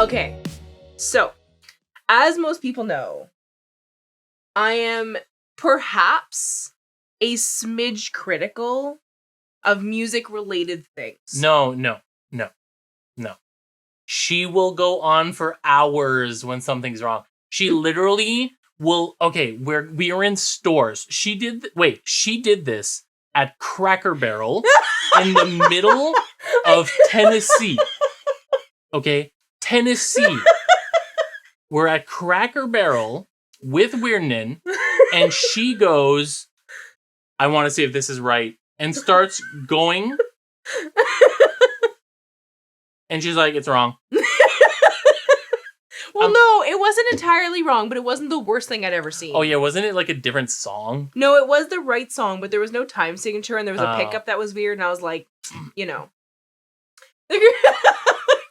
Okay, so as most people know, I am perhaps a smidge critical of music-related things. No. She will go on for hours when something's wrong. She literally will. Okay, we are in stores. She did this at Cracker Barrel in the middle of Tennessee. Okay, Tennessee. We're at Cracker Barrel with Weirnin, and she goes, I want to see if this is right, and starts going. And she's like, it's wrong. Well, no, it wasn't entirely wrong, but it wasn't the worst thing I'd ever seen. Oh, yeah, wasn't it like a different song? No, it was the right song, but there was no time signature, and there was a pickup that was weird, and I was like, you know.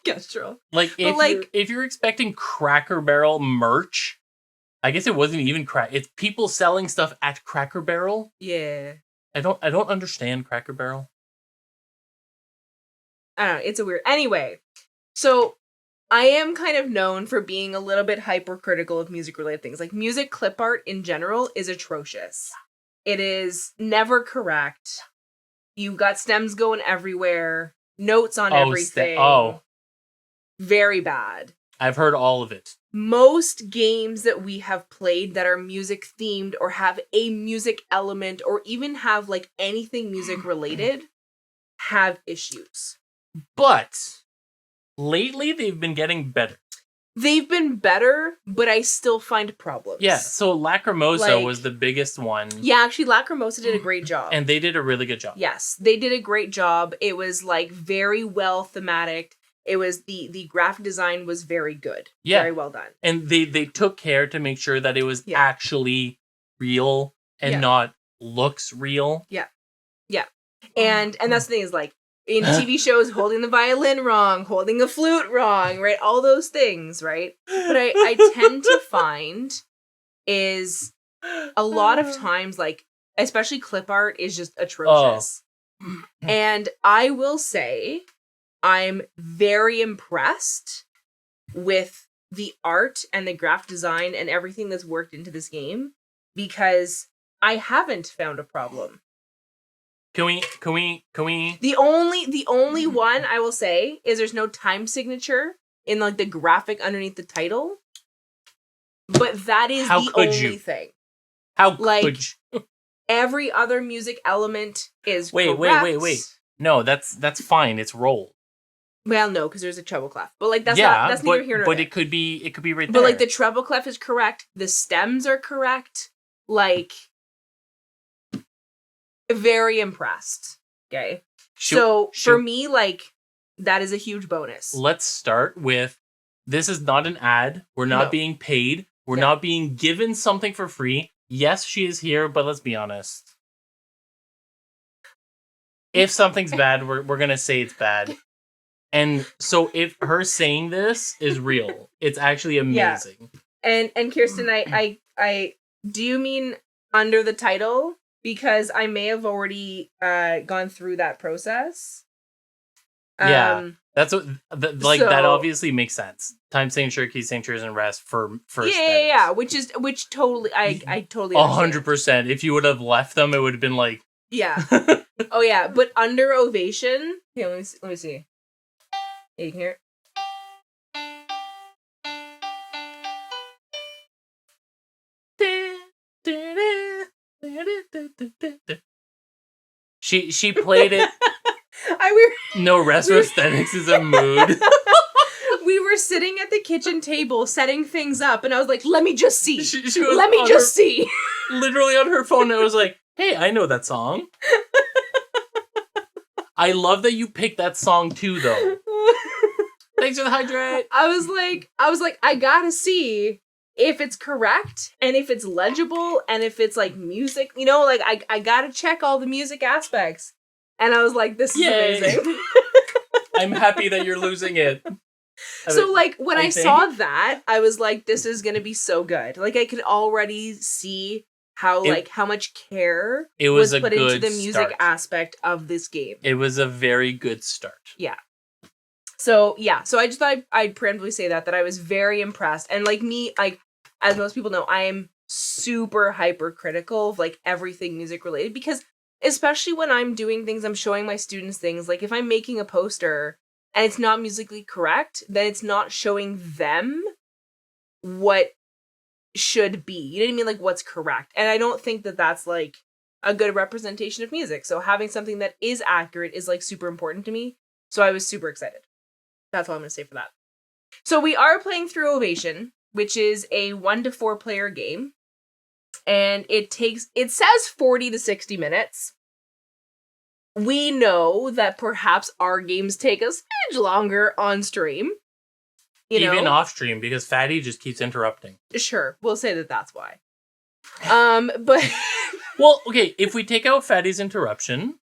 Kestrel. Like, if you're expecting Cracker Barrel merch, I guess it wasn't even it's people selling stuff at Cracker Barrel. Yeah. I don't understand Cracker Barrel. I don't know, it's a weird... Anyway, so I am kind of known for being a little bit hypercritical of music-related things. Like, music clip art in general is atrocious. It is never correct. You've got stems going everywhere, notes on everything. Very bad. I've heard all of it. Most games that we have played that are music themed or have a music element or even have like anything music related have issues. But lately they've been getting better. They've been better, but I still find problems. Yeah, so Lacrimosa was the biggest one. Yeah, actually Lacrimosa did a great job. And they did a really good job. Yes, they did a great job. It was like very well thematic. It was the graphic design was very good. Yeah. Very well done. And they took care to make sure that it was actually real and not looks real. Yeah. Yeah. And that's the thing is like in TV shows, holding the violin wrong, holding a flute wrong, right? All those things, right? But I tend to find is a lot of times, like, especially clip art is just atrocious. And I will say I'm very impressed with the art and the graphic design and everything that's worked into this game because I haven't found a problem. Can we? The only one I will say is there's no time signature in like the graphic underneath the title. But that is the only thing. How could you? Every other music element is correct. Wait. No, that's fine. It's roll. Well, no, because there's a treble clef. But like that's neither here nor there. But it could be right there. But like the treble clef is correct. The stems are correct. Like very impressed. Okay. For me, like, that is a huge bonus. Let's start with, this is not an ad. We're not being paid. We're not being given something for free. Yes, she is here, but let's be honest. If something's bad, we're going to say it's bad. And so if her saying this is real, it's actually amazing. Yeah. And Kirsten, I do you mean under the title? Because I may have already gone through that process. Yeah, that's what that obviously makes sense. Time signature, key signatures, and rest for first. Yeah. Which totally I totally 100%. If you would have left them, it would have been like Oh yeah, but under Ovation. Here, let me see. Yeah, you can hear it. She played it. No, retro aesthetics is a mood. We were sitting at the kitchen table setting things up, and I was like, "Let me just see. Let me just see." Literally on her phone, I was like, "Hey, I know that song." I love that you picked that song too, though. Thanks for the hydrate. I was like, I gotta see if it's correct and if it's legible and if it's like music, you know, like I gotta check all the music aspects. And I was like, this is amazing. I'm happy that you're losing it. So like when I saw that, I was like, this is gonna be so good. Like I could already see how much care was put into the music aspect of this game. It was a very good start. Yeah. So yeah, so I just thought I'd preemptively say that I was very impressed. And like me, like as most people know, I am super hypercritical of like everything music related, because especially when I'm doing things, I'm showing my students things, like if I'm making a poster and it's not musically correct, then it's not showing them what should be. You know what I mean? Like what's correct. And I don't think that that's like a good representation of music. So having something that is accurate is like super important to me. So I was super excited. That's all I'm going to say for that. So we are playing through Ovation, which is a 1 to 4 player game. And it says 40 to 60 minutes. We know that perhaps our games take a smidge longer on stream. Even off stream, because Fatty just keeps interrupting. Sure, we'll say that that's why. But well, okay, if we take out Fatty's interruption,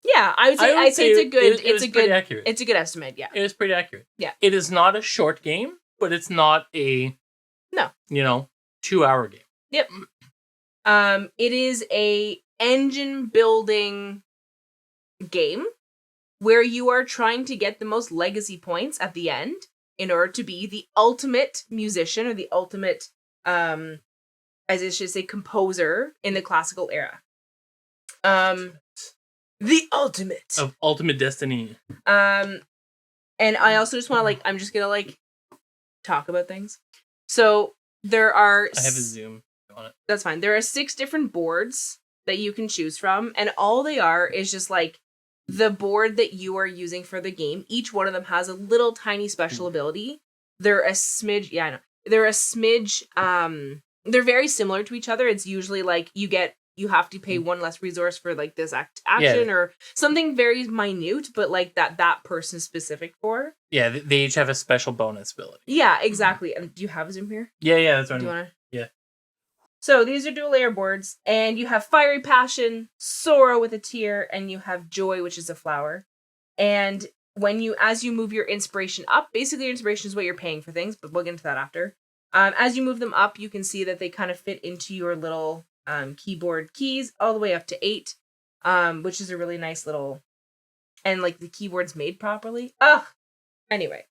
yeah, I'd say it's a good accurate. It's a good estimate. Yeah, it is pretty accurate. Yeah, it is not a short game, but it's not a 2-hour game. Yep. It is a engine building game where you are trying to get the most legacy points at the end in order to be the ultimate musician, or the ultimate, as I should say, composer in the classical era. The ultimate of ultimate destiny. And I also just want to I'm just gonna talk about things. So there are. I have a Zoom on it. That's fine. There are 6 different boards that you can choose from, and all they are is just the board that you are using for the game. Each one of them has a little tiny special ability. They're a smidge. Yeah, I know. They're a smidge. They're very similar to each other. It's usually you have to pay 1 less resource for this action or something very minute, but that person's specific for. Yeah, they each have a special bonus ability. Yeah, exactly. And do you have Zoom here? Yeah, that's what do you want to? Yeah. So these are dual layer boards, and you have fiery passion, sorrow with a tear, and you have joy, which is a flower. And as you move your inspiration up, basically your inspiration is what you're paying for things, but we'll get into that after. As you move them up, you can see that they kind of fit into your little keyboard keys all the way up to 8, which is a really nice little, and the keyboard's made properly. Anyway.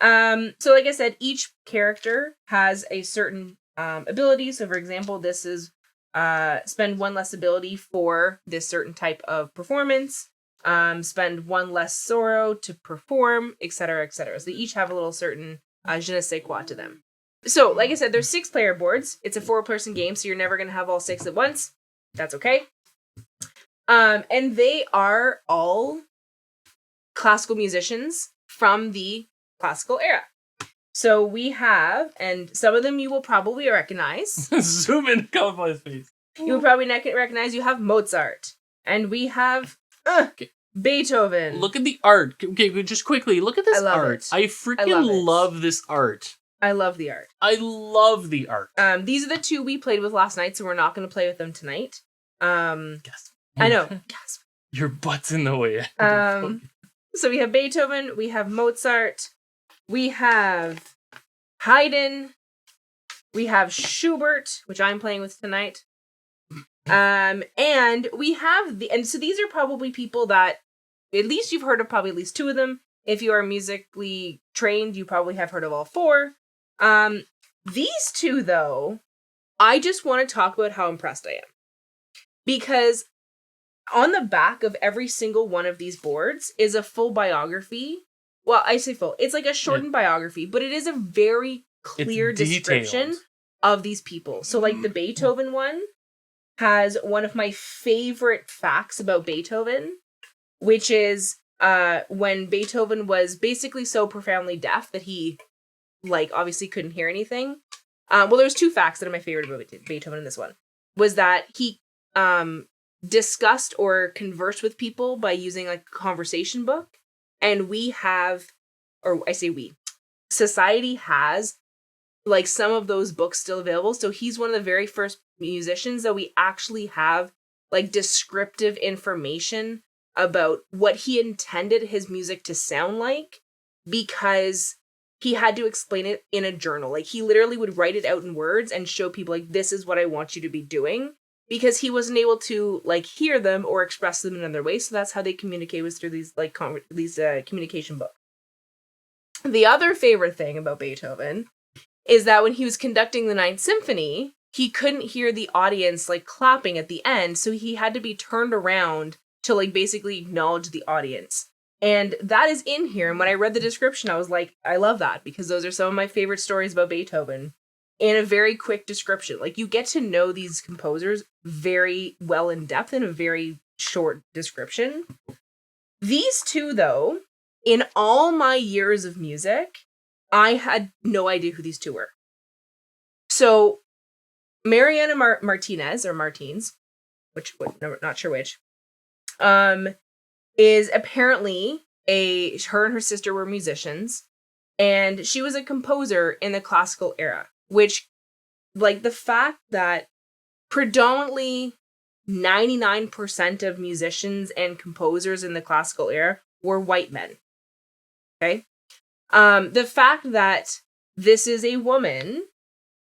So like I said, each character has a certain ability. So for example, this is spend 1 less ability for this certain type of performance, spend 1 less sorrow to perform, etc., etc. So they each have a little certain je ne sais quoi to them. So like I said, there's 6 player boards. It's a 4-person game, so you're never going to have all 6 at once. That's okay. And they are all classical musicians from the classical era. So we have, and some of them you will probably recognize. Zoom in, come on his face. You will probably recognize. You have Mozart, and we have Beethoven. Look at the art. Okay, just quickly, look at this art. I freaking love this art. I love the art. I love the art. These are the 2 we played with last night, so we're not going to play with them tonight. Gasp. I know. Gasp. Your butt's in the way. So we have Beethoven, we have Mozart, we have Haydn, we have Schubert, which I'm playing with tonight. And we have so these are probably people that at least you've heard of, probably at least 2 of them. If you are musically trained, you probably have heard of all 4. These 2 though, I just want to talk about how impressed I am. Because on the back of every single one of these boards is a full biography. Well, I say full. It's a shortened biography, but it is a very clear description of these people. So the Beethoven one has one of my favorite facts about Beethoven, which is when Beethoven was basically so profoundly deaf that he obviously couldn't hear anything. Well, there's 2 facts that are my favorite about Beethoven in this one. Was that he discussed or conversed with people by using a conversation book. And we have, or I say we, society has some of those books still available. So he's one of the very first musicians that we actually have descriptive information about what he intended his music to sound like, because he had to explain it in a journal. He literally would write it out in words and show people this is what I want you to be doing, because he wasn't able to hear them or express them in another way. So that's how they communicate, was through these communication books. The other favorite thing about Beethoven is that when he was conducting the Ninth Symphony, he couldn't hear the audience like clapping at the end, so he had to be turned around to like basically acknowledge the audience. And that is in here. And when I read the description, I was like, I love that, because those are some of my favorite stories about Beethoven in a very quick description. Like, you get to know these composers very well in depth in a very short description. These two, though, in all my years of music, I had no idea who these two were. So Mariana Martinez, or Martins, not sure which, is apparently her and her sister were musicians, and she was a composer in the classical era, which, like, the fact that predominantly 99% of musicians and composers in the classical era were white men. Okay? The fact that this is a woman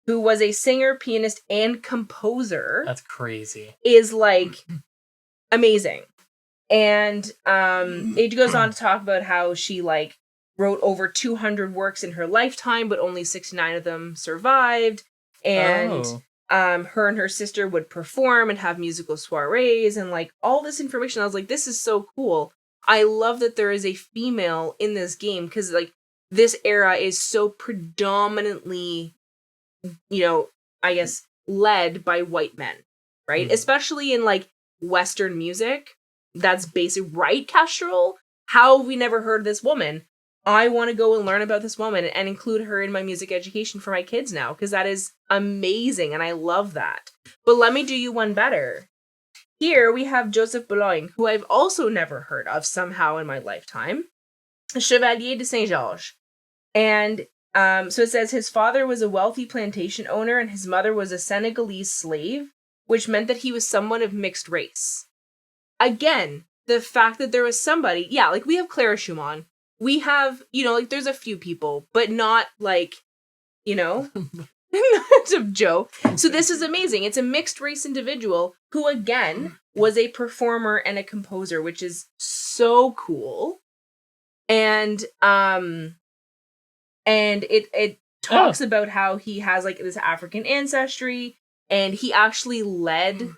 who was a singer, pianist, and composer. That's crazy. Is, like, amazing. And it goes on to talk about how she, like, wrote over 200 works in her lifetime, but only 69 of them survived. And her and her sister would perform and have musical soirees and, like, all this information. I was like, this is so cool. I love that there is a female in this game, because, like, this era is so predominantly, you know, I guess, led by white men, right? Mm. Especially in, like, Western music. That's basic, right, Castrol? How have we never heard of this woman? I want to go and learn about this woman and include her in my music education for my kids now, because that is amazing, and I love that. But let me do you one better. Here we have Joseph Boulogne, who I've also never heard of somehow in my lifetime. Chevalier de Saint-Georges. And so it says his father was a wealthy plantation owner and his mother was a Senegalese slave, which meant that he was someone of mixed race. Again, the fact that there was somebody, yeah, like we have Clara Schumann. We have, you know, like there's a few people, but not like, you know, not of Joe. So this is amazing. It's a mixed race individual who, again, was a performer and a composer, which is so cool. And it talks about how he has like this African ancestry, and he actually led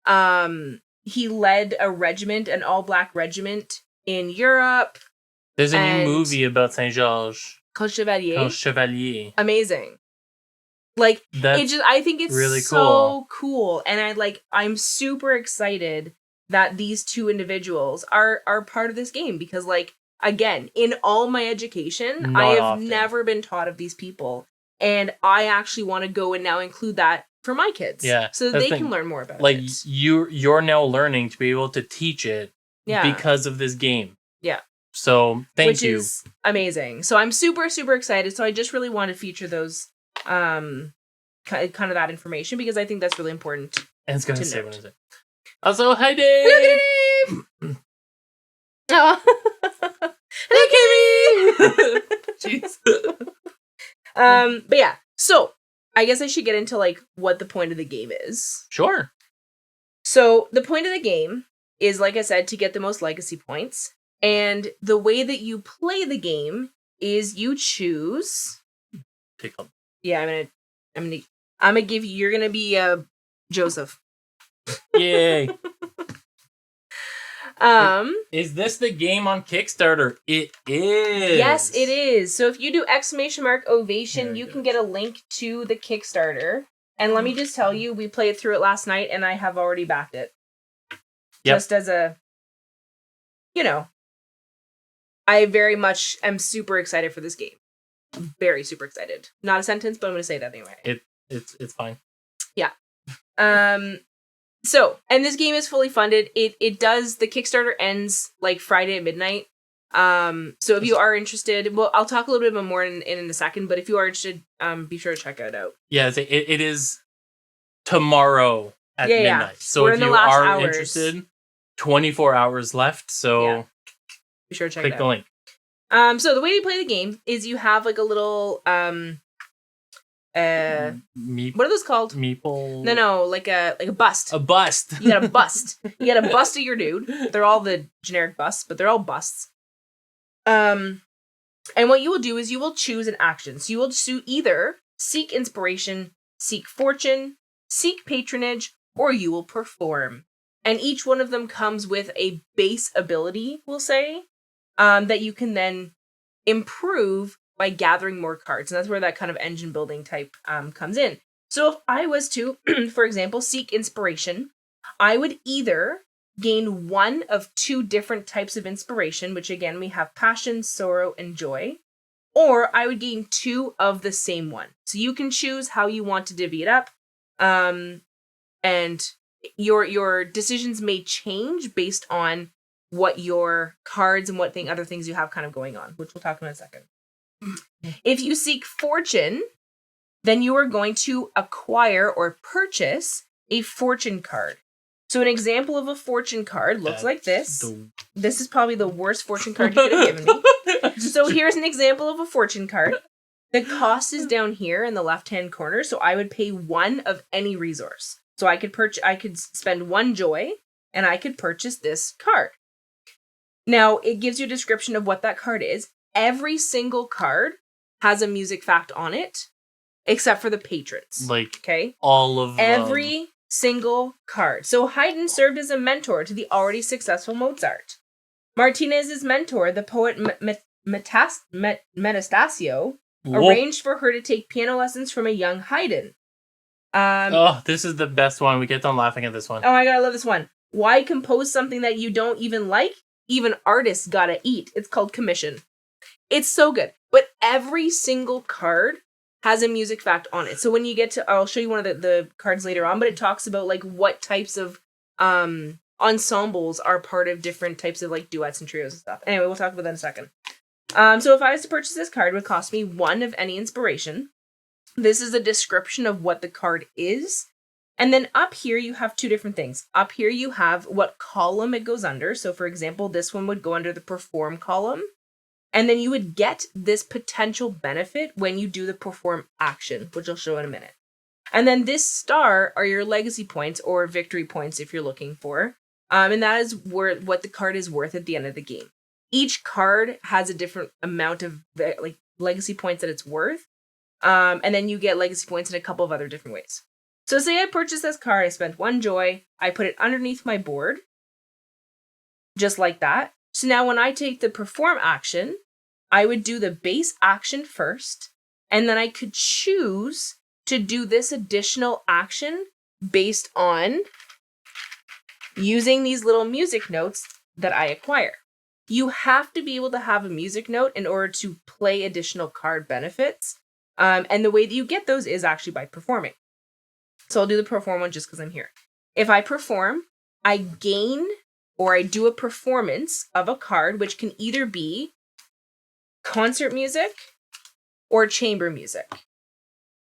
a regiment, an all-black regiment in Europe. There's a new movie about Saint-Georges called Chevalier. Amazing. Like, I think it's really so cool. And I'm super excited that these two individuals are part of this game, because, like, again, in all my education, I have never been taught of these people. And I actually want to go and now include that for my kids. Yeah. So that they can learn more about it. Like, you're now learning to be able to teach it because of this game. Yeah. So thank you. Which is amazing. So I'm super, super excited. So I just really want to feature those, kind of that information, because I think that's really important. And it's going to say what is it. Also, hi Dave! Hello, Dave! Oh. Hello, Kimmy! Jeez. But yeah, so I guess I should get into like what the point of the game is. Sure. So the point of the game is, like I said, to get the most legacy points. And the way that you play the game is you choose. Pick up. Yeah, I'm gonna give you. You're gonna be Joseph. Yay! Is this the game on Kickstarter? It is. Yes, it is. So if you do !Ovation, you can get a link to the Kickstarter. And let me just tell you, we played through it last night, and I have already backed it. Yep. Just as a, you know. I very much am super excited for this game. Very super excited. Not a sentence, but I'm going to say that anyway. It's fine. Yeah. So, and this game is fully funded. It does, the Kickstarter ends like Friday at midnight. So if you are interested, well, I'll talk a little bit more in a second, but if you are interested, be sure to check it out. Yeah, it is tomorrow at midnight. Yeah. So if you are interested, 24 hours left. So. Yeah. Be sure to check click it out. The link. So the way you play the game is you have like a little what are those called? Meeple. No, like a bust. A bust. You got a bust. You got a bust of your dude. They're all the generic busts, but they're all busts. And And what you will do is you will choose an action. So you will either seek inspiration, seek fortune, seek patronage, or you will perform. And each one of them comes with a base ability, we'll say, that you can then improve by gathering more cards. And that's where that kind of engine building type comes in. So if I was to, for example, seek inspiration, I would either gain one of two different types of inspiration, which again, we have passion, sorrow, and joy, or I would gain two of the same one. So you can choose how you want to divvy it up. And your decisions may change based on what your cards and what other things you have kind of going on, which we'll talk about in a second. If you seek fortune, then you are going to acquire or purchase a fortune card. So an example of a fortune card looks like this. This is probably the worst fortune card you could have given me. So here's an example of a fortune card. The cost is down here in the left-hand corner, so I would pay one of any resource. So I could spend one joy, and I could purchase this card. Now, it gives you a description of what that card is. Every single card has a music fact on it, except for the patrons. Like, okay, all of every single card. So Haydn served as a mentor to the already successful Mozart. Martinez's mentor, the poet Metastasio, arranged for her to take piano lessons from a young Haydn. This is the best one. We get done laughing at this one. Oh my god, I love this one. Why compose something that you don't even like? Even artists gotta eat. It's called commission. It's so good. But every single card has a music fact on it. So when you get to, I'll show you one of the cards later on, but it talks about like what types of ensembles are part of different types of like duets and trios and stuff. Anyway, we'll talk about that in a second. So if I was to purchase this card, it would cost me one of any inspiration. This is a description of what the card is. And then up here, you have two different things. Up here, you have what column it goes under. So for example, this one would go under the perform column. And then you would get this potential benefit when you do the perform action, which I'll show in a minute. And then this star are your legacy points or victory points if you're looking for. And that is what the card is worth at the end of the game. Each card has a different amount of like legacy points that it's worth. And then you get legacy points in a couple of other different ways. So say I purchased this card, I spent one joy, I put it underneath my board, just like that. So now when I take the perform action, I would do the base action first, and then I could choose to do this additional action based on using these little music notes that I acquire. You have to be able to have a music note in order to play additional card benefits. And the way that you get those is actually by performing. So I'll do the perform one just because I'm here. If I perform, I gain or I do a performance of a card, which can either be concert music or chamber music.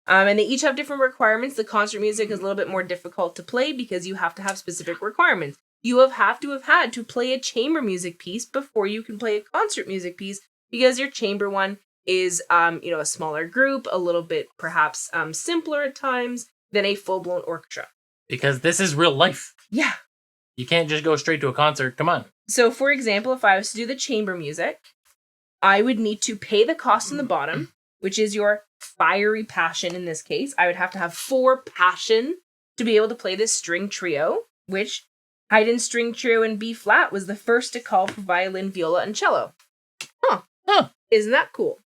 And they each have different requirements. The concert music is a little bit more difficult to play because you have to have specific requirements. You have to have had to play a chamber music piece before you can play a concert music piece because your chamber one is, a smaller group, a little bit perhaps simpler at times than a full-blown orchestra. Because this is real life. Yeah. You can't just go straight to a concert. Come on. So, for example, if I was to do the chamber music, I would need to pay the cost in the bottom, which is your fiery passion in this case. I would have to have 4 passion to be able to play this string trio, which Haydn's string trio in B flat was the first to call for violin, viola, and cello. Huh. Isn't that cool?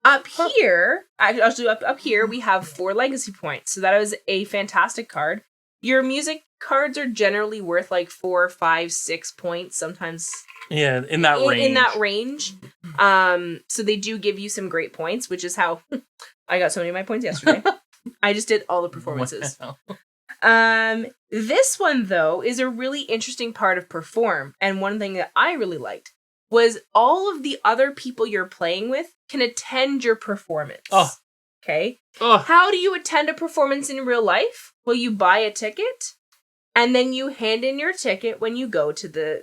Up here, up here, we have 4 legacy points. So that was a fantastic card. Your music cards are generally worth like 4, 5, 6 points, sometimes. Yeah, in that range. In that range. So they do give you some great points, which is how I got so many of my points yesterday. I just did all the performances. Wow. This one, though, is a really interesting part of perform. And one thing that I really liked was all of the other people you're playing with can attend your performance. Oh. Okay? Oh. How do you attend a performance in real life? Well, you buy a ticket, and then you hand in your ticket when you go to the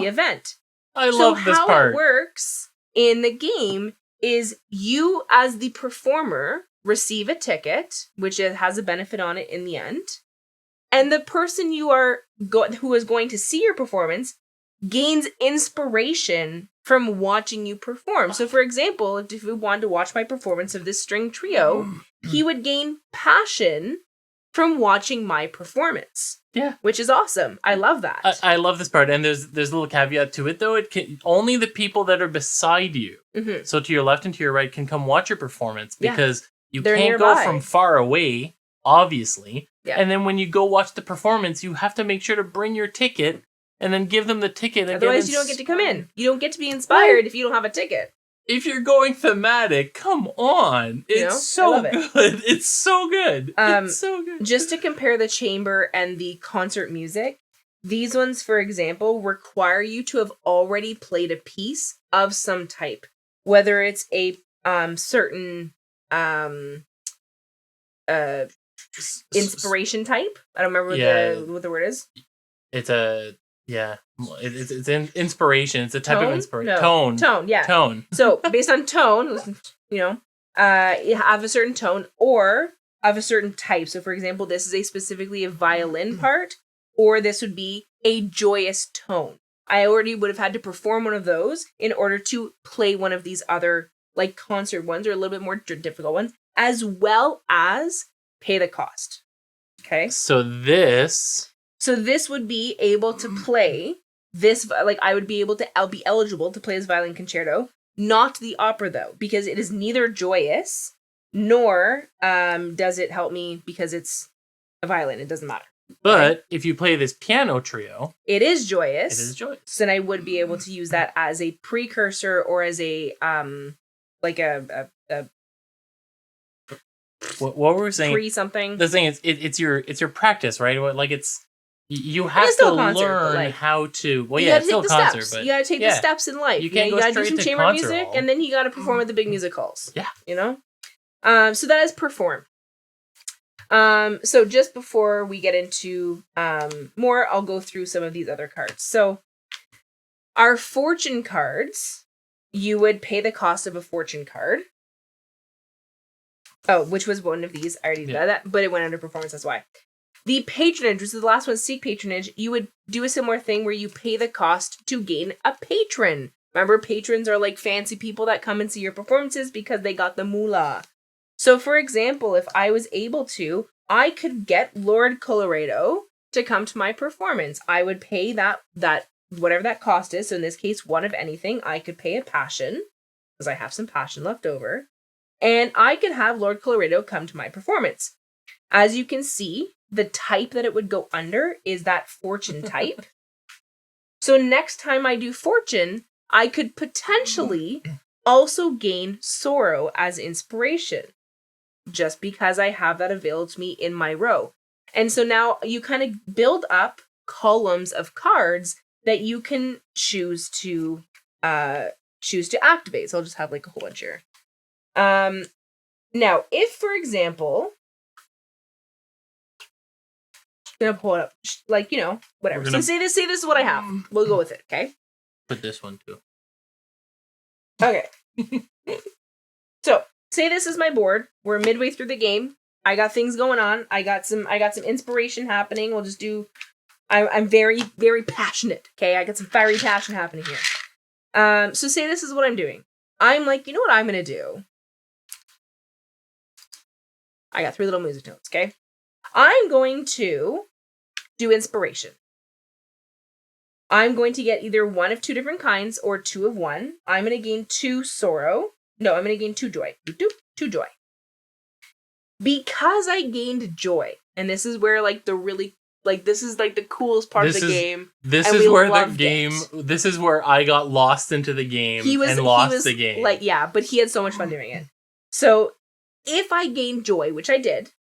event. I love this part. So how it works in the game is you, as the performer, receive a ticket, which has a benefit on it in the end, and the person who is going to see your performance gains inspiration from watching you perform. So, for example, if we wanted to watch my performance of this string trio, he would gain passion from watching my performance. Yeah. Which is awesome. I love that. I love this part. And there's a little caveat to it, though. It can only the people that are beside you, so to your left and to your right, can come watch your performance because They're can't nearby. go from far away, obviously. Yeah. And then when you go watch the performance, you have to make sure to bring your ticket and then give them the ticket. And otherwise, you don't get to come in. You don't get to be inspired if you don't have a ticket. If you're going thematic, come on. It's so good. It's so good. It's so good. Just to compare the chamber and the concert music, these ones, for example, require you to have already played a piece of some type. Whether it's a certain inspiration type. I don't remember what the word is. It's a... Yeah, it's an inspiration. It's a type of inspiration. No. Tone, yeah. Tone. So, based on tone, you have a certain tone or of a certain type. So, for example, this is specifically a violin part, or this would be a joyous tone. I already would have had to perform one of those in order to play one of these other, like, concert ones or a little bit more difficult ones, as well as pay the cost. Okay? So this would be able to play this, like, I would be able to, I'll be eligible to play this violin concerto, not the opera, though, because it is neither joyous, nor does it help me because it's a violin. It doesn't matter. But if you play this piano trio... It is joyous. It is joyous. So then I would be able to use that as a precursor or as a, like a what were we saying? Pre-something. The thing is, it's your practice, right? Like, you have to learn how to... Well, yeah, it's still a concert, but... You gotta take the steps in life. You can't go gotta straight do some to chamber concert music, hall. and then you gotta perform at the big music halls. Yeah. You know? So that is perform. So just before we get into more, I'll go through some of these other cards. So our fortune cards, you would pay the cost of a fortune card. Oh, which was one of these. I already did that, but it went under performance, that's why. The patronage, which is the last one, seek patronage, you would do a similar thing where you pay the cost to gain a patron. Remember, patrons are like fancy people that come and see your performances because they got the moolah. So, for example, if I was able to, I could get Lord Colorado to come to my performance. I would pay that whatever that cost is. So in this case, one of anything, I could pay a passion because I have some passion left over. And I could have Lord Colorado come to my performance. As you can see, the type that it would go under is that fortune type. So next time I do fortune, I could potentially also gain sorrow as inspiration, just because I have that available to me in my row. And so now you kind of build up columns of cards that you can choose to activate. So I'll just have like a whole bunch here. Now, if, for example, I'm gonna pull it up, like, whatever. So say this is what I have. We'll go with it, okay? Put this one too. Okay. So say this is my board. We're midway through the game. I got things going on. I got some inspiration happening. We'll just do. I'm very, very passionate. Okay, I got some fiery passion happening here. So say this is what I'm doing. I'm like, you know what I'm gonna do? I got 3 little music notes. Okay. I'm going to do inspiration. I'm going to get either one of 2 different kinds or 2 of one. I'm going to gain 2 sorrow. No, I'm going to gain 2 joy. 2 joy. Because I gained joy, and this is where this is like the coolest part of the game. This is where the game. This is where I got lost into the game and lost the game. Like, yeah, but he had so much fun doing it. So if I gain joy, which I did,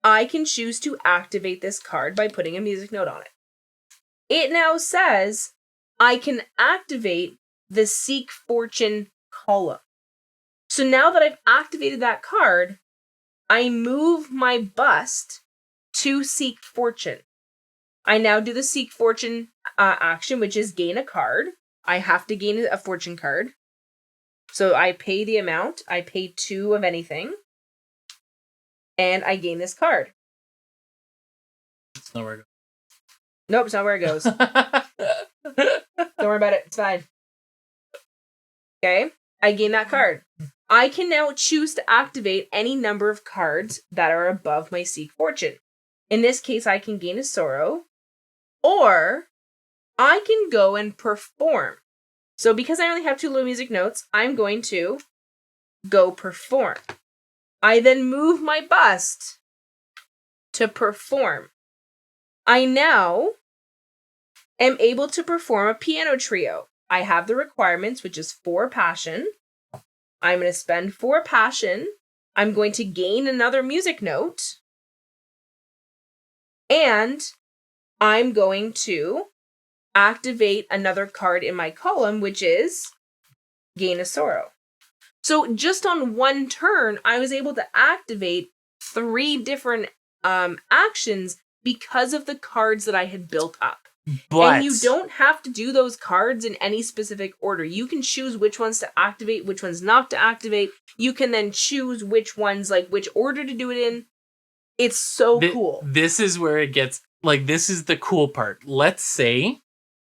I can choose to activate this card by putting a music note on it. It now says I can activate the Seek Fortune column. So now that I've activated that card, I move my bust to Seek Fortune. I now do the Seek Fortune action, which is gain a card. I have to gain a fortune card. So I pay the amount. I pay 2 of anything. And I gain this card. It's not where it goes. Nope, it's not where it goes. worry about it. It's fine. Okay, I gain that card. I can now choose to activate any number of cards that are above my Seek Fortune. In this case, I can gain a Sorrow, or I can go and perform. So because I only have 2 low music notes, I'm going to go perform. I then move my bust to perform. I now am able to perform a piano trio. I have the requirements, which is 4 passion. I'm going to spend 4 passion. I'm going to gain another music note. And I'm going to activate another card in my column, which is gain a Sorrow. So just on one turn, I was able to activate 3 different actions because of the cards that I had built up. But and you don't have to do those cards in any specific order. You can choose which ones to activate, which ones not to activate. You can then choose which ones, like which order to do it in. It's so cool. This is where it gets, like, this is the cool part. Let's say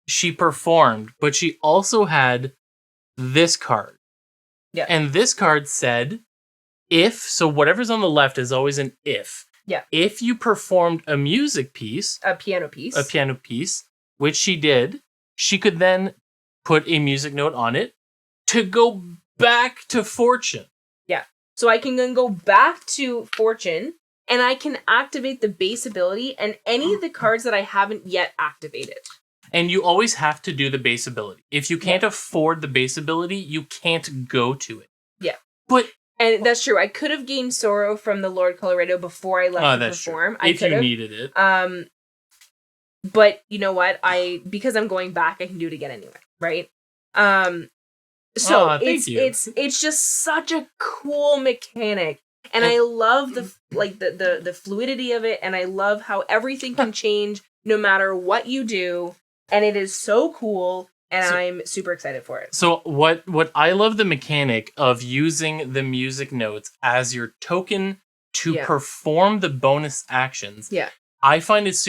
she performed, but she also had this card. Yeah. And this card said, if, so whatever's on the left is always an if. Yeah. If you performed a music piece, a piano piece, which she did, she could then put a music note on it to go back to Fortune. Yeah. So I can then go back to Fortune, and I can activate the base ability and any of the cards that I haven't yet activated. And you always have to do the base ability. If you can't afford the base ability, you can't go to it. Yeah. But and that's true. I could have gained Sorrow from the Lord Colorado before I left to perform. True. If you needed it. But you know what? Because I'm going back, I can do it again anyway, right? So it's just such a cool mechanic. And I love the fluidity of it, and I love how everything can change no matter what you do, and it is so cool. And I'm super excited for it. So what I love the mechanic of using the music notes as your token to perform the bonus actions. Yeah. I find it's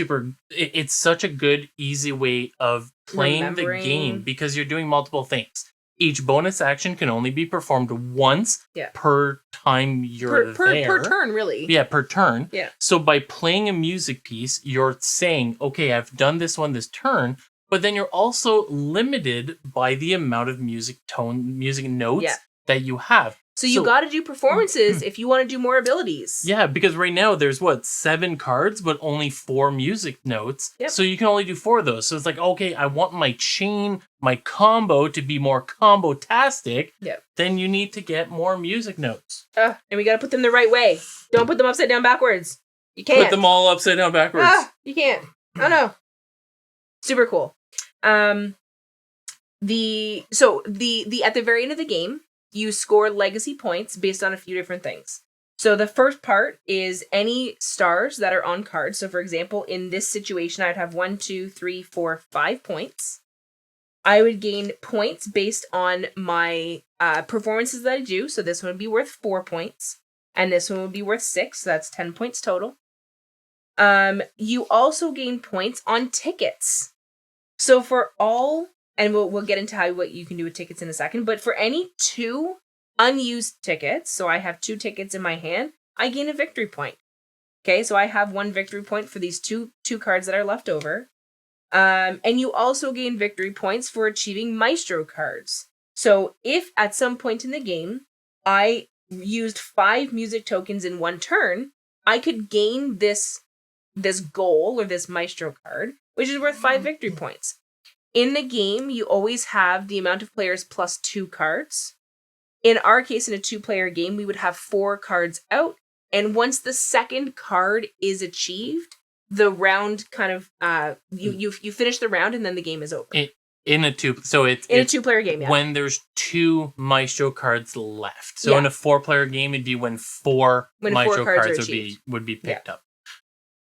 such a good, easy way of playing the game because you're doing multiple things. Each bonus action can only be performed once per time you're there. Per turn, really. Yeah, per turn. Yeah. So by playing a music piece, you're saying, okay, I've done this one this turn. But then you're also limited by the amount of music notes that you have. So you got to do performances if you want to do more abilities. Yeah, because right now there's 7 cards, but only 4 music notes. Yep. So you can only do 4 of those. So it's like, okay, I want my chain, my combo to be more combo-tastic. Yep. Then you need to get more music notes. And we got to put them the right way. Don't put them upside down backwards. You can't. Put them all upside down backwards. You can't. Oh no. Super cool. At the very end of the game, you score legacy points based on a few different things. So the first part is any stars that are on cards. So for example, in this situation, I'd have 1, 2, 3, 4, 5 points. I would gain points based on my performances that I do. So this one would be worth 4 points, and this one would be worth 6. So that's 10 points total. You also gain points on tickets. So for all, and we'll get into what you can do with tickets in a second, but for any 2 unused tickets, so I have 2 tickets in my hand, I gain a victory point. Okay, so I have 1 victory point for these two cards that are left over. And you also gain victory points for achieving Maestro cards. So if at some point in the game, I used 5 music tokens in 1 turn, I could gain this goal or this Maestro card, which is worth 5 victory points. In the game, you always have the amount of players plus 2 cards. In our case, in a 2-player game, we would have 4 cards out. And once the second card is achieved, the round kind of, you finish the round and then the game is over. In a 2-player game, yeah. When there's 2 Maestro cards left. So in a 4-player game, it'd be when 4 Maestro cards would be picked up.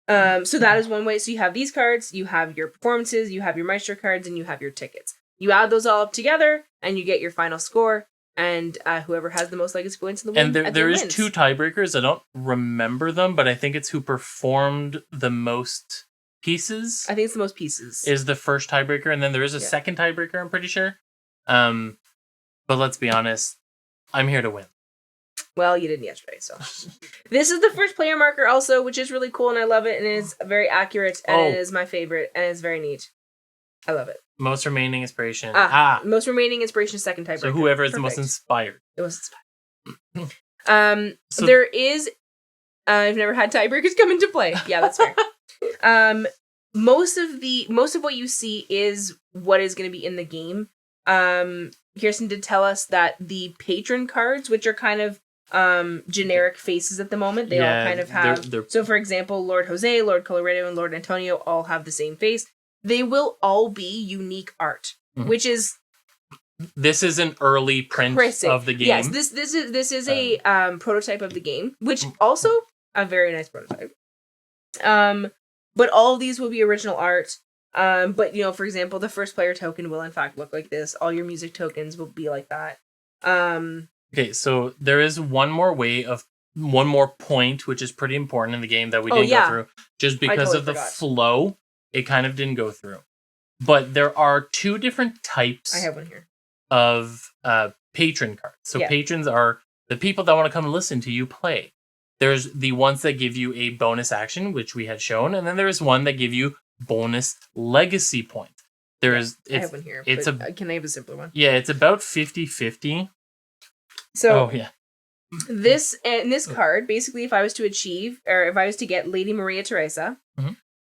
So that is one way. So you have these cards, you have your performances, you have your Maestro cards, and you have your tickets. You add those all up together, and you get your final score. And whoever has the most legacy points in the win. And there is 2 tiebreakers. I don't remember them, but I think it's who performed the most pieces. I think it's the most pieces. Is the first tiebreaker, and then there is a second tiebreaker, I'm pretty sure. But let's be honest, I'm here to win. Well, you didn't yesterday, so. This is the first player marker also, which is really cool, and I love it, and it is very accurate, and it is my favorite, and it's very neat. I love it. Most remaining inspiration. Most remaining inspiration, second tiebreaker. So whoever is the most inspired. It was inspired. So there is... I've never had tiebreakers come into play. Yeah, that's fair. Most of what you see is what is going to be in the game. Kirsten did tell us that the patron cards, which are kind of generic faces at the moment, they all kind of have. So, for example, Lord Jose, Lord Colorado, and Lord Antonio all have the same face. They will all be unique art, which is. This is an early print of the game. Yes, this is a prototype of the game, which also a very nice prototype. But all of these will be original art. But for example, the first player token will in fact look like this. All your music tokens will be like that. Okay, so there is one more point, which is pretty important in the game that we didn't go through. Just because of the flow, it kind of didn't go through. But there are two different types. I have one here. Of patron cards. So patrons are the people that want to come and listen to you play. There's the ones that give you a bonus action, which we had shown, and then there's one that give you bonus legacy point. I have one here. Can I have a simpler one? Yeah, it's about 50-50. So this card, basically, if I was to achieve, or if I was to get Lady Maria Teresa,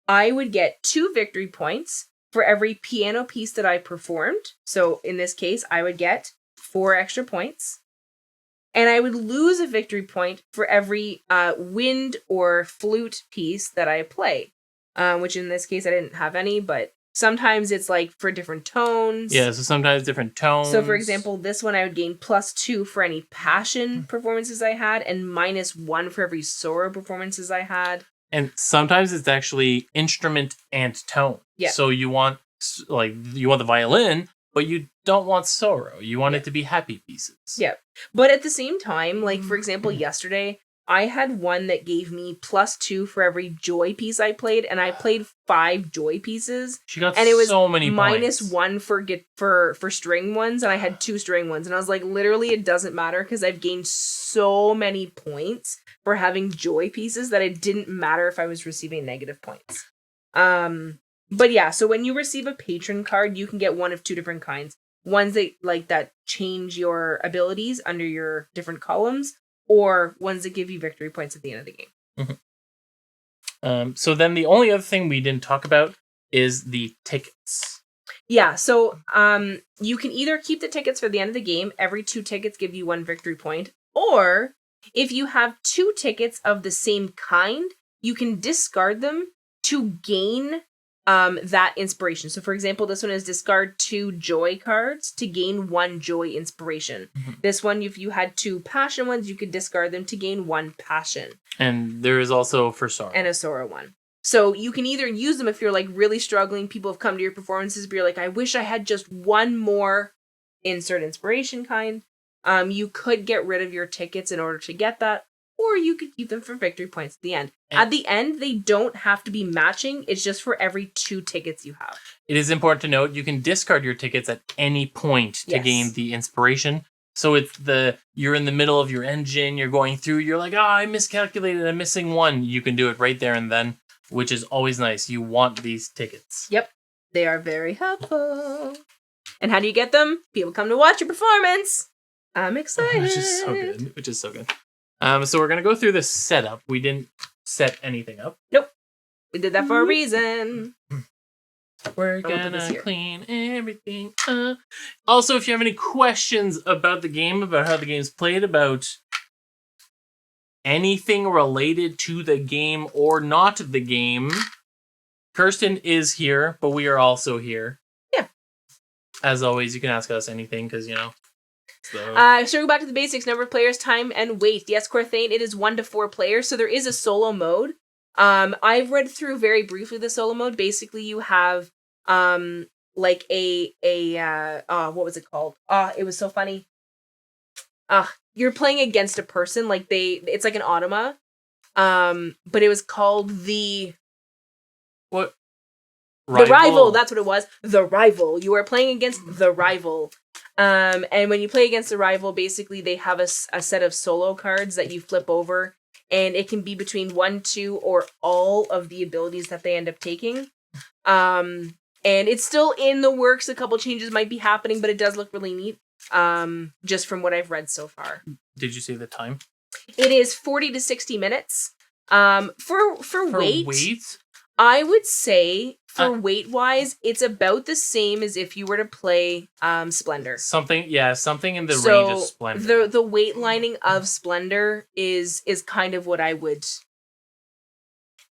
I would get 2 victory points for every piano piece that I performed. So in this case, I would get 4 extra points. And I would lose a victory point for every wind or flute piece that I play. Which in this case, I didn't have any, but sometimes it's like for different tones. Yeah, so sometimes different tones. So for example, this one I would gain +2 for any passion performances I had, and -1 for every sorrow performances I had. And sometimes it's actually instrument and tone. Yeah. So you want the violin, but you don't want sorrow. You want it to be happy pieces. Yeah. But at the same time, like for example, yesterday, I had one that gave me +2 for every joy piece I played, and I played 5 joy pieces. She got and it was so many points. -1 for string ones, and I had 2 string ones, and I was like, literally, it doesn't matter because I've gained so many points for having joy pieces that it didn't matter if I was receiving negative points. But yeah, so when you receive a patron card, you can get one of 2 different kinds. Ones that change your abilities under your different columns, or ones that give you victory points at the end of the game. So then the only other thing we didn't talk about is the tickets. Yeah, so you can either keep the tickets for the end of the game. Every 2 tickets give you 1 victory point. Or if you have 2 tickets of the same kind, you can discard them to gain that inspiration. So for example, this one is discard 2 joy cards to gain 1 joy inspiration. This one, if you had 2 passion ones, you could discard them to gain 1 passion. And there is also for sorrow. And a sorrow one. So you can either use them if you're like really struggling. People have come to your performances, but you're like, I wish I had just 1 more insert inspiration kind. You could get rid of your tickets in order to get that. Or you could keep them for victory points at the end. At the end, they don't have to be matching. It's just for every 2 tickets you have. It is important to note you can discard your tickets at any point to gain the inspiration. So it's you're in the middle of your engine, you're going through, you're like, I miscalculated, I'm missing 1. You can do it right there and then, which is always nice. You want these tickets. Yep. They are very helpful. And how do you get them? People come to watch your performance. I'm excited. Which is so good. So we're going to go through the setup. We didn't set anything up. Nope. We did that for a reason. We're gonna clean everything up. Also, if you have any questions about the game, about how the game's played, about anything related to the game or not the game, Kirsten is here, but we are also here. Yeah. As always, you can ask us anything, because, So go back to the basics. Number of players, time, and weight. Yes, Corthane, it is 1 to 4 players, so there is a solo mode. I've read through very briefly the solo mode. Basically, you have what was it called? It was so funny. You're playing against a person, it's like an automa. But it was called the what The rival, that's what it was. The rival. You are playing against the rival. And when you play against the rival, basically they have a set of solo cards that you flip over, and it can be between 1, 2, or all of the abilities that they end up taking. And it's still in the works. A couple changes might be happening, but it does look really neat. Just from what I've read so far. Did you see the time? It is 40 to 60 minutes. For weight, I would say for weight-wise, it's about the same as if you were to play Splendor. Something in the range of Splendor. The weight lining of Splendor is kind of what I would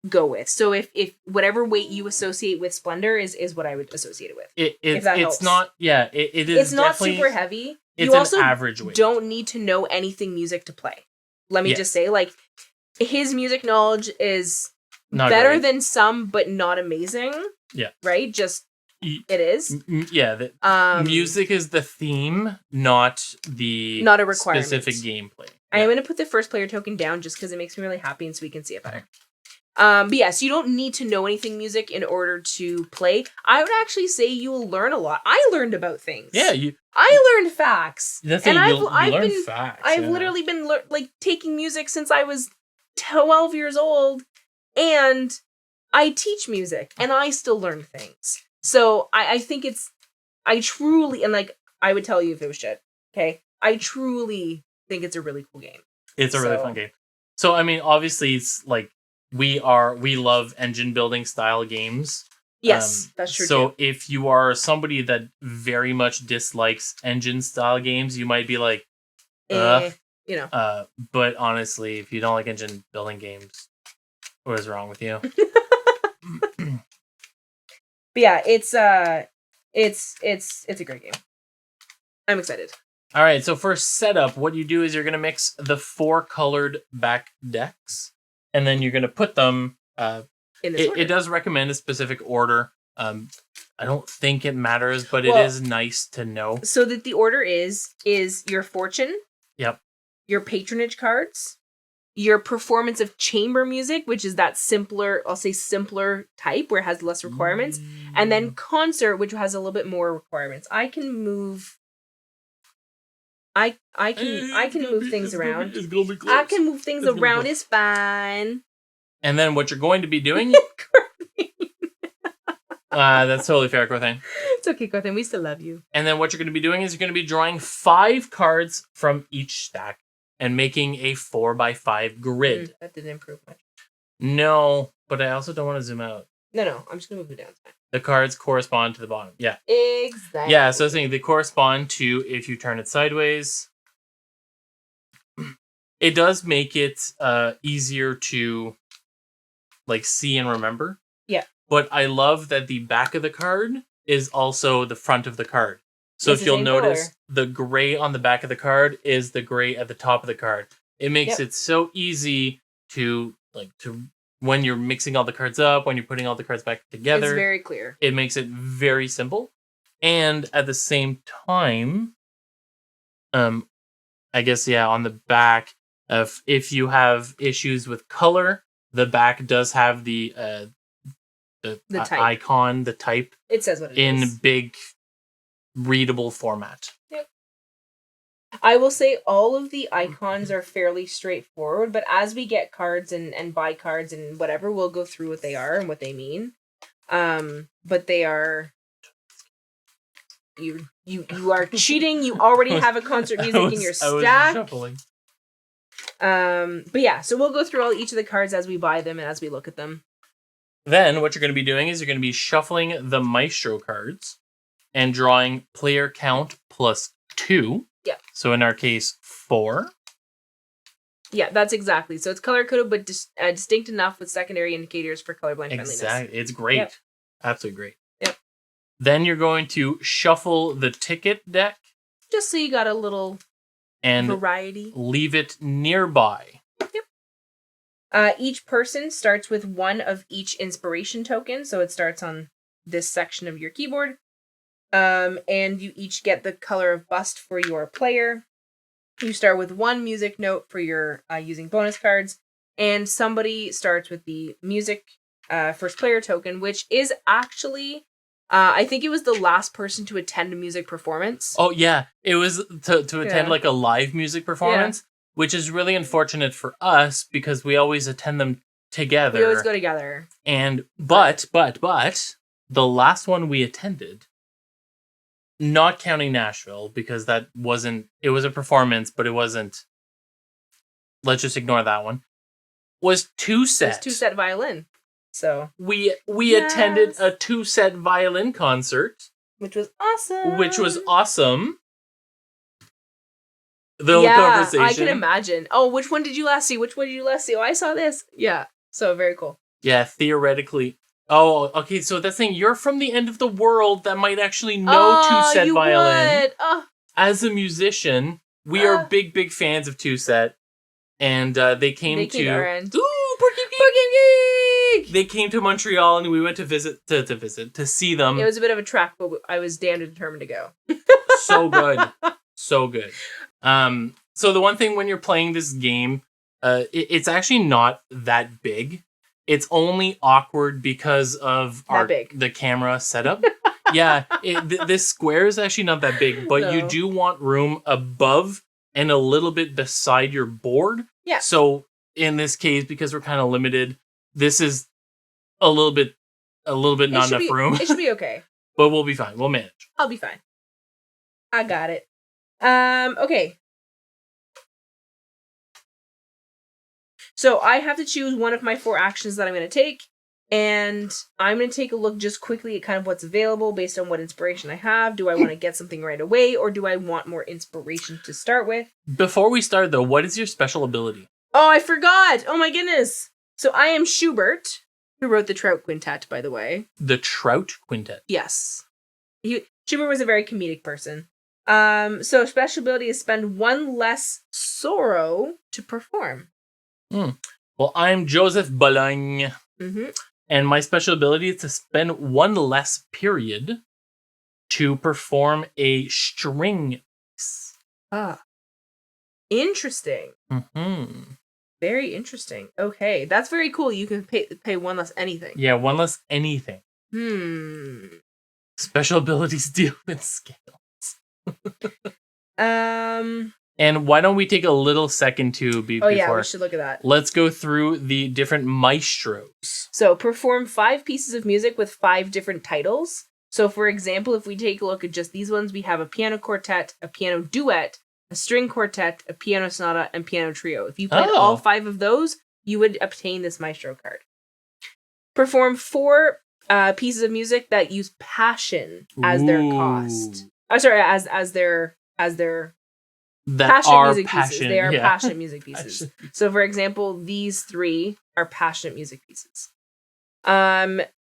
go with. So if whatever weight you associate with Splendor is what I would associate it with. It's not it is. It's not super heavy. It's you also an average weight. Don't need to know anything music to play. Let me just say, like, his music knowledge is not better great. Than some, but not amazing. Yeah. Right? Just, it is. Music is the theme, not a requirement. Specific gameplay. I am going to put the first player token down just because it makes me really happy and so we can see it better. But yeah, so you don't need to know anything music in order to play. I would actually say you'll learn a lot. I learned about things. Yeah, I learned facts. I've literally been taking music since I was 12 years old, and I teach music, and I still learn things. So I think I truly, and like I would tell you if it was shit. Okay, I truly think it's a really cool game. It's a really fun game. So I mean, obviously, it's like. We love engine building style games. Yes, that's true. So if you are somebody that very much dislikes engine style games, you might be like, But honestly, if you don't like engine building games, what is wrong with you? But yeah, it's a great game. I'm excited. All right, so for setup, what you do is you're gonna mix the 4 colored back decks. And then you're going to put them... in this order. It does recommend a specific order. I don't think it matters, but it is nice to know. So that the order is your fortune. Yep. Your patronage cards. Your performance of chamber music, which is that simpler type where it has less requirements. And then concert, which has a little bit more requirements. I can move... I can move things around. It's gonna be close. I can move things around. It's fine. And then what you're going to be doing... that's totally fair, Corthain. It's okay, Corthain. We still love you. And then what you're going to be doing is you're going to be drawing 5 cards from each stack and making a 4x5 grid. That didn't improve much. No, but I also don't want to zoom out. No. I'm just going to move it down. The cards correspond to the bottom. Yeah. Exactly. Yeah, so I was saying they correspond to if you turn it sideways. It does make it easier to see and remember. Yeah. But I love that the back of the card is also the front of the card. So if you'll notice, the gray on the back of the card is the gray at the top of the card. It makes it so easy to when you're mixing all the cards up, when you're putting all the cards back together. It's very clear. It makes it very simple. And at the same time, I guess, on the back, if you have issues with color, the back does have the type. Icon, the type. It says what it is. In big, readable format. Yep. I will say all of the icons are fairly straightforward, but as we get cards and buy cards and whatever, we'll go through what they are and what they mean. But they are... You are cheating. You already have a concert music in your stack. I was shuffling. But yeah, so we'll go through each of the cards as we buy them and as we look at them. Then what you're going to be doing is you're going to be shuffling the Maestro cards and drawing player count +2. Yeah. So in our case, 4. Yeah, that's exactly. So it's color-coded, but distinct enough with secondary indicators for colorblind friendliness. Exactly. It's great. Yep. Absolutely great. Yep. Then you're going to shuffle the ticket deck. Just so you got a little variety. Leave it nearby. Yep. Each person starts with 1 of each inspiration token. So it starts on this section of your keyboard. And you each get the color of bust for your player. You start with 1 music note for your using bonus cards. And somebody starts with the music first player token, which is actually, I think it was the last person to attend a music performance. Oh yeah, it was to attend Yeah. like a live music performance, which is really unfortunate for us because we always attend them together. We always go together. And but the last one we attended, not counting Nashville because it was a performance, but it wasn't. Let's just ignore that one. Was 2-set. It was 2-set violin. So we attended a 2-set violin concert, which was awesome. The conversation. I can imagine. Oh, which one did you last see? Oh, I saw this. Yeah. So very cool. Yeah, theoretically. Oh, okay. So that's saying you're from the end of the world that might actually know 2-set violin. Would. Oh. As a musician, we are big fans of 2-set, and they came to our end. Ooh, Porky Geek! They came to Montreal, and we went to see them. It was a bit of a trek, but I was damned determined to go. So good. So good. So the one thing when you're playing this game, it's actually not that big. It's only awkward because of the camera setup. Yeah, this square is actually not that big, but you do want room above and a little bit beside your board. Yeah. So in this case, because we're kind of limited, this is a little bit not enough room. It should be okay. But we'll be fine. We'll manage. I'll be fine. I got it. Okay. So I have to choose one of my 4 actions that I'm going to take, and I'm going to take a look just quickly at kind of what's available based on what inspiration I have. Do I want to get something right away, or do I want more inspiration to start with? Before we start, though, what is your special ability? Oh, I forgot! Oh my goodness! So I am Schubert, who wrote the Trout Quintet, by the way. The Trout Quintet? Yes. Schubert was a very comedic person. So special ability is spend 1 less sorrow to perform. Well, I'm Joseph Bologne, mm-hmm. and my special ability is to spend 1 less period to perform a string piece. Interesting. Mm-hmm. Very interesting. Okay, that's very cool. You can pay 1 less anything. Yeah, 1 less anything. Special abilities deal with scales. And why don't we take a little second to before... Oh yeah, we should look at that. Let's go through the different maestros. So, perform 5 pieces of music with 5 different titles. So, for example, if we take a look at just these ones, we have a piano quartet, a piano duet, a string quartet, a piano sonata, and piano trio. If you played all 5 of those, you would obtain this maestro card. Perform 4 pieces of music that use passion as their cost. Oh, sorry, as their passionate music pieces. They are passionate music pieces. So, for example, these 3 are passionate music pieces.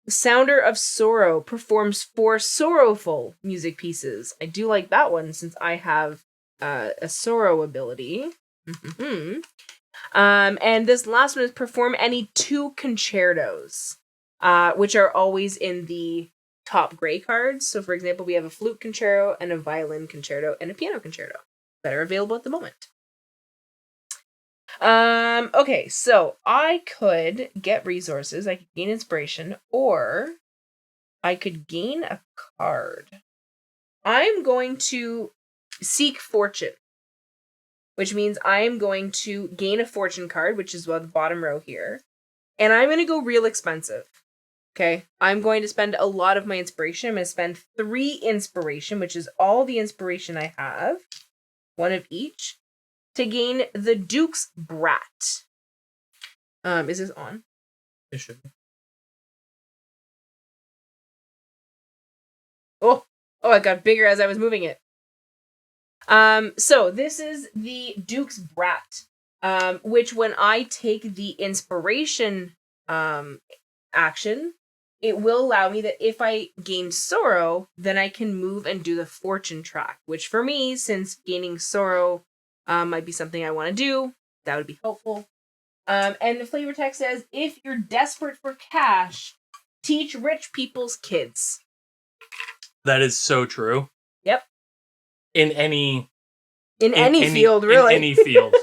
Sounder of Sorrow performs 4 sorrowful music pieces. I do like that one since I have a sorrow ability. And this last one is perform any 2 concertos, which are always in the top gray cards. So, for example, we have a flute concerto and a violin concerto and a piano concerto that are available at the moment. Okay, so I could get resources, I could gain inspiration, or I could gain a card. I'm going to seek fortune, which means I'm going to gain a fortune card, which is on the bottom row here, and I'm going to go real expensive. Okay, I'm going to spend a lot of my inspiration. I'm going to spend 3 inspiration, which is all the inspiration I have. 1 of each, to gain the Duke's Brat. Is this on? It should be. Oh, it got bigger as I was moving it. So this is the Duke's Brat, which when I take the inspiration action, it will allow me that if I gain sorrow, then I can move and do the fortune track, which for me, since gaining sorrow might be something I want to do, that would be helpful. And the flavor text says, if you're desperate for cash, teach rich people's kids. That is so true. Yep. In any field, really. In any field.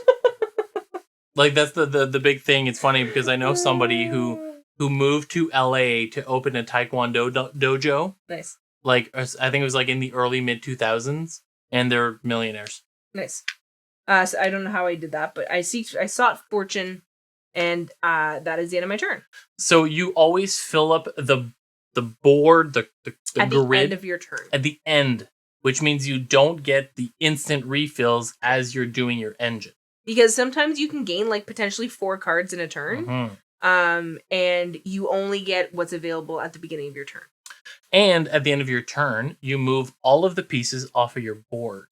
Like, that's the big thing. It's funny because I know somebody who who moved to LA to open a Taekwondo dojo. Nice. Like, I think it was like in the early mid 2000s, and they're millionaires. Nice. So I don't know how I did that, but I sought fortune, and that is the end of my turn. So you always fill up the board, the at grid the end of your turn. at the end, which means you don't get the instant refills as you're doing your engine. Because sometimes you can gain like potentially 4 cards in a turn. Mm-hmm. And you only get what's available at the beginning of your turn. And at the end of your turn, you move all of the pieces off of your board.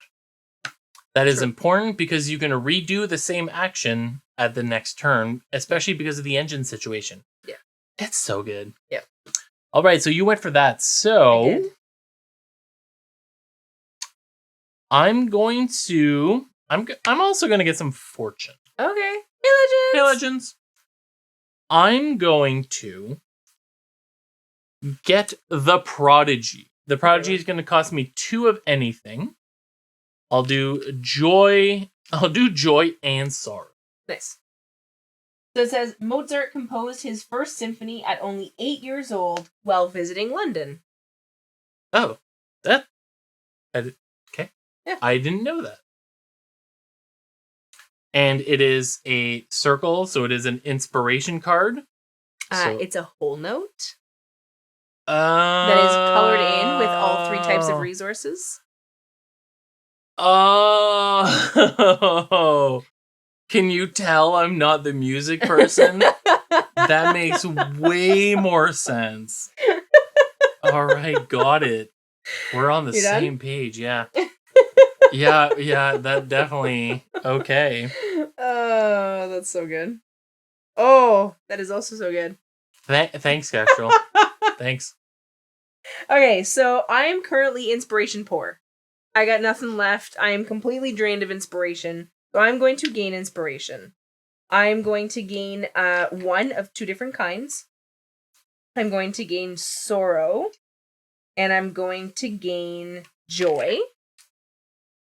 That is important because you're going to redo the same action at the next turn, especially because of the engine situation. Yeah. It's so good. Yeah. All right, so you went for that. I So did. I'm also going to get some fortune. Okay. Hey, Hey, Legends. I'm going to get the Prodigy. The Prodigy is going to cost me 2 of anything. I'll do joy and sorrow. Nice. So it says, Mozart composed his first symphony at only 8 years old while visiting London. Oh, okay. Yeah. I didn't know that. And it is a circle, so it is an inspiration card. It's a whole note that is colored in with all 3 types of resources. Oh, can you tell I'm not the music person? That makes way more sense. All right, got it. We're on the same page, yeah. Yeah, that definitely okay. Oh, that's so good. Oh, that is also so good. Thanks, Kestrel. Thanks. Okay, so I am currently inspiration poor. I got nothing left. I am completely drained of inspiration. So I'm going to gain inspiration. I'm going to gain 1 of 2 different kinds. I'm going to gain sorrow. And I'm going to gain joy.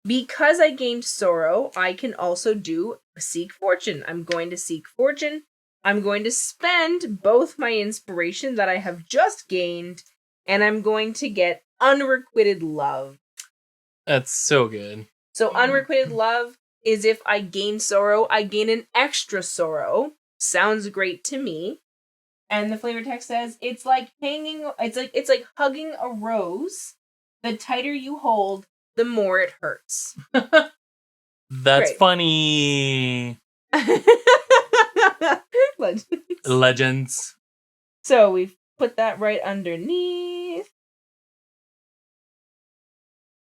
Because I gained sorrow, I can also do seek fortune. I'm going to seek fortune. I'm going to spend both my inspiration that I have just gained, and I'm going to get unrequited love. That's so good. So unrequited love is if I gain sorrow, I gain an extra sorrow. Sounds great to me. And the flavor text says it's like hugging a rose. The tighter you hold, the more it hurts. That's Great. funny. Legends. So we've put that right underneath.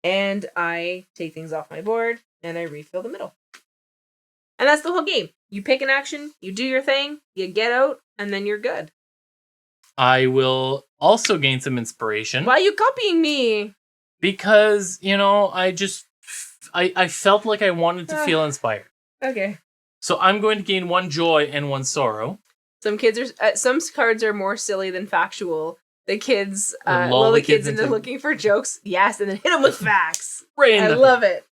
And I take things off my board and I refill the middle. And that's the whole game. You pick an action, you do your thing, you get out, and then you're good. I will also gain some inspiration. Why are you copying me? Because, I felt like I wanted to feel inspired. Okay. So I'm going to gain 1 joy and 1 sorrow. Some cards are more silly than factual. The kids lull lull the the kids kids into into- looking for jokes. Yes, and then hit them with facts. Random. I love it.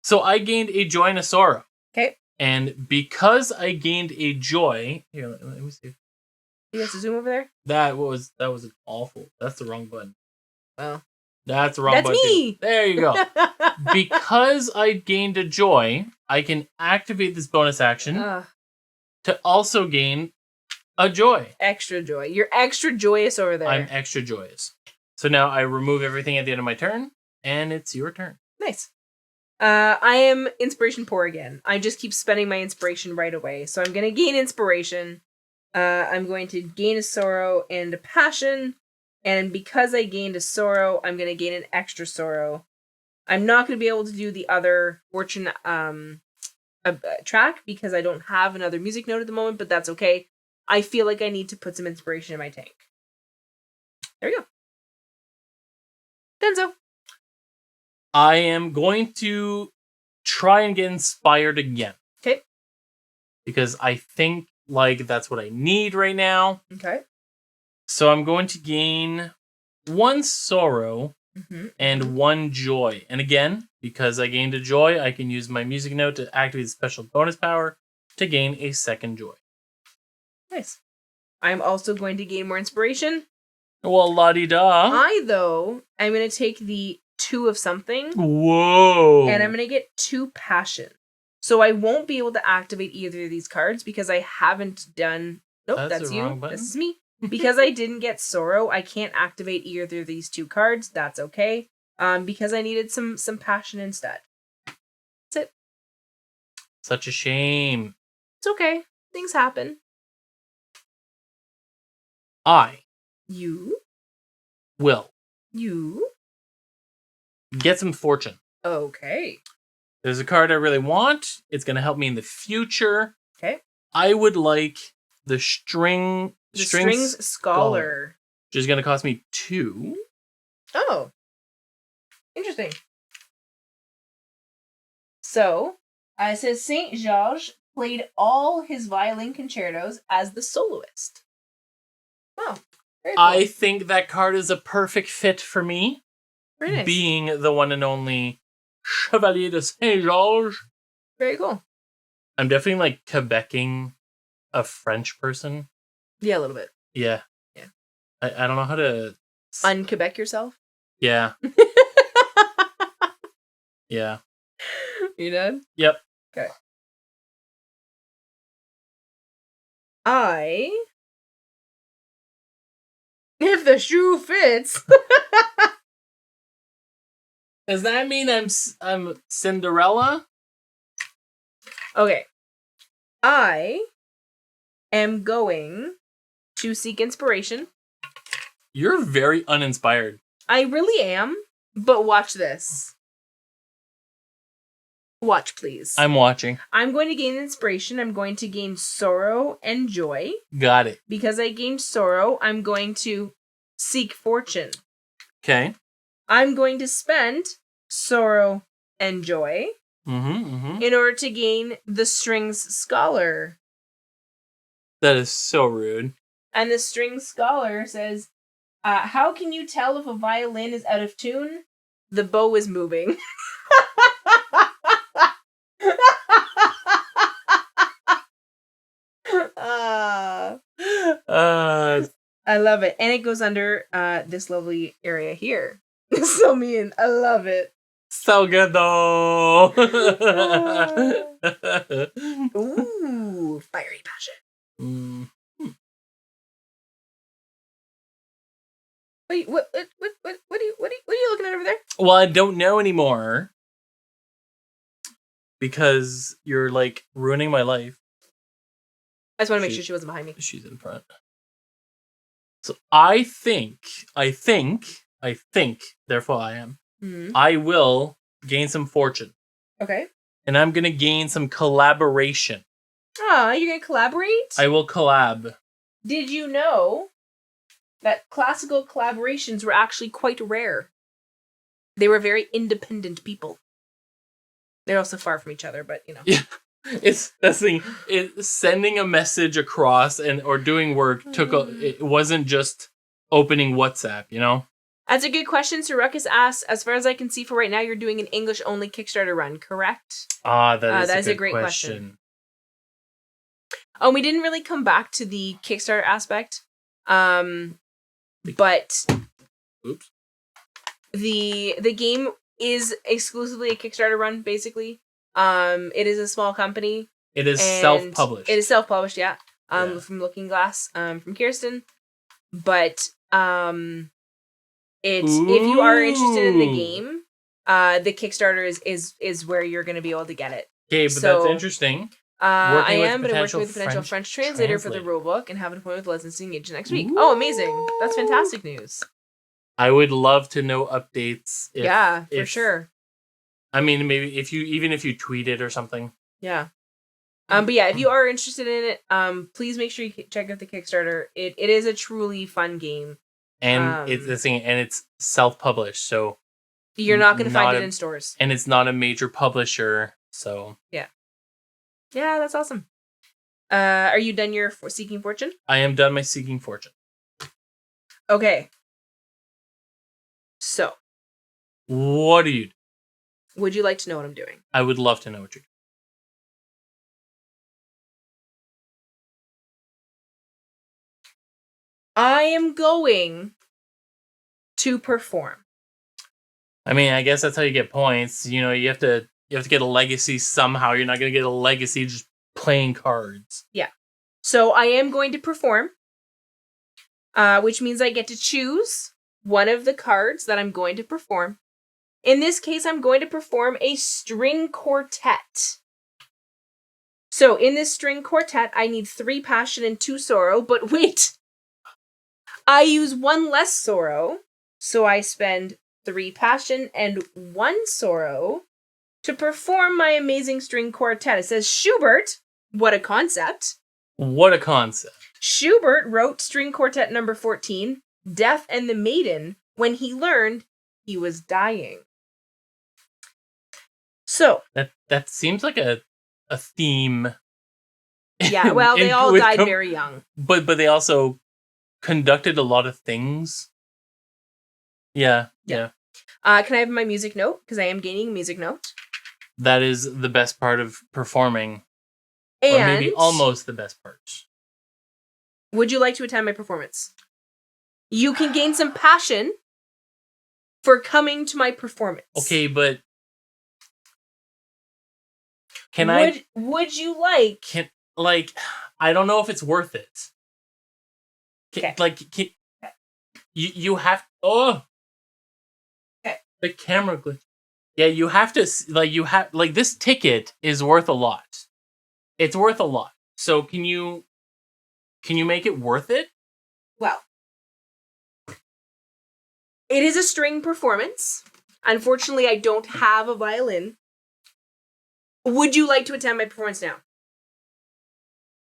So I gained a joy and a sorrow. Okay. And because I gained a joy, here, let me see. You have to zoom over there? That was an awful. That's the wrong button. Well, That's the wrong that's button. me. There you go. Because I gained a joy, I can activate this bonus action to also gain a joy. Extra joy. You're extra joyous over there. I'm extra joyous. So now I remove everything at the end of my turn, and it's your turn. Nice. I am inspiration poor again. I just keep spending my inspiration right away. So I'm going to gain inspiration. I'm going to gain a sorrow and a passion. And because I gained a sorrow, I'm going to gain an extra sorrow. I'm not going to be able to do the other fortune track because I don't have another music note at the moment, but that's okay. I feel like I need to put some inspiration in my tank. There we go. Denzo. I am going to try and get inspired again. Okay. Because I think that's what I need right now. Okay. So I'm going to gain 1 sorrow and 1 joy. And again, because I gained a joy, I can use my music note to activate the special bonus power to gain a 2nd joy. Nice. I'm also going to gain more inspiration. Well, la-di-da. I, though, I'm going to take the 2 of something. Whoa. And I'm going to get 2 passion. So I won't be able to activate either of these cards because I haven't done... Nope, that's you. This is me. Because I didn't get sorrow, I can't activate either of these 2 cards. That's okay. Because I needed some passion instead. That's it. Such a shame. It's okay. Things happen. You will get some fortune. Okay. There's a card I really want. It's going to help me in the future. Okay. I would like the Strings Scholar. Which is going to cost me 2. Oh. Interesting. So, it says Saint Georges played all his violin concertos as the soloist. Wow. Very cool. I think that card is a perfect fit for me. Very nice. Being the one and only Chevalier de Saint Georges. Very cool. I'm definitely like Quebecing a French person. Yeah, a little bit. Yeah. Yeah. I don't know how to... Un-Quebec yourself? Yeah. Yeah. You done? Yep. Okay. If the shoe fits. Does that mean I'm Cinderella? Okay. I am going to seek inspiration. You're very uninspired. I really am, but watch this. Watch, please. I'm watching. I'm going to gain inspiration. I'm going to gain sorrow and joy. Got it. Because I gained sorrow, I'm going to seek fortune. Okay. I'm going to spend sorrow and joy in order to gain the Strings Scholar. That is so rude. And the Strings Scholar says, how can you tell if a violin is out of tune? The bow is moving. I love it. And it goes under this lovely area here. So mean. I love it. So good though. Ooh, fiery passion. Wait, what are you looking at over there? Well, I don't know anymore. Because you're like ruining my life. I just want to make sure she wasn't behind me. She's in front. So I think, therefore I am. Mm-hmm. I will gain some fortune. Okay. And I'm going to gain some collaboration. Ah, you're going to collaborate? I will collab. Did you know that classical collaborations were actually quite rare? They were very independent people. They're also far from each other, but you know. Yeah. It's that's the thing. Sending a message across or doing work it wasn't just opening WhatsApp, you know? That's a good question. Sir Ruckus asks, as far as I can see for right now, you're doing an English only Kickstarter run, correct? That is a great question. Oh, we didn't really come back to the Kickstarter aspect. But oops. The game is exclusively a Kickstarter run, basically. It is a small company. It is self-published. It is self-published, yeah. From Looking Glass, from Kirsten. But if you are interested in the game, the Kickstarter is where you're going to be able to get it. Okay, but that's interesting. I am, but I'm working with a potential French translator for the rulebook and have an appointment with licensing agent next week. Ooh. Oh, amazing! That's fantastic news. I would love to know updates. For sure. I mean, maybe if you tweet it or something. Yeah. But yeah, if you are interested in it, please make sure you check out the Kickstarter. It is a truly fun game. And it's self-published, so you're not going to find it in stores. And it's not a major publisher, so yeah. Yeah, that's awesome. Are you done your Seeking Fortune? I am done my Seeking Fortune. Okay. So. What are you doing? Would you like to know what I'm doing? I would love to know what you're doing. I am going to perform. I mean, I guess that's how you get points. You know, you have to get a legacy somehow. You're not going to get a legacy just playing cards. Yeah. So I am going to perform, which means I get to choose one of the cards that I'm going to perform. In this case, I'm going to perform a string quartet. So in this string quartet, I need 3 passion and 2 sorrow, but wait! I use 1 less sorrow, so I spend 3 passion and 1 sorrow to perform my amazing string quartet. It says Schubert, what a concept. What a concept. Schubert wrote string quartet number 14, Death and the Maiden, when he learned he was dying. So that seems like a theme. Yeah, well, they all died very young. But they also conducted a lot of things. Yeah. Can I have my music note? Because I am gaining a music note. That is the best part of performing. And or maybe almost the best part. Would you like to attend my performance? You can gain some passion for coming to my performance. Okay, but would you like I don't know if it's worth it. Okay. You have okay. The camera glitch. Yeah, you have to this ticket is worth a lot. It's worth a lot. So can you make it worth it? Well, it is a string performance. Unfortunately, I don't have a violin. Would you like to attend my performance now?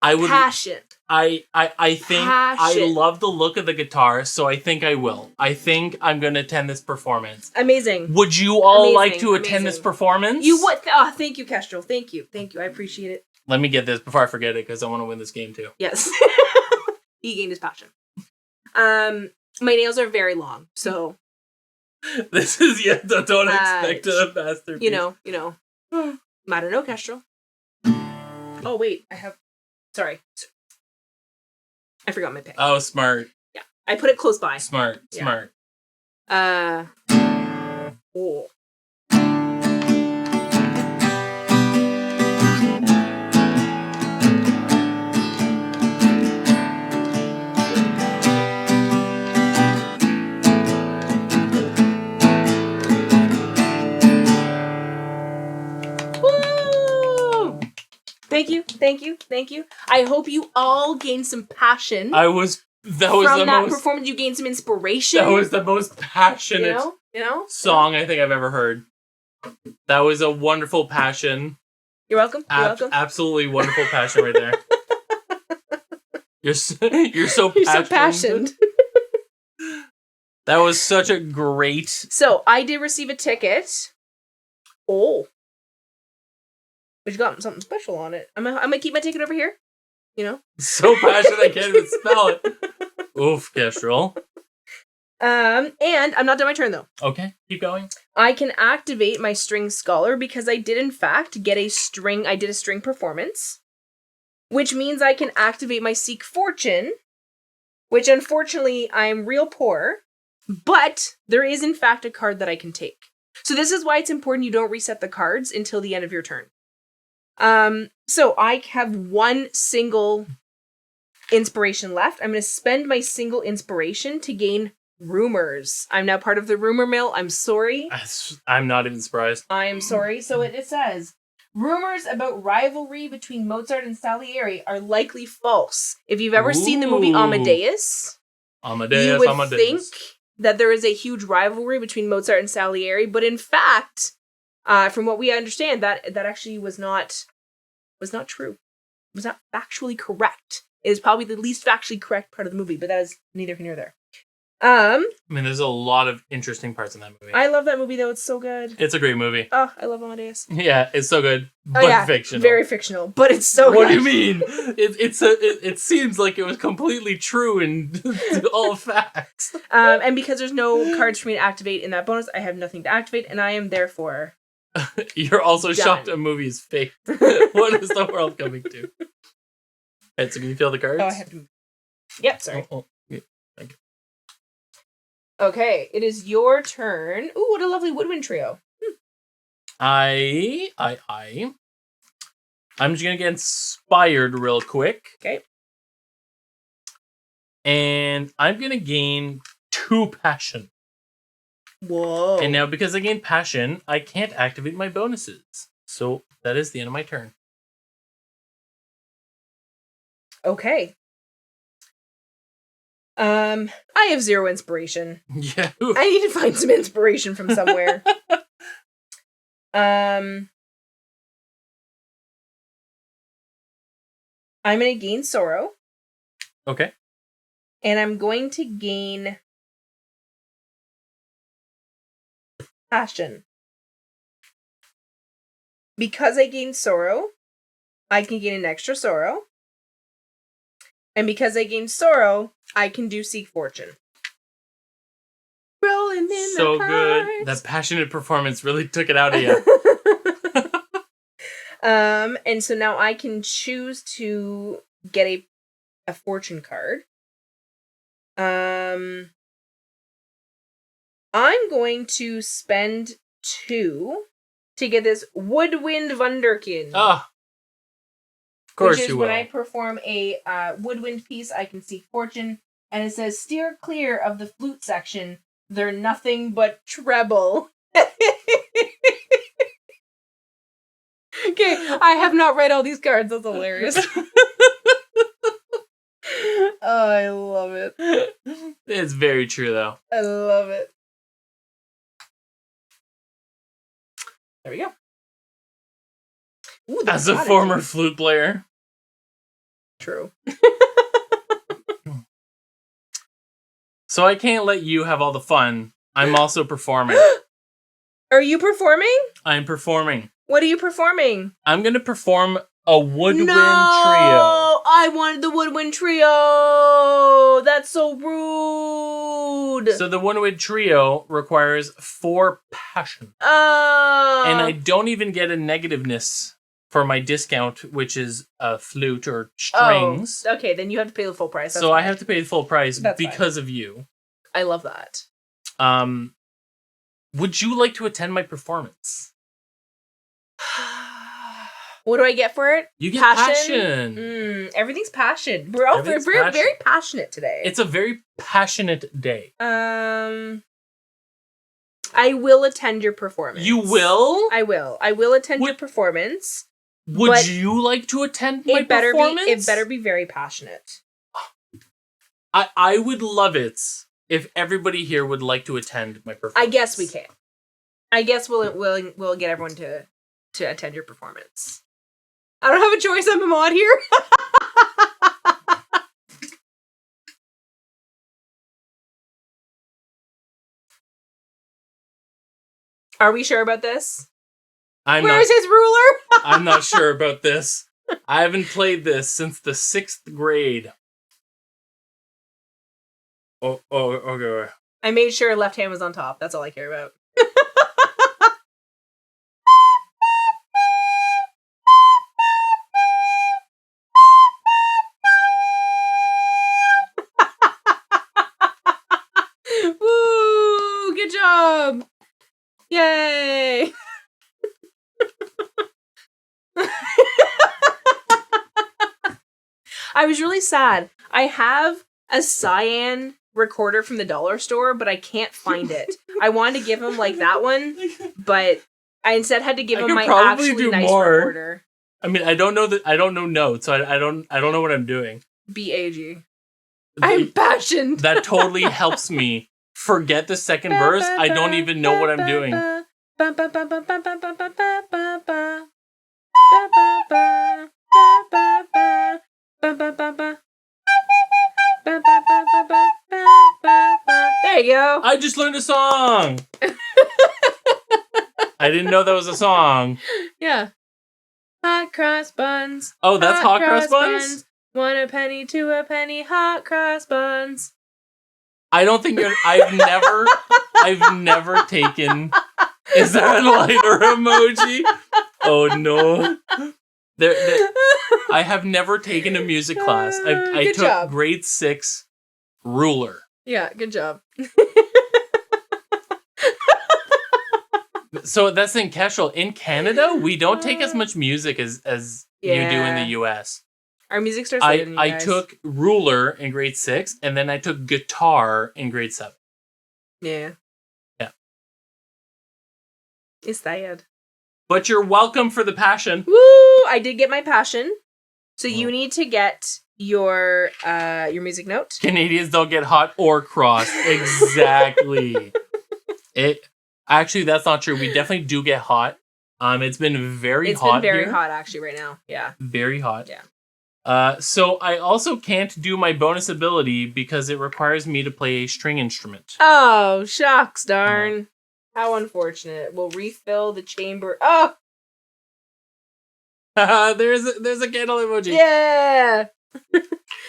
I would. Passion. I think Passion. I love the look of the guitar, so I think I will. I think I'm going to attend this performance. Amazing. Would you all like to attend this performance? You would. Oh, thank you, Kestrel. Thank you. I appreciate it. Let me get this before I forget it, because I want to win this game too. Yes. He gained his passion. My nails are very long, so. This is don't expect a masterpiece. You know. I don't know, Kestrel. Oh wait, Sorry. I forgot my pick. Oh, smart. Yeah. I put it close by. Smart. Oh. Thank you. I hope you all gain some passion. That was that performance. You gained some inspiration. That was the most passionate song I think I've ever heard. That was a wonderful passion. You're welcome. Absolutely wonderful passion right there. You're so passionate. That was such a great. So I did receive a ticket. Oh. But you got something special on it. I'm gonna keep my ticket over here. So passionate I can't even spell it. Oof, Kestrel. And I'm not done my turn though. Okay, keep going. I can activate my string scholar because I did in fact get a string. I did a string performance, which means I can activate my seek fortune, which unfortunately I'm real poor, but there is in fact a card that I can take. So this is why it's important you don't reset the cards until the end of your turn. So I have 1 single inspiration left. I'm going to spend my single inspiration to gain rumors. I'm now part of the rumor mill. I'm sorry. I'm not even surprised. I am sorry. So it says, rumors about rivalry between Mozart and Salieri are likely false. If you've ever seen the movie Amadeus, you would think that there is a huge rivalry between Mozart and Salieri, but in fact, from what we understand, that actually was not true. It was not factually correct. It is probably the least factually correct part of the movie, but that is neither here nor there. I mean, there's a lot of interesting parts in that movie. I love that movie, though. It's so good. It's a great movie. Oh, I love Amadeus. Yeah, it's so good, but fictional. Very fictional, but it's so good. What do you mean? It seems like it was completely true and all facts. And because there's no cards for me to activate in that bonus, I have nothing to activate, and I am therefore You're also done. shocked a movie is fake. What is the world coming to? Right, so can you feel the cards? Oh, I have to. Yep, sorry. Oh, yeah. Okay, it is your turn. Ooh, what a lovely woodwind trio. I'm just gonna get inspired real quick. Okay. And I'm gonna gain 2 passion. Whoa. And now because I gained passion, I can't activate my bonuses. So that is the end of my turn. Okay. I have 0 inspiration. Yeah. I need to find some inspiration from somewhere. I'm gonna gain sorrow. Okay. And I'm going to gain passion. Because I gained sorrow, I can gain an extra sorrow. And because I gained sorrow, I can do seek fortune. Rolling in so the good. cards. That passionate performance really took it out of you. And so now I can choose to get a fortune card. I'm going to spend 2 to get this Woodwind Wunderkind. Oh. Of course which is you will. when I perform a woodwind piece, I can seek fortune. And it says, steer clear of the flute section. They're nothing but treble. Okay, I have not read all these cards. That's hilarious. Oh, I love it. It's very true, though. I love it. There we go. Ooh, As a former flute player. True. So I can't let you have all the fun. I'm also performing. Are you performing? I'm performing. What are you performing? I'm going to perform a woodwind trio. I wanted the woodwind trio. That's so rude. So the woodwind trio requires 4 passion. Oh. And I don't even get a negativeness for my discount, which is a flute or strings. Oh, okay, then you have to pay the full price. That's so fine. I have to pay the full price That's because of you. I love that. Would you like to attend my performance? What do I get for it? You get passion. Everything's passion. We're all very passionate today. It's a very passionate day. I will attend your performance. You will? I will. I will attend your performance. Would you like to attend my performance? It better be very passionate. I would love it if everybody here would like to attend my performance. I guess we can. I guess we'll get everyone to attend your performance. I don't have a choice. I'm a mod here. Are we sure about this? Where's his ruler? I'm not sure about this. I haven't played this since the 6th grade. Oh, okay. I made sure left hand was on top. That's all I care about. Woo! Good job! Yay! I was really sad. I have a cyan recorder from the dollar store, but I can't find it. I wanted to give him like that one, but I instead had to give him my actually nice recorder. I mean, I don't know notes, so I don't know what I'm doing. BAG. I'm passionate. That totally helps me forget the second verse. I don't even know what I'm doing. There you go. I just learned a song. I didn't know that was a song. Yeah. Hot cross buns. Oh, that's hot cross buns? 1 a penny, 2 a penny, hot cross buns. I don't think I've never taken. Is that a lighter emoji? Oh no. I have never taken a music class. I took grade 6 ruler. Yeah, good job. So that's in Kestrel. In Canada, we don't take as much music as you do in Yeah. the US. Our music starts later than you I guys. took ruler in grade 6, and then I took guitar in grade 7. Yeah. Yeah. It's sad. But you're welcome for the passion. Woo! I did get my passion. So you need to get your music note. Canadians don't get hot or cross. Exactly. Actually, that's not true. We definitely do get hot. It's been very hot. It's been very here. hot actually right now. Yeah. Very hot. Yeah. So I also can't do my bonus ability because it requires me to play a string instrument. Oh, shucks, darn. How unfortunate. We'll refill the chamber. Oh! there's a candle emoji. Yeah!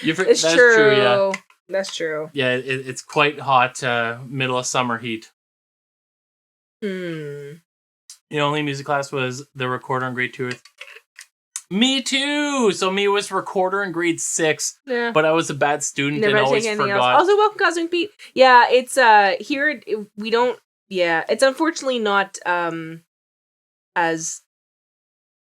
It's that's true. Yeah. That's true. Yeah, it's quite hot, middle of summer heat. The only music class was the recorder in grade 2. Me too! So me was recorder in grade 6, Yeah. but I was a bad student and always forgot. Else. Also, welcome, Cosmic Pete. Yeah, it's, here, we don't, yeah, it's unfortunately not, as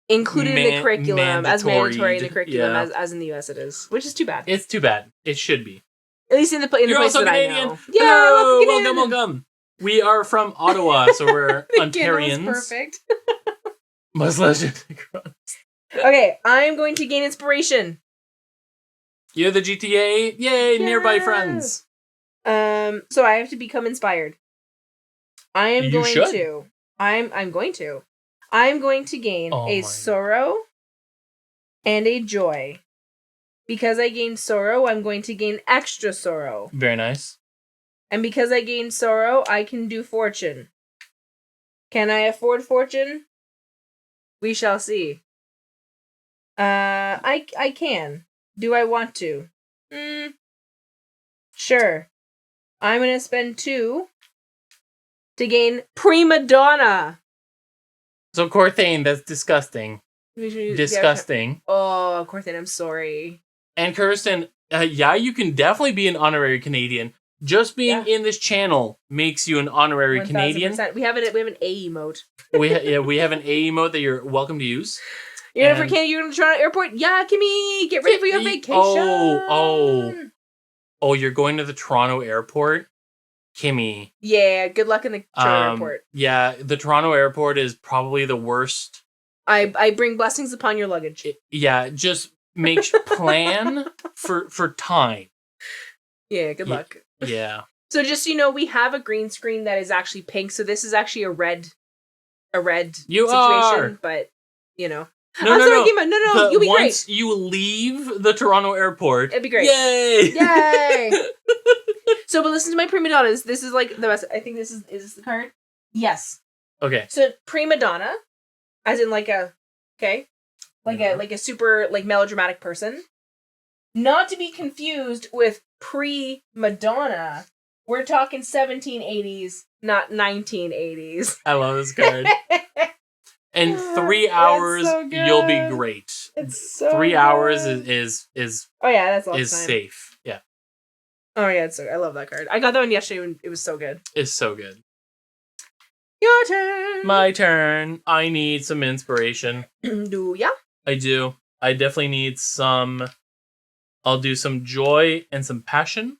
included in the curriculum, as mandatory in the curriculum as in the US it is, which is too bad. It's too bad. It should be. At least in the places that Canadian. I know. Yeah, welcome. We are from Ottawa, so we're Ontarians. Perfect. Most legendary. Okay, I'm going to gain inspiration. You're the GTA. Yay, nearby friends. So I have to become inspired. I'm going to gain a sorrow and a joy. Because I gained sorrow, I'm going to gain extra sorrow. Very nice. And because I gained sorrow, I can do fortune. Can I afford fortune? We shall see. I can. Do I want to? Sure. I'm gonna spend 2 to gain prima donna. So Corthane, that's disgusting. Disgusting. Oh, Corthane, I'm sorry. And Kirsten, you can definitely be an honorary Canadian. Just being in this channel makes you an honorary 1000%. Canadian. We have an A emote. we have an A emote that you're welcome to use. You're in for Canada, you're going to Toronto Airport? Yeah, Kimmy, get ready for your vacation. Oh, you're going to the Toronto Airport? Kimmy. Yeah, good luck in the Toronto Airport. Yeah, the Toronto Airport is probably the worst. I bring blessings upon your luggage. Just make plan for time. Yeah, good luck. Yeah. So just so you know, we have a green screen that is actually pink, so this is actually a red situation, but you know. No, you'll be great. Once you leave the Toronto Airport, it'd be great. Yay! So, but listen to my prima donnas. This is like the best. I think is this the card? Yes. Okay. So prima donna, as in like a a super like melodramatic person, not to be confused with pre-Madonna. We're talking 1780s, not 1980s. I love this card. In 3 hours, you'll be great. It's so 3 good. hours is oh yeah, that's all is safe. Yeah. Oh yeah, I love that card. I got that one yesterday and it was so good. It's so good. Your turn. My turn. I need some inspiration. Do ya? I do. I definitely need some. I'll do some joy and some passion.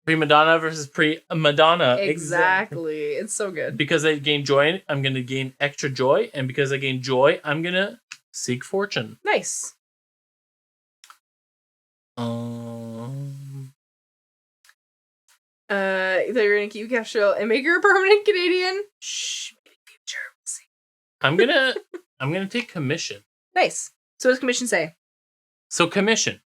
Prima donna versus pre-Madonna. Exactly. It's so good. Because I gain joy, I'm going to gain extra joy. And because I gain joy, I'm going to seek fortune. Nice. Either you're going to keep Castro and make her a permanent Canadian. Shh. Maybe future. We'll see. I'm going to take commission. Nice. So what does commission say? So commission.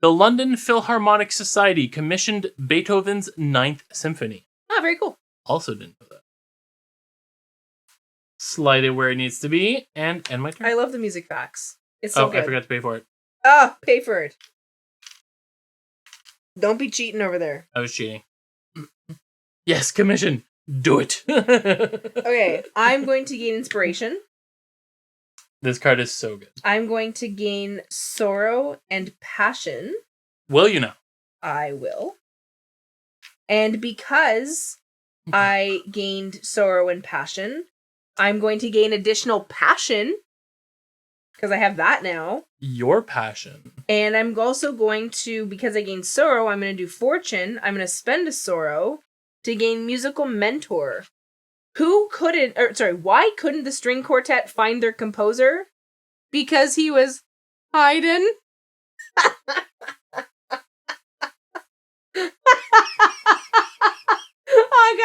The London Philharmonic Society commissioned Beethoven's 9th Symphony. Ah, very cool. Also didn't know that. Slide it where it needs to be, and end my turn. I love the music facts. It's so good. I forgot to pay for it. Ah, pay for it. Don't be cheating over there. I was cheating. Yes, commission. Do it. Okay, I'm going to gain inspiration. This card is so good. I'm going to gain sorrow and passion. Will you now? I will. And because I gained sorrow and passion. I'm going to gain additional passion because I have that now. Your passion. And I'm also going to, because I gained sorrow, I'm going to do fortune. I'm going to spend a sorrow to gain musical mentor. Why couldn't the string quartet find their composer? Because he was Haydn.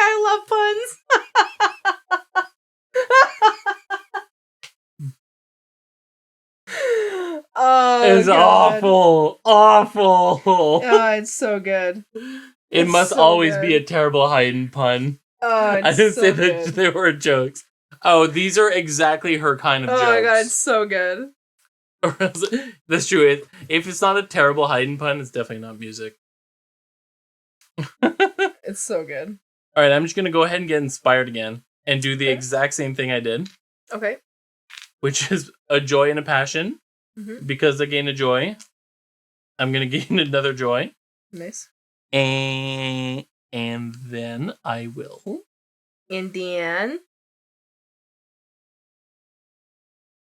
I love puns. It's God. awful. Oh, it's so good. It It's must so always good. be a terrible Haydn pun. Oh, it's I didn't so say good. that they were jokes. Oh, these are exactly her kind of jokes. Oh my god, it's so good. That's true. If it's not a terrible Haydn pun, it's definitely not music. It's so good. All right, I'm just going to go ahead and get inspired again and do the exact same thing I did. Okay. Which is a joy and a passion. Mm-hmm. Because I gained a joy, I'm going to gain another joy. Nice. And then I will. And then...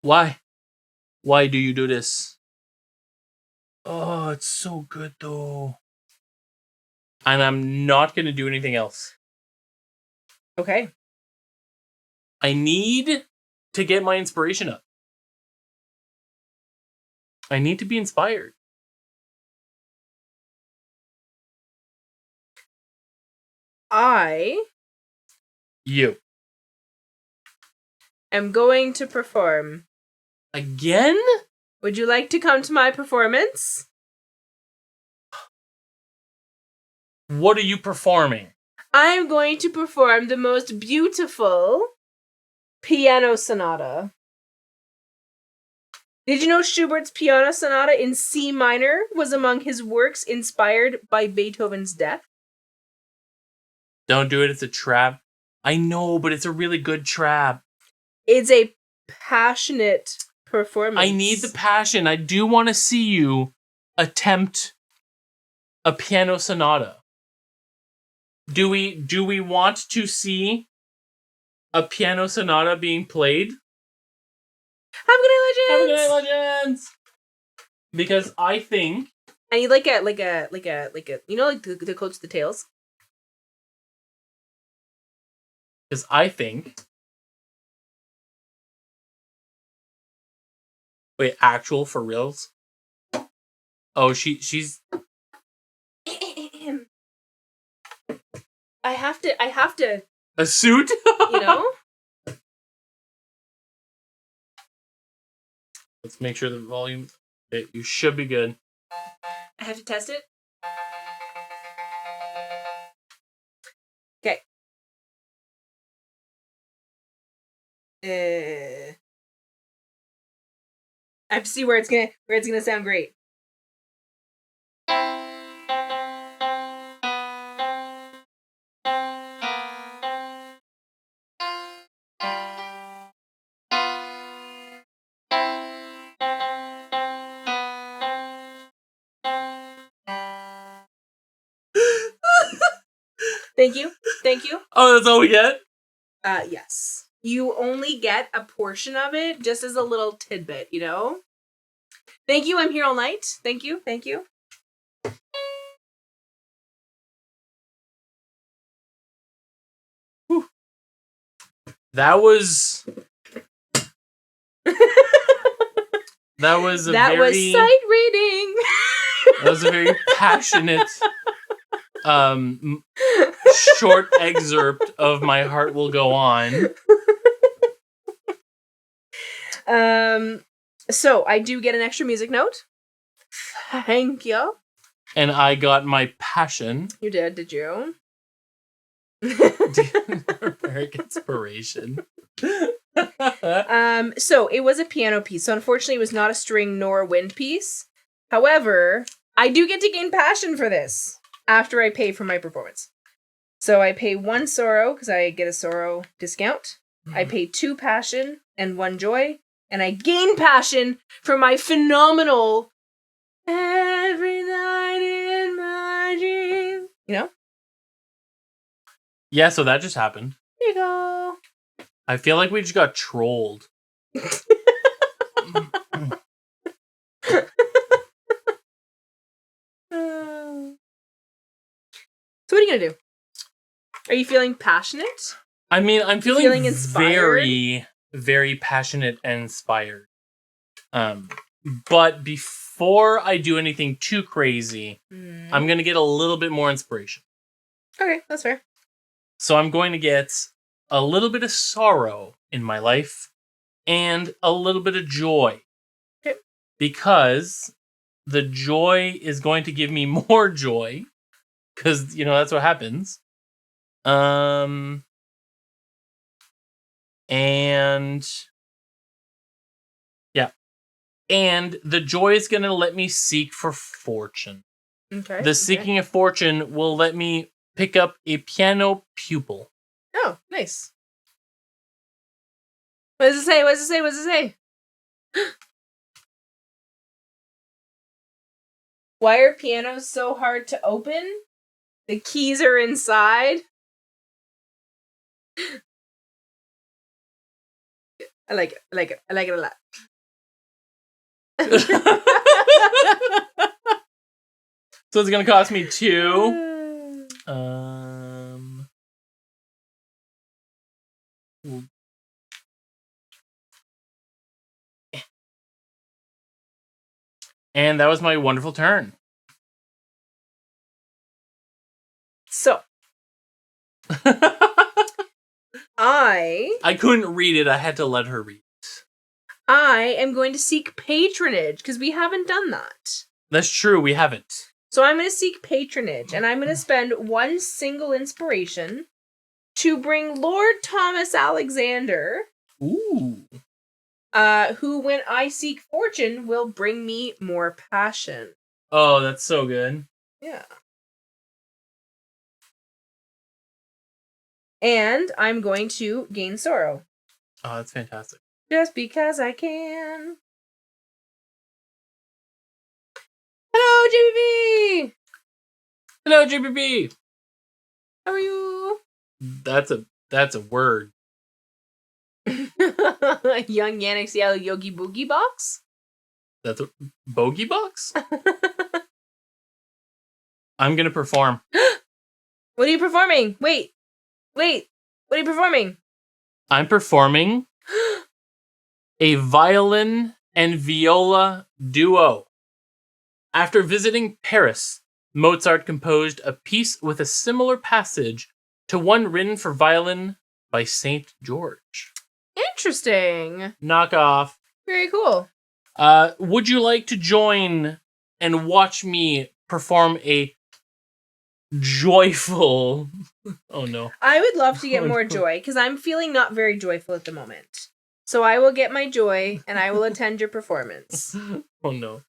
Why? Why do you do this? Oh, it's so good though. And I'm not going to do anything else. Okay. I need to get my inspiration up. I need to be inspired. You. am going to perform. Again? Would you like to come to my performance? What are you performing? I'm going to perform the most beautiful piano sonata. Did you know Schubert's Piano Sonata in C minor was among his works inspired by Beethoven's death? Don't do it, it's a trap. I know, but it's a really good trap. It's a passionate performance. I need the passion. I do want to see you attempt a piano sonata. Do we want to see a piano sonata being played? Have a good night, Legends! Have a good night, Legends! Because I think I need like a you know, like the coats, the tails. Because I think. Wait, actual for reals? Oh, she's. I have to. A suit? You know? Let's make sure the volume. Okay, you should be good. I have to test it. Okay. I have to see where it's gonna sound great. Thank you. Oh, that's all we get? Yes. You only get a portion of it, just as a little tidbit, you know? Thank you, I'm here all night. Thank you. Whew. That was was sight reading. That was a very passionate short excerpt of My Heart Will Go On. So I do get an extra music note. Thank you. And I got my passion. You did you? Barbaric inspiration. So it was a piano piece. So unfortunately, it was not a string nor a wind piece. However, I do get to gain passion for this after I pay for my performance. So I pay 1 sorrow because I get a sorrow discount. Mm-hmm. I pay 2 passion and 1 joy, and I gain passion for my phenomenal every night in my dream. You know? Yeah, so that just happened. Here you go. I feel like we just got trolled. So what are you gonna do? Are you feeling passionate? I mean, I'm feeling inspired? very, very passionate and inspired. But before I do anything too crazy, I'm gonna get a little bit more inspiration. Okay, that's fair. So I'm going to get a little bit of sorrow in my life and a little bit of joy. Okay. Because the joy is going to give me more joy. Because, that's what happens. And yeah. And the joy is going to let me seek for fortune. Okay. The seeking of fortune will let me pick up a piano pupil. Oh, nice. What does it say? What does it say? What does it say? Why are pianos so hard to open? The keys are inside. I like it. I like it. I like it a lot. So it's going to cost me 2. And that was my wonderful turn. So, I couldn't read it. I had to let her read it. I am going to seek patronage because we haven't done that. That's true. We haven't. So I'm going to seek patronage, and I'm going to spend 1 single inspiration to bring Lord Thomas Alexander. Ooh. Who, when I seek fortune, will bring me more passion. Oh, that's so good. Yeah. And I'm going to gain sorrow. Oh, that's fantastic. Just because I can. Hello, JBB! Hello, JBB! How are you? That's a word. Young Yannick's yellow Yogi Boogie box? That's a bogey box? I'm gonna perform. What are you performing? Wait. What are you performing? I'm performing a violin and viola duo. After visiting Paris, Mozart composed a piece with a similar passage to one written for violin by St. George. Interesting. Knockoff. Very cool. Would you like to join and watch me perform a joyful... Oh no. I would love to get more joy, because I'm feeling not very joyful at the moment. So I will get my joy, and I will attend your performance. Oh no.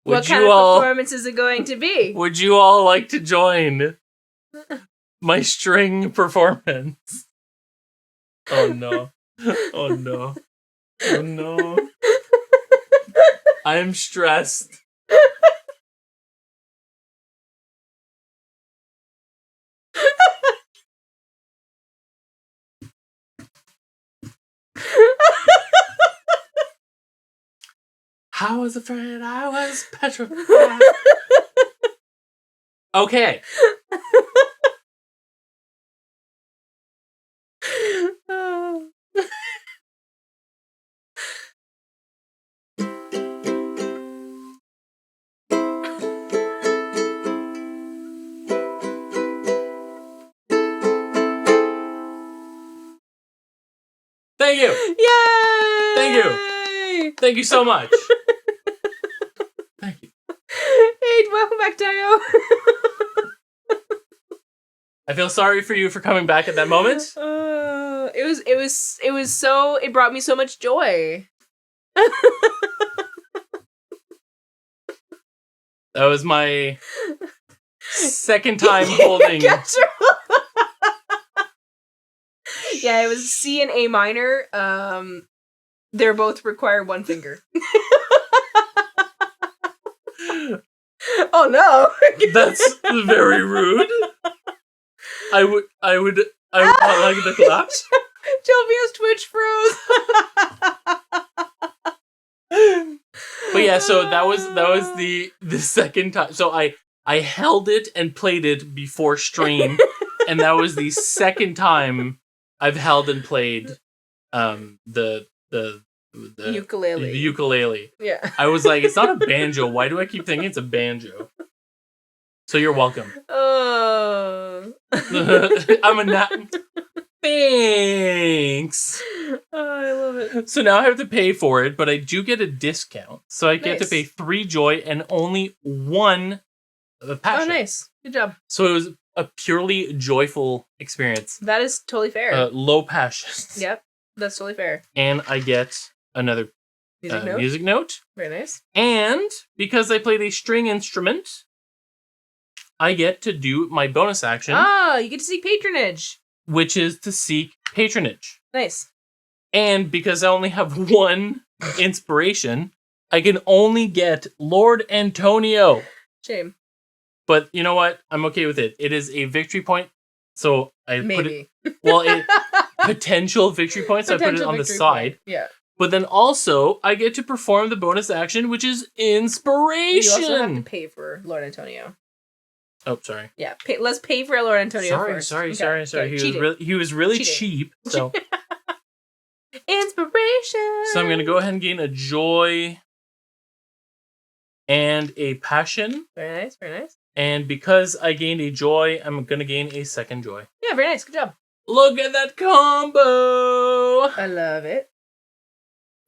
What kind of performance is it going to be? Would you all like to join my string performance? Oh no. Oh no. Oh no. I am stressed. I was afraid I was petrified. Okay. Thank you. Yay! Thank you. Thank you so much. Thank you. Hey, welcome back, Tayo. I feel sorry for you for coming back at that moment. It brought me so much joy. That was my second time holding. Yeah, it was C and A minor. They're both require 1 finger. Oh no. That's very rude. I would not like the clap. Jilvia's Twitch froze. But yeah, so that was the second time. So I held it and played it before stream, and that was the second time I've held and played the ukulele. The ukulele. Yeah. I was like, it's not a banjo. Why do I keep thinking it's a banjo? So you're welcome. Oh. I'm a Thanks. Oh, I love it. So now I have to pay for it, but I do get a discount. So I get to pay 3 joy and only 1 passion. Oh, nice. Good job. So it was a purely joyful experience. That is totally fair. Low passions. Yep. That's totally fair. And I get another music note. Very nice. And because I played a string instrument, I get to do my bonus action. Ah, you get to seek patronage. Which is to seek patronage. Nice. And because I only have 1 inspiration, I can only get Lord Antonio. Shame. But you know what? I'm okay with it. It is a victory point. So I put it... Well, potential victory points. So I put it on the side. Point. Yeah. But then also, I get to perform the bonus action, which is inspiration. You also have to pay for Lord Antonio. Oh, sorry. Yeah, let's pay for Lord Antonio first. Sorry. Okay. He was really cheap. So inspiration. So I'm gonna go ahead and gain a joy and a passion. Very nice. Very nice. And because I gained a joy, I'm gonna gain a second joy. Yeah, very nice. Good job. Look at that combo. I love it.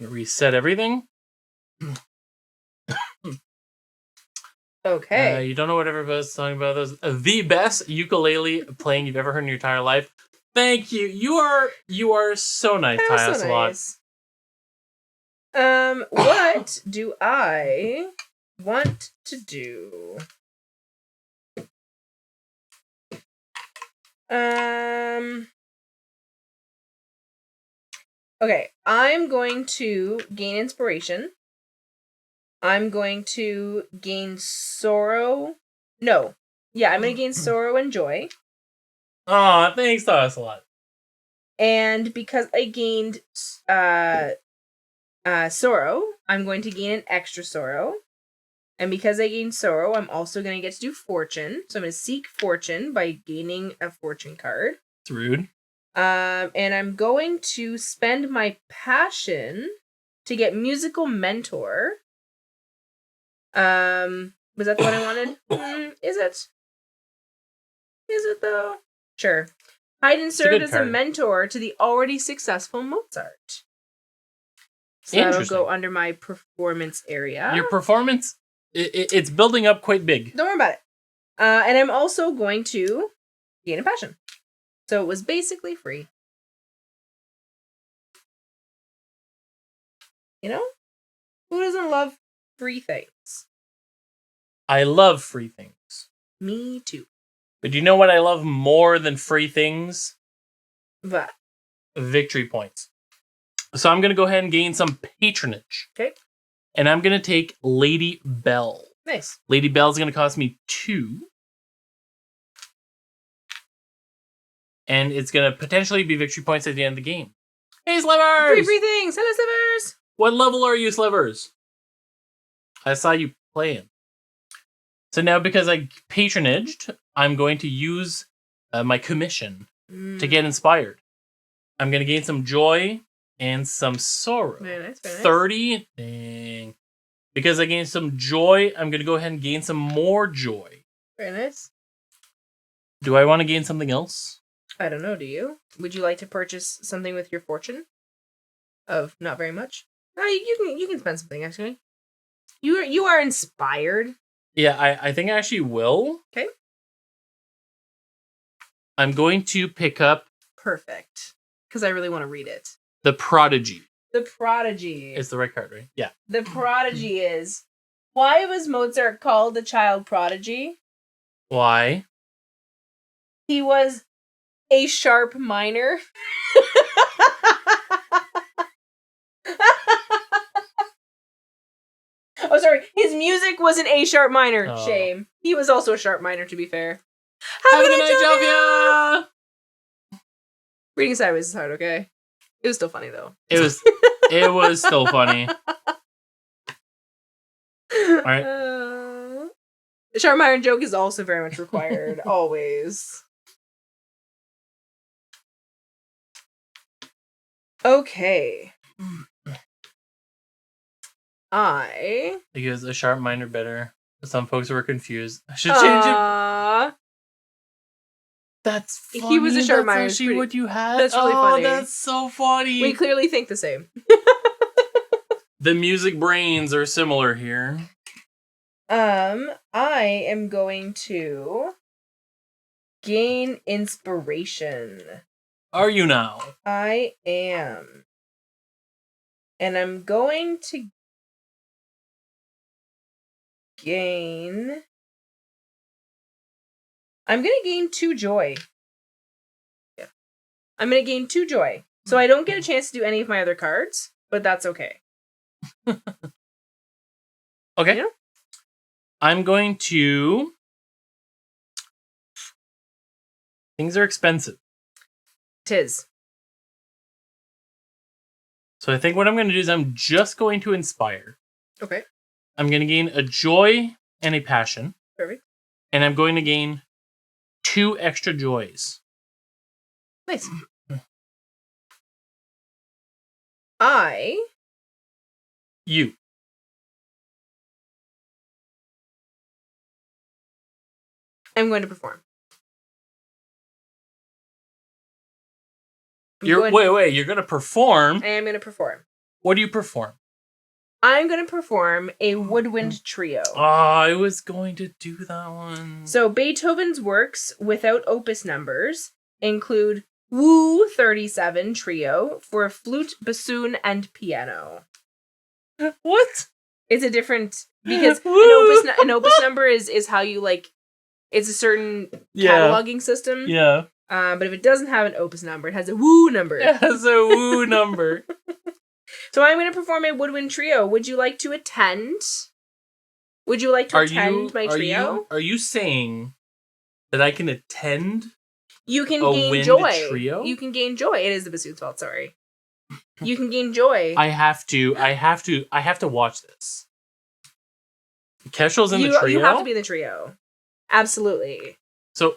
Reset everything. Okay. You don't know what everybody's talking about. Those the best ukulele playing you've ever heard in your entire life. Thank you. You are so nice, Ty. So nice. What do I want to do? Okay, I'm going to gain inspiration. I'm going to gain sorrow. No. Yeah, I'm going to gain sorrow and joy. Aw, thanks, Thomas, a lot. And because I gained sorrow, I'm going to gain an extra sorrow. And because I gained sorrow, I'm also going to get to do fortune. So I'm going to seek fortune by gaining a fortune card. It's rude. And I'm going to spend my passion to get musical mentor. Was that the one I wanted? Is it? Is it though? Sure. Hide and serve as a mentor to the already successful Mozart. So that'll go under my performance area. Your performance, it's building up quite big. Don't worry about it. And I'm also going to gain a passion. So it was basically free. You know? Who doesn't love free things? I love free things. Me too. But do you know what I love more than free things? What? Victory points. So I'm going to go ahead and gain some patronage. Okay. And I'm going to take Lady Bell. Nice. Lady Bell's going to cost me 2. And it's going to potentially be victory points at the end of the game. Hey, Slivers! Free things! Hello, Slivers! What level are you, Slivers? I saw you playing. So now because I patronaged, I'm going to use my commission to get inspired. I'm going to gain some joy and some sorrow. Very nice, very nice. 30? Dang. Because I gained some joy, I'm going to go ahead and gain some more joy. Very nice. Do I want to gain something else? I don't know, do you? Would you like to purchase something with your fortune? Of not very much? No, you can spend something, actually. You are inspired. Yeah, I think I actually will. Okay. I'm going to pick up... Perfect. Because I really want to read it. The Prodigy. The Prodigy. It's the right card, right? Yeah. The Prodigy is... Why was Mozart called the child prodigy? Why? He was a sharp minor. Oh, sorry. His music was an A sharp minor. Oh. Shame. He was also a sharp minor, to be fair. Have a good night, Jelvia! Reading sideways is hard, okay? It was still funny, though. It was still funny. Alright. The sharp iron joke is also very much required, always. Okay. Because a sharp mind are better. Some folks were confused. I should change it. That's funny. He was a sharp mind. That's actually what you had? That's really funny. That's so funny. We clearly think the same. The music brains are similar here. I am going to gain inspiration. Are you now? I am. And I'm going to gain... I'm going to gain 2 joy. Yeah. I'm going to gain 2 joy. So I don't get a chance to do any of my other cards, but that's okay. Okay. Yeah. I'm going to... Things are expensive. 'Tis. So I think what I'm going to do is I'm just going to inspire. Okay. I'm going to gain a joy and a passion. Perfect. And I'm going to gain 2 extra joys. Nice. You. I'm going to perform. Wait, you're going to perform? I am going to perform. What do you perform? I'm going to perform a woodwind trio. Oh, I was going to do that one. So Beethoven's works without opus numbers include Woo 37 trio for flute, bassoon, and piano. What? It's a different... Because an opus number is how you, like... It's a certain cataloging system. Yeah. But if it doesn't have an opus number, it has a woo number. It has a woo number. So I'm going to perform a woodwind trio. Would you like to attend? Would you like to attend my trio? Are you saying that I can attend? You can a gain wind joy. Trio? You can gain joy. It is the bassoon's fault. Sorry. You can gain joy. I have to watch this. Keshel's in the trio. You have to be in the trio. Absolutely. So.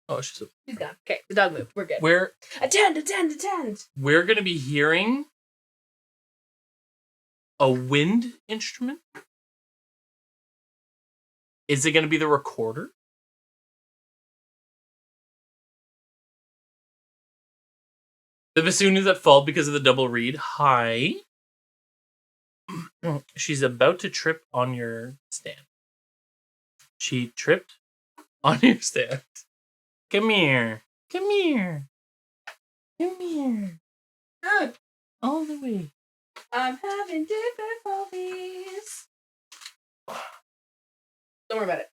Oh, she's gone. Okay, the dog moved. We're good. Attend. We're going to be hearing a wind instrument. Is it going to be the recorder? The bassoon is at fault because of the double read. Hi. She's about to trip on your stand. She tripped on your stand. Come here. All the way. I'm having difficulties. Don't worry about it.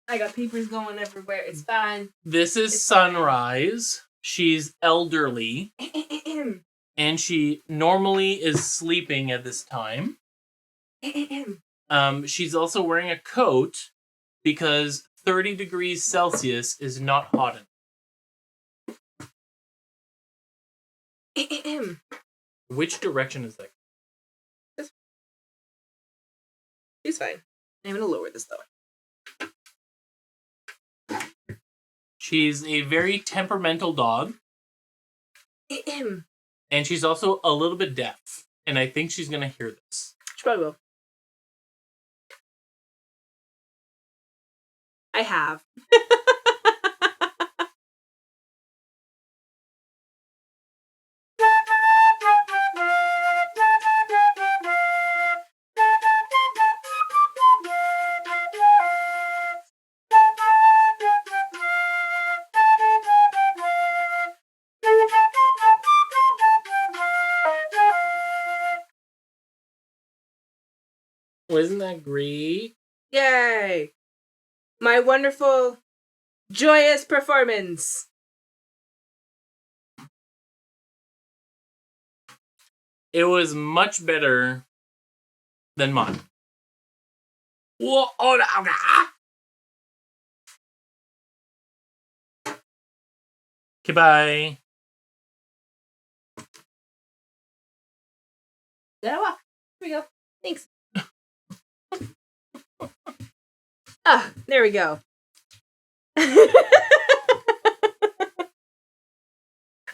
I got papers going everywhere. It's fine. This is Sunrise. She's elderly. And she normally is sleeping at this time. She's also wearing a coat because 30 degrees Celsius is not hot enough. Which direction is that? She's fine. I'm going to lower this, though. She's a very temperamental dog. And she's also a little bit deaf. And I think she's going to hear this. She probably will. I have. Wasn't that great? Yay! My wonderful, joyous performance. It was much better than mine. Whoa, Goodbye. Gotta walk. Here we go. Thanks. Ah, there we go.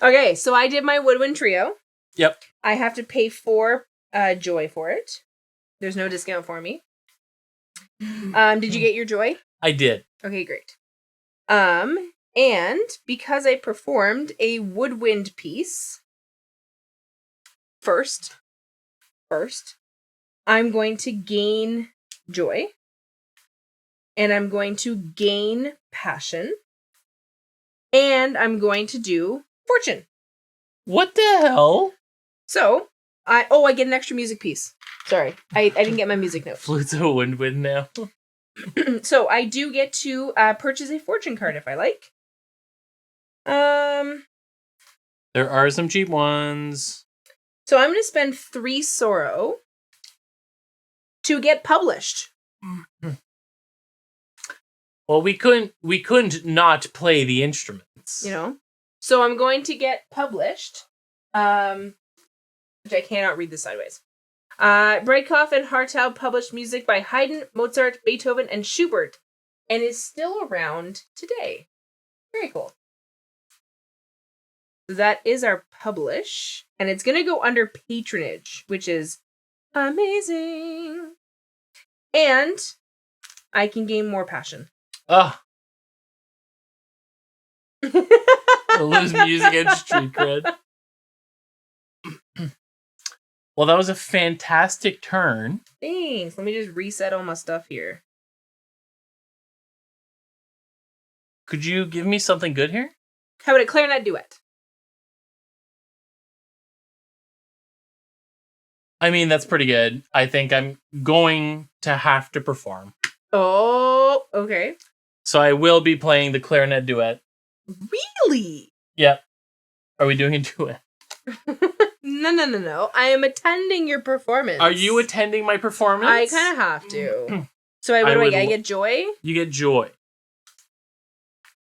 Okay, so I did my woodwind trio. Yep. I have to pay 4 joy for it. There's no discount for me. Did you get your joy? I did. Okay, great. And because I performed a woodwind piece first, I'm going to gain joy. And I'm going to gain passion. And I'm going to do fortune. What the hell? So, I get an extra music piece. Sorry, I didn't get my music note. Flute's a win-win now. So I do get to purchase a fortune card if I like. There are some cheap ones. So I'm going to spend 3 sorrow to get published. Well, we couldn't not play the instruments. You know? So I'm going to get published. Which I cannot read this sideways. Breitkopf and Hartau published music by Haydn, Mozart, Beethoven, and Schubert, and is still around today. Very cool. So that is our publish, and it's going to go under patronage, which is amazing. And I can gain more passion. Ugh. I'll lose music and street cred. Well, that was a fantastic turn. Thanks. Let me just reset all my stuff here. Could you give me something good here? How about a clarinet duet? I mean, that's pretty good. I think I'm going to have to perform. Oh, okay. So I will be playing the clarinet duet. Really? Yep. Are we doing a duet? No. I am attending your performance. Are you attending my performance? I kind of have to. So what do I get? I get joy? You get joy.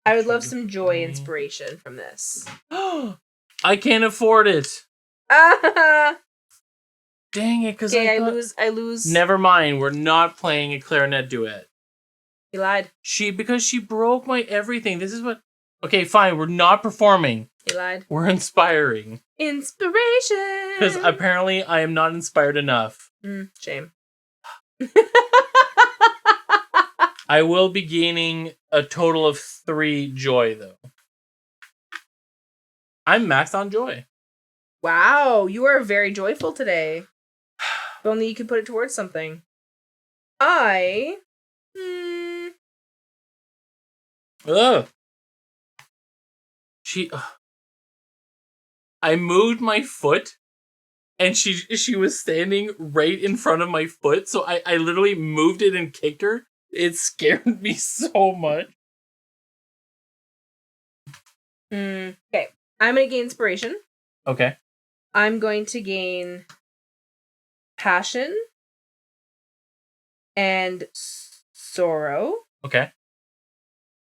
I would love some joy inspiration from this. I can't afford it. Dang it, because I lose. Never mind, we're not playing a clarinet duet. You lied. Because she broke my everything. This is what... Okay, fine, we're not performing. You lied. We're inspiring. Inspiration! Because apparently I am not inspired enough. Shame. I will be gaining a total of 3 joy, though. I'm maxed on joy. Wow, you are very joyful today. If only you could put it towards something. I I moved my foot, and she was standing right in front of my foot, so I literally moved it and kicked her. It scared me so much. Okay, I'm going to gain inspiration. Okay. I'm going to gain passion and sorrow. Okay.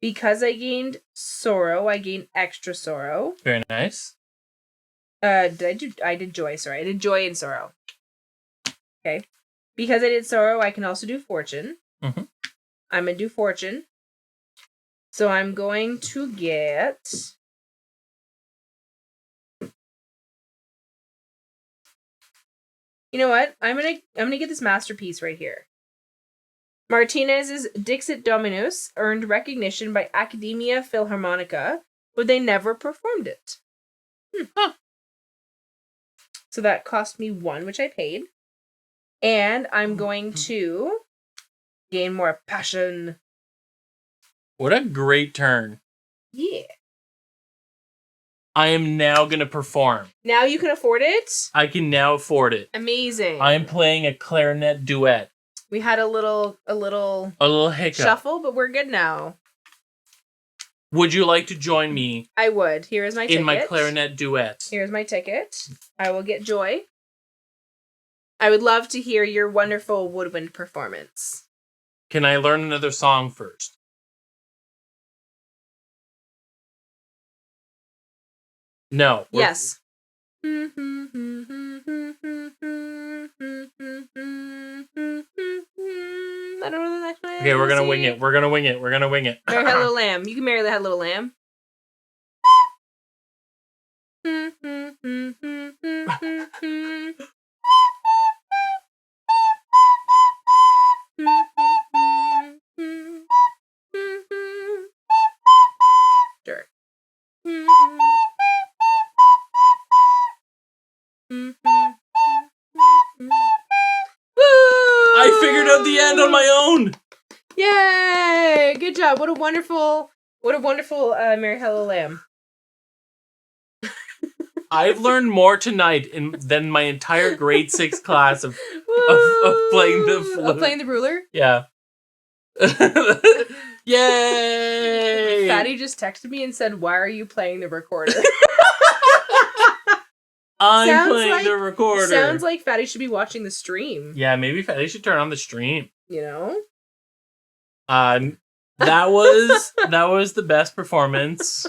Because I gained sorrow, I gain extra sorrow. Very nice. I did joy, sorry. I did joy and sorrow. Okay. Because I did sorrow, I can also do fortune. Mm-hmm. I'm going to do fortune. So I'm going to get... You know what? I'm gonna get this masterpiece right here. Martinez's Dixit Dominus earned recognition by Academia Philharmonica, but they never performed it. Huh. So that cost me 1, which I paid. And I'm going to gain more passion. What a great turn. Yeah. I am now going to perform. Now you can afford it? I can now afford it. Amazing. I am playing a clarinet duet. We had a little hiccup. Shuffle, but we're good now. Would you like to join me? I would. Here is my ticket. In my clarinet duet. Here's my ticket. I will get joy. I would love to hear your wonderful woodwind performance. Can I learn another song first? No. Yes. I don't know the next one. Okay, we're gonna wing it. We're gonna wing it. We're gonna wing it. Mary Had a Little Lamb. You can marry the Had a Little Lamb. Sure. I figured out the end on my own. Yay! Good job. What a wonderful Mary Had a Little Lamb. I've learned more tonight than my entire grade 6 class of playing the flute. Of playing the ruler? Yeah. Yay! Fatty just texted me and said, "Why are you playing the recorder?" I'm playing the recorder. Sounds like Fatty should be watching the stream. Yeah, maybe Fatty should turn on the stream. You know? That was the best performance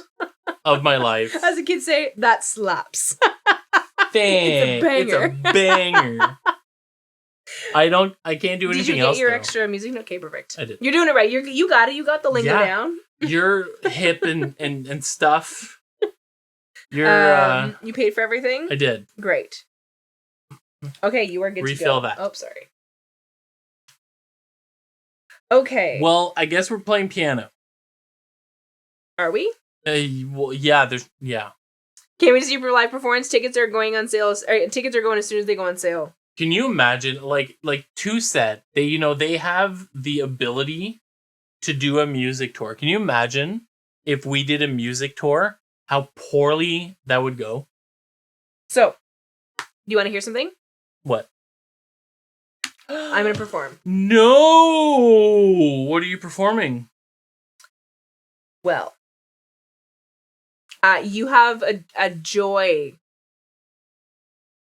of my life. As the kids say, that slaps. Thanks. It's a banger. I can't do anything else. Did you get your extra music? Okay, perfect. I did. You're doing it right. You got it. You got the lingo down. You're hip and stuff. You're you paid for everything? I did. Great. Okay, you are good to go. Refill that. Oh, sorry. Okay. Well, I guess we're playing piano. Are we? Well, yeah, yeah. Can't wait to see your live performance. Tickets are going on sale. Tickets are going as soon as they go on sale. Can you imagine, like Two Set? They have the ability to do a music tour. Can you imagine if we did a music tour? How poorly that would go. So, do you want to hear something? What? I'm going to perform. No! What are you performing? Well, you have a joy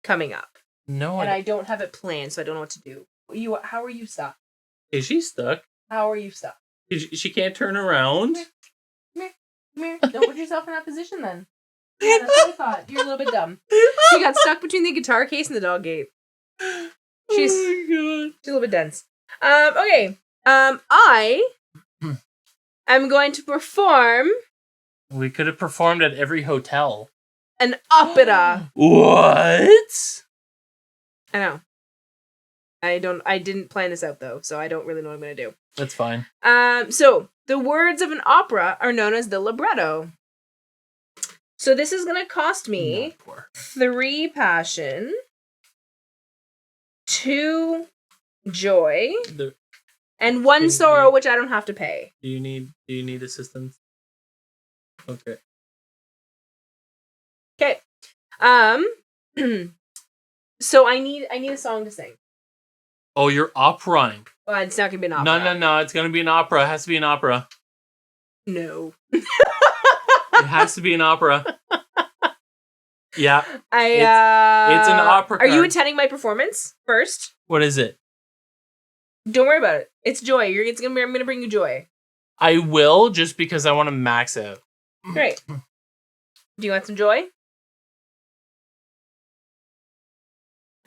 coming up. No, and I don't have it planned, so I don't know what to do. How are you stuck? Is she stuck? How are you stuck? She can't turn around? Don't put yourself in that position then. Yeah, that's what I thought. You're a little bit dumb. She got stuck between the guitar case and the dog gate. She's a little bit dense. Okay. I am going to perform. We could have performed at every hotel. An opera. What? I know. I didn't plan this out though, so I don't really know what I'm gonna do. That's fine. So the words of an opera are known as the libretto. So this is gonna cost me 3 passion, 2 joy, and 1 sorrow, which I don't have to pay. Do you need assistance? Okay. Okay. So I need a song to sing. Oh, you're operaing. Well, it's not gonna be an opera. No. It's gonna be an opera. It has to be an opera. No. It has to be an opera. Yeah. It's an opera. Are you attending my performance first? What is it? Don't worry about it. It's joy. I'm gonna bring you joy. I will, just because I want to max out. Great. Do you want some joy?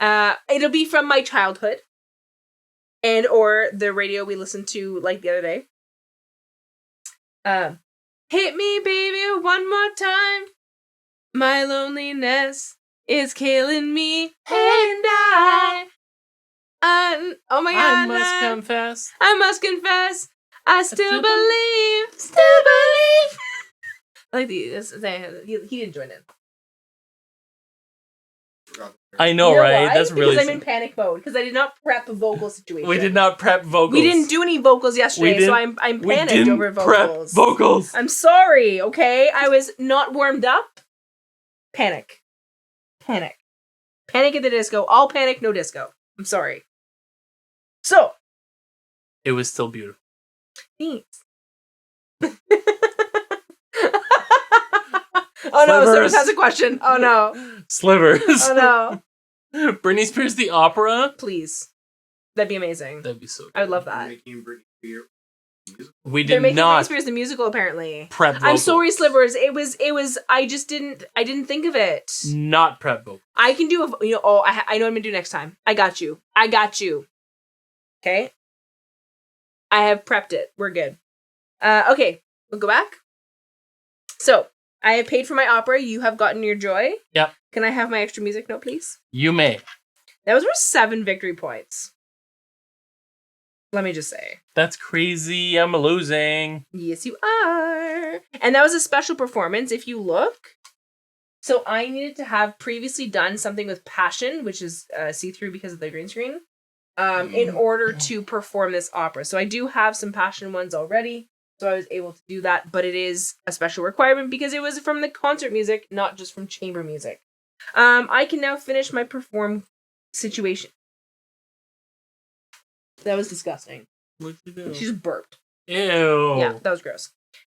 It'll be from my childhood. And or the radio we listened to like the other day. Hit me, baby, one more time. My loneliness is killing me. And oh my God. I must confess. I still believe. I like these. He didn't join in. I know, right? Why? That's really. Because I'm in panic mode. Because I did not prep a vocal situation. We did not prep vocals. We didn't do any vocals yesterday, so I'm panicked over vocals. Prep vocals. I'm sorry. Okay, I was not warmed up. Panic at the disco. All panic, no disco. I'm sorry. So it was still beautiful. Thanks. Oh no, Slivers has a question. Oh no. Slivers. Oh no. Britney Spears the opera? Please. That'd be amazing. That'd be so good. I would love that. We They're did making Britney not Spears the musical, apparently. prep vocals. I'm sorry, Slivers. It was. I didn't think of it. Not prep vocals. I can do I know what I'm gonna do next time. I got you. Okay. I have prepped it. We're good. Okay, we'll go back. So I have paid for my opera. You have gotten your joy. Yep. Can I have my extra music note, please? You may. That was worth 7 victory points. Let me just say. That's crazy. I'm losing. Yes, you are. And that was a special performance. If you look, so I needed to have previously done something with passion, which is see-through because of the green screen, in order to perform this opera. So I do have some passion ones already, so I was able to do that, but it is a special requirement because it was from the concert music, not just from chamber music. I can now finish my perform situation. That was disgusting. What'd you do? She just burped. Ew. Yeah, that was gross.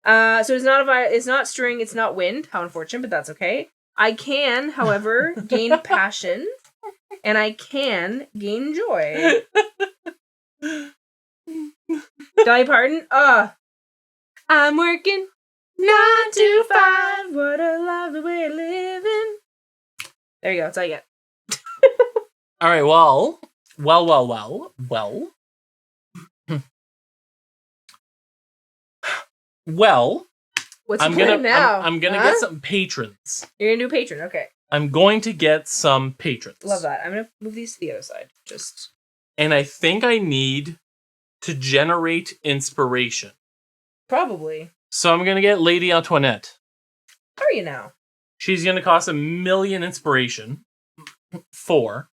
So it's not string, it's not wind. How unfortunate, but that's okay. I can, however, gain passion, and I can gain joy. Dolly Parton. I'm working 9 to 5. What a lovely way of living. There you go. That's all I get. All right. Well. Well. What's your plan now? I'm gonna get some patrons. You're gonna do a patron, okay. I'm going to get some patrons. Love that. I'm gonna move these to the other side. And I think I need to generate inspiration. Probably. So I'm gonna get Lady Antoinette. How are you now? She's gonna cost 1 million inspiration. 4.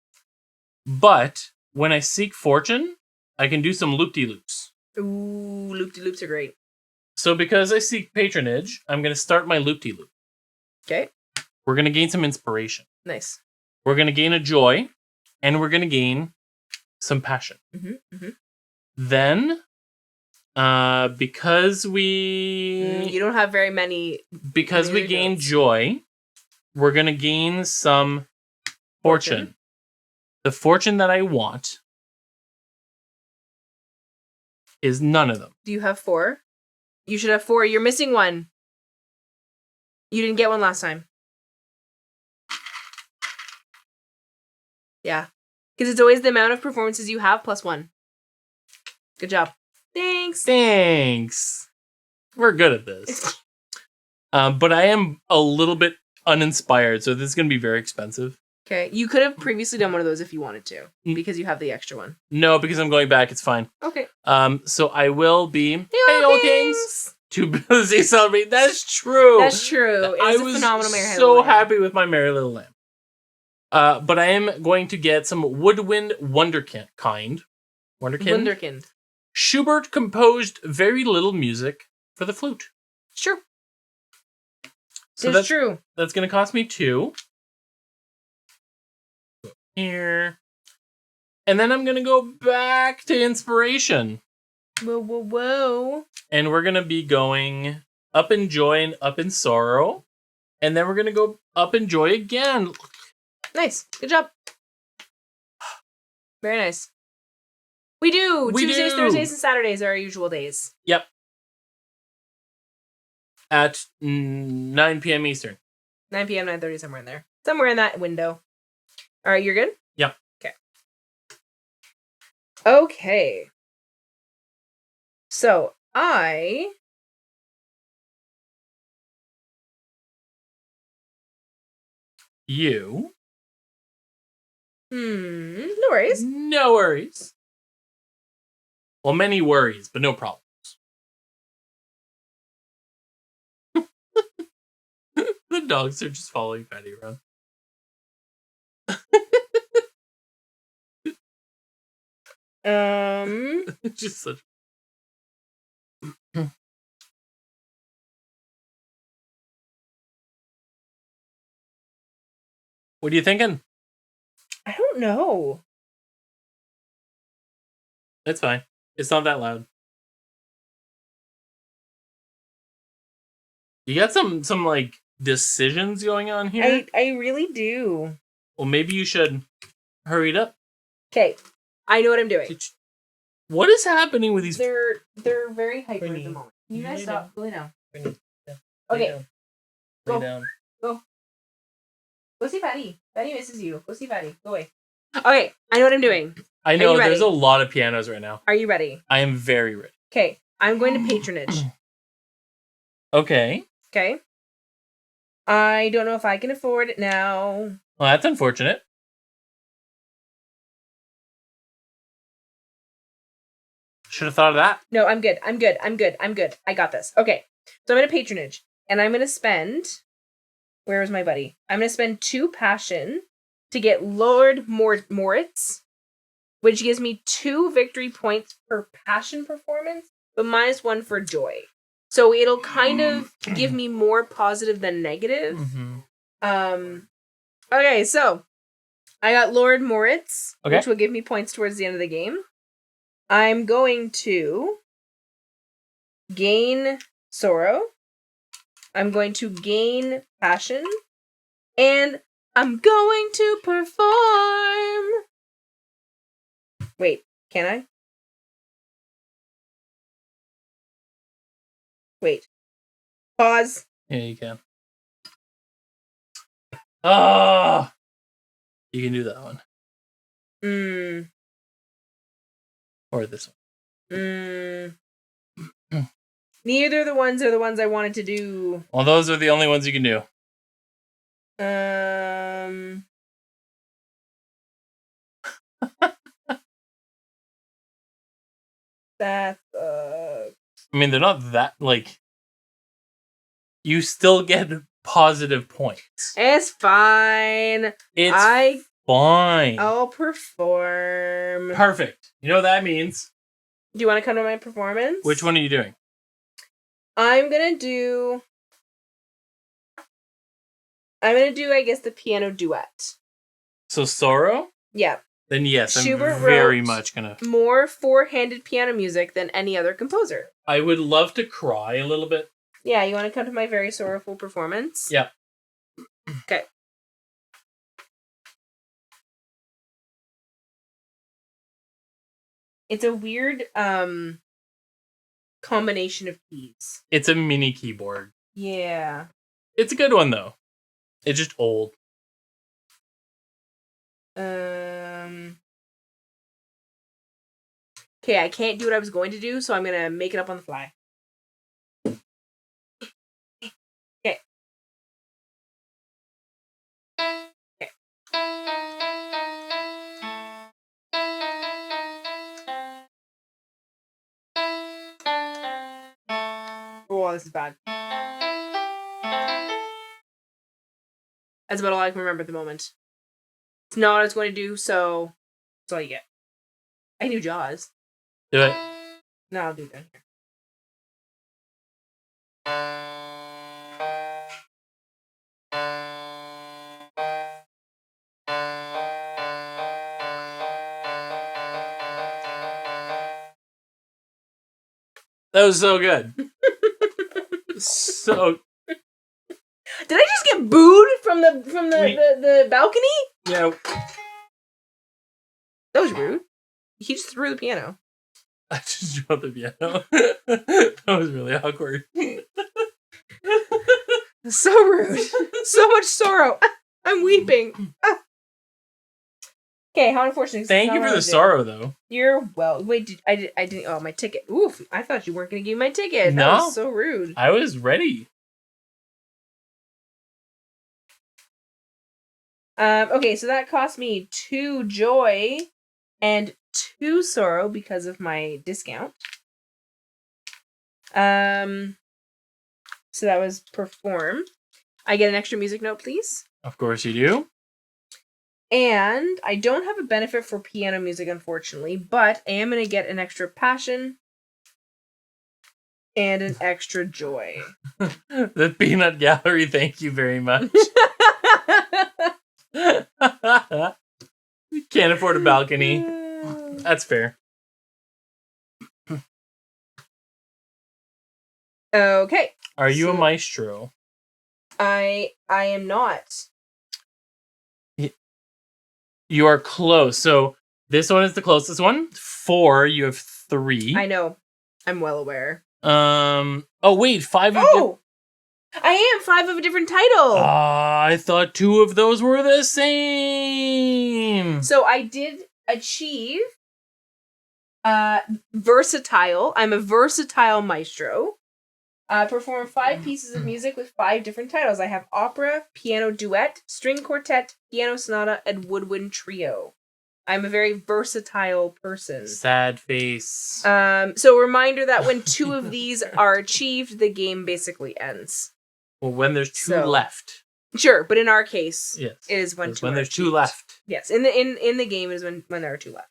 But when I seek fortune, I can do some loop-de-loops. Ooh, loop-de-loops are great. So because I seek patronage, I'm going to start my loop-de-loop. Okay. We're going to gain some inspiration. Nice. We're going to gain a joy, and we're going to gain some passion. Then, because we... you don't have very many... Because we gain joy, we're going to gain some fortune. The fortune that I want is none of them. Do you have 4? You should have 4. You're missing 1. You didn't get one last time. Yeah. Because it's always the amount of performances you have plus 1. Good job. Thanks. We're good at this. But I am a little bit uninspired, so this is going to be very expensive. Okay. You could have previously done one of those if you wanted to, because you have the extra one. No, because I'm going back. It's fine. Okay. So I will be... Hey, old kings! Too busy celebrating. That's true. That's true. It was a phenomenal Merry so Little Lamb. happy with my Merry Little Lamb. But I am going to get some Woodwind Wonderkind. Wunderkind. Schubert composed very little music for the flute. It's true. So it's true. That's going to cost me 2. Here. And then I'm going to go back to inspiration. Whoa. And we're going to be going up in joy and up in sorrow. And then we're going to go up in joy again. Nice. Good job. Very nice. We do. Tuesdays, Thursdays, and Saturdays are our usual days. Yep. At 9 p.m. Eastern. 9 p.m., 9:30, somewhere in there. Somewhere in that window. All right, you're good? Yep. Okay. So, You. No worries. No worries. Well, many worries, but no problems. The dogs are just following Patty around. Just such. What are you thinking? I don't know. It's fine. It's not that loud. You got some like decisions going on here. I really do. Well, maybe you should hurry it up. Okay. I know what I'm doing. What is happening with these? They're very hyper at the Brittany, moment. Can you lay guys stop? down. Go lay down. Lay Okay. down. Go. Lay down. Go see Fatty. Fatty misses you. Go see Fatty. Go away. Okay, I know what I'm doing. I know you there's ready? a lot of pianos right now. Are you ready? I am very ready. Okay, I'm going to patronage. Okay. Okay. I don't know if I can afford it now. Well, that's unfortunate. Should have thought of that. No, I'm good. I'm good. I got this. Okay, so I'm going to patronage, and I'm going to spend. Where is my buddy? I'm going to spend 2 passion to get Lord Moritz, which gives me 2 victory points per passion performance, but -1 for joy. So it'll kind of give me more positive than negative. Mm-hmm. Okay, so I got Lord Moritz, Okay. which will give me points towards the end of the game. I'm going to gain sorrow. I'm going to gain passion. And I'm going to perform. Wait, can I? Wait. Pause. Yeah, you can. Ah, you can do that one or this one. Neither of the ones are the ones I wanted to do. Well, those are the only ones you can do. That's I mean, they're not that like. You still get positive points. It's fine. It's fine. I'll perform. Perfect. You know what that means? Do you want to come to my performance? Which one are you doing? I'm gonna do, I guess, the piano duet. So sorrow? Yeah. Then yes, Schubert I'm very wrote much gonna. More 4-handed piano music than any other composer. I would love to cry a little bit. Yeah, you want to come to my very sorrowful performance? Yeah. Okay. It's a weird combination of keys. It's a mini keyboard. Yeah. It's a good one though. It's just old. Okay, I can't do what I was going to do, so I'm gonna make it up on the fly. Okay. Okay. Oh, this is bad. That's about all I can remember at the moment. It's not what I was going to do, so that's all you get. I knew Jaws. Do it. No, I'll do it down here. That was so good. So. Did I just get booed from the balcony? Yeah. That was rude. He just threw the piano. I just dropped the piano. That was really awkward. So rude. So much sorrow. I'm weeping. Okay, how unfortunate. Thank you for the sorrow, though. You're well. Wait, I didn't. Oh, my ticket. Oof! I thought you weren't going to give me my ticket. No, that was so rude. I was ready. Okay, so that cost me 2 joy and 2 sorrow because of my discount. So that was perform. I get an extra music note, please. Of course you do. And I don't have a benefit for piano music, unfortunately, but I am going to get an extra passion and an extra joy. The Peanut Gallery, thank you very much. Can't afford a balcony. That's fair. Okay. Are you a maestro? I am not. You are close. So this one is the closest one. 4. You have 3. I know. I'm well aware. Oh wait, 5 of Oh! I am 5 of a different title. I thought 2 of those were the same. So I did achieve versatile. I'm a versatile maestro. Perform 5 pieces of music with 5 different titles. I have opera, piano duet, string quartet, piano sonata, and woodwind trio. I'm a very versatile person. Sad face. So reminder that when 2 of these are achieved, the game basically ends. Well, when there's 2 left. Sure, but in our case, yes, it is when 2 when are there's achieved. 2 left. Yes, in the game is when there are 2 left.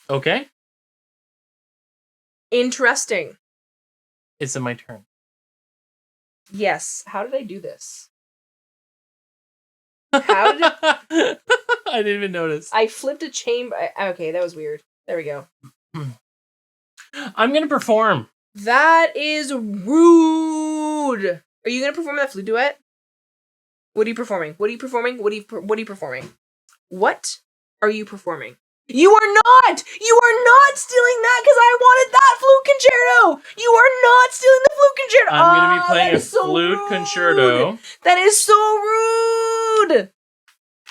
Okay. Interesting. Is it my turn? Yes. How did I do this? How did I didn't even notice. I flipped a chamber? Okay, that was weird. There we go. I'm gonna perform. That is rude. Are you gonna perform that flute duet? What are you performing? What are you performing? What are you performing? What are you performing? You are not! You are not stealing that because I wanted that flute concerto! You are not stealing the flute concerto! I'm going to be playing a so flute rude. concerto. That is so rude!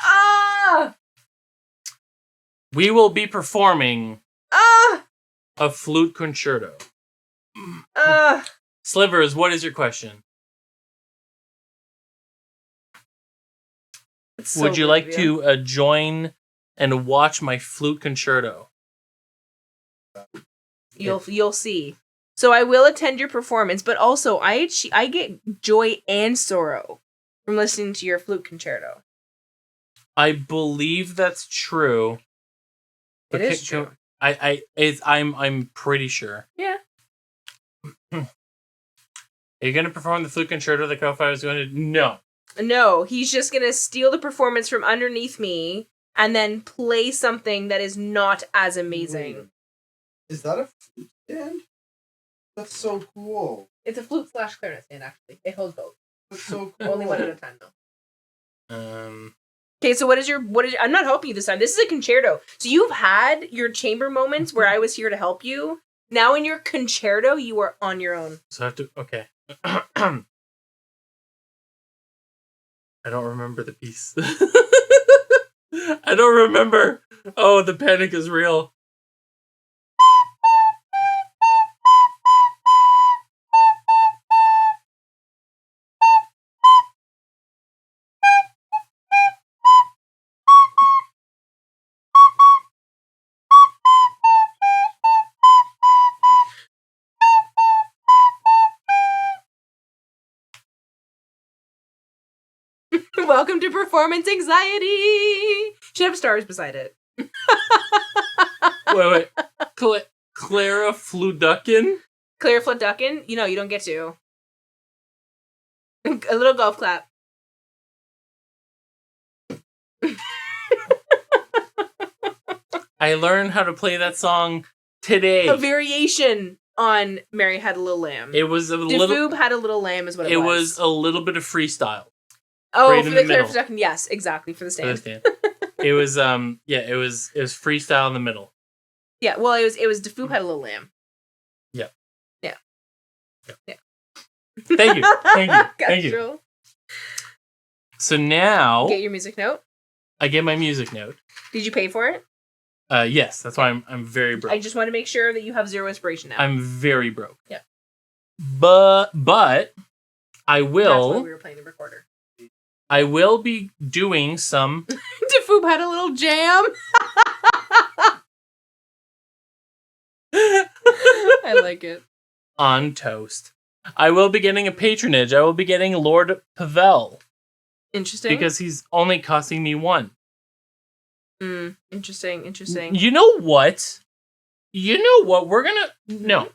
Ah! We will be performing Ah! a flute concerto. Ah! Slivers, what is your question? So Would you rude like of you. to join and watch my flute concerto? You'll see. So I will attend your performance, but also I get joy and sorrow from listening to your flute concerto. I believe that's true. It is true. I'm pretty sure. Yeah. Are you going to perform the flute concerto that Ko-Fi was going to? No. No, he's just gonna steal the performance from underneath me and then play something that is not as amazing. Wait. Is that a flute stand? That's so cool. It's a flute / clarinet stand, actually. It holds both. That's so cool. Only one at a time, though. Okay, so what is I'm not helping you this time. This is a concerto. So you've had your chamber moments where I was here to help you. Now in your concerto, you are on your own. So I have to, okay. I don't remember the piece. I don't remember. Oh, the panic is real. Welcome to performance anxiety. Should have stars beside it. Wait. Clara Fludukin? Claire Flutduckin? You know, you don't get to. A little golf clap. I learned how to play that song today. A variation on Mary Had a Little Lamb. It was a Defoob little. Had a Little Lamb is what It was. was a little bit of freestyle. Oh, right for in the the Claire middle. Flutduckin. Yes, exactly, for the stand. It was it was freestyle in the middle. Yeah, well, it was Defoob Had a Little Lamb. Yeah. Yeah. Thank you. Thank you. Gotcha. So now Get your music note. I get my music note. Did you pay for it? Yes, that's why I'm very broke. I just want to make sure that you have zero inspiration now. I'm very broke. Yeah. But I That's why will we were playing the recorder. I will be doing some Defoob had a little jam. I like it. on toast. I will be getting a patronage. I will be getting Lord Pavel Interesting. because he's only costing me 1. Interesting. You know what? We're gonna no.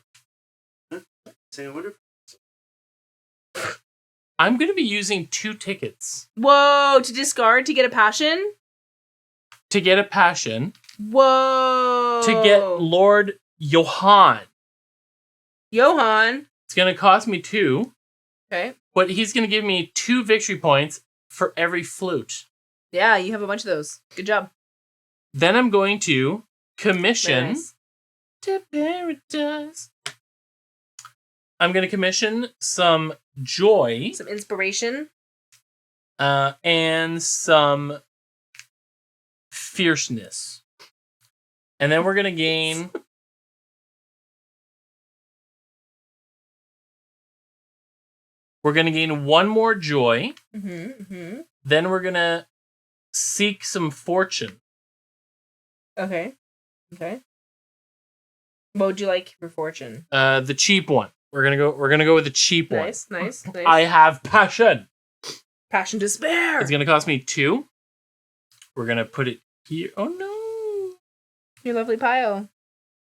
I'm gonna be using 2 tickets Whoa, to discard to get a passion? to get a passion Whoa. to get Lord Johann. Johann. It's gonna cost me 2, Okay. but he's gonna give me 2 victory points for every flute. Yeah, you have a bunch of those. Good job. Then I'm going to commission Very nice. to paradise. I'm going to commission some joy. Some inspiration. And some fierceness. And then we're going to gain... We're going to gain one more joy. Then we're going to seek some fortune. Okay. What would you like for fortune? The cheap one. We're going to go with the cheap one. Nice. I have passion. Passion despair. It's going to cost me 2. We're going to put it here. Oh no. Your lovely pile.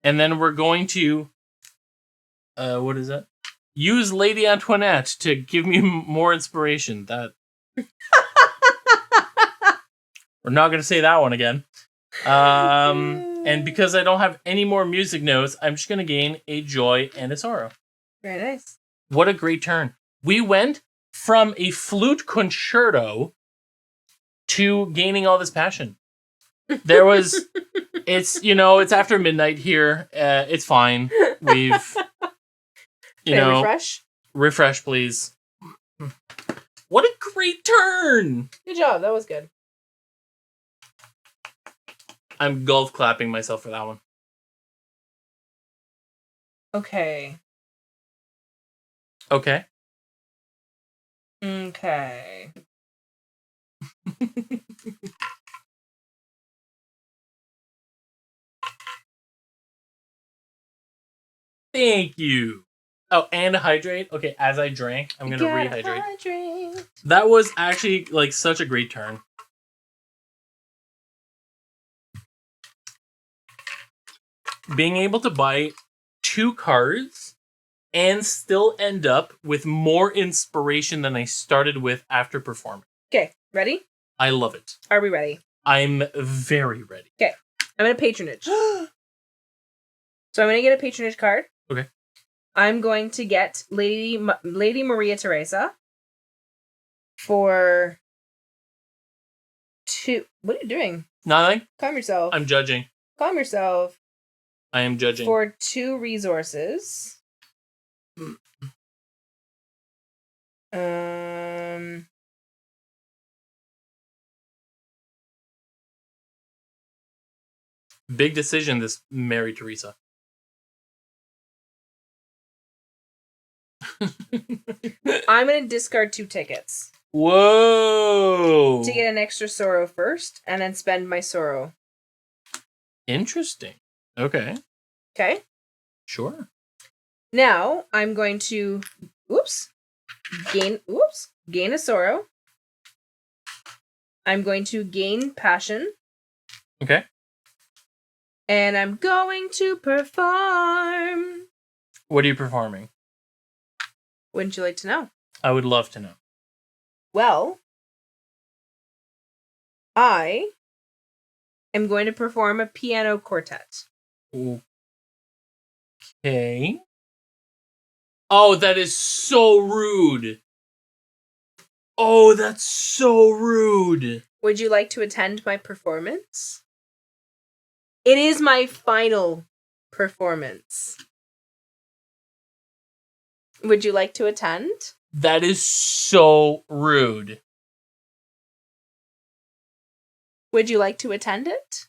And then we're going to what is that? Use Lady Antoinette to give me more inspiration. That we're not going to say that one again. And because I don't have any more music notes, I'm just going to gain a joy and a sorrow. Very nice. What a great turn. We went from a flute concerto to gaining all this passion. There was, it's after midnight here. It's fine. We've, refresh, please. What a great turn. Good job. That was good. I'm golf clapping myself for that one. Okay. Thank you. Oh, and hydrate. Okay, as I drank, I'm going to rehydrate. That was actually such a great turn. Being able to buy 2 cards and still end up with more inspiration than I started with after performing. Okay, ready? I love it. Are we ready? I'm very ready. Okay, I'm going to patronage. So I'm going to get a patronage card. Okay. I'm going to get Lady Maria Teresa for 2. What are you doing? Nothing. Calm yourself. I'm judging. Calm yourself. I am judging. For 2 resources. Big decision, this Mary Teresa. I'm going to discard 2 tickets. Whoa! To get an extra sorrow first, and then spend my sorrow. Interesting. Okay. Okay? Sure. Now, I'm going to... Gain a sorrow. I'm going to gain passion. Okay. And I'm going to perform. What are you performing? Wouldn't you like to know? I would love to know. Well, I am going to perform a piano quartet. Okay. Oh, that is so rude. Oh, that's so rude. Would you like to attend my performance? It is my final performance. Would you like to attend? That is so rude. Would you like to attend it?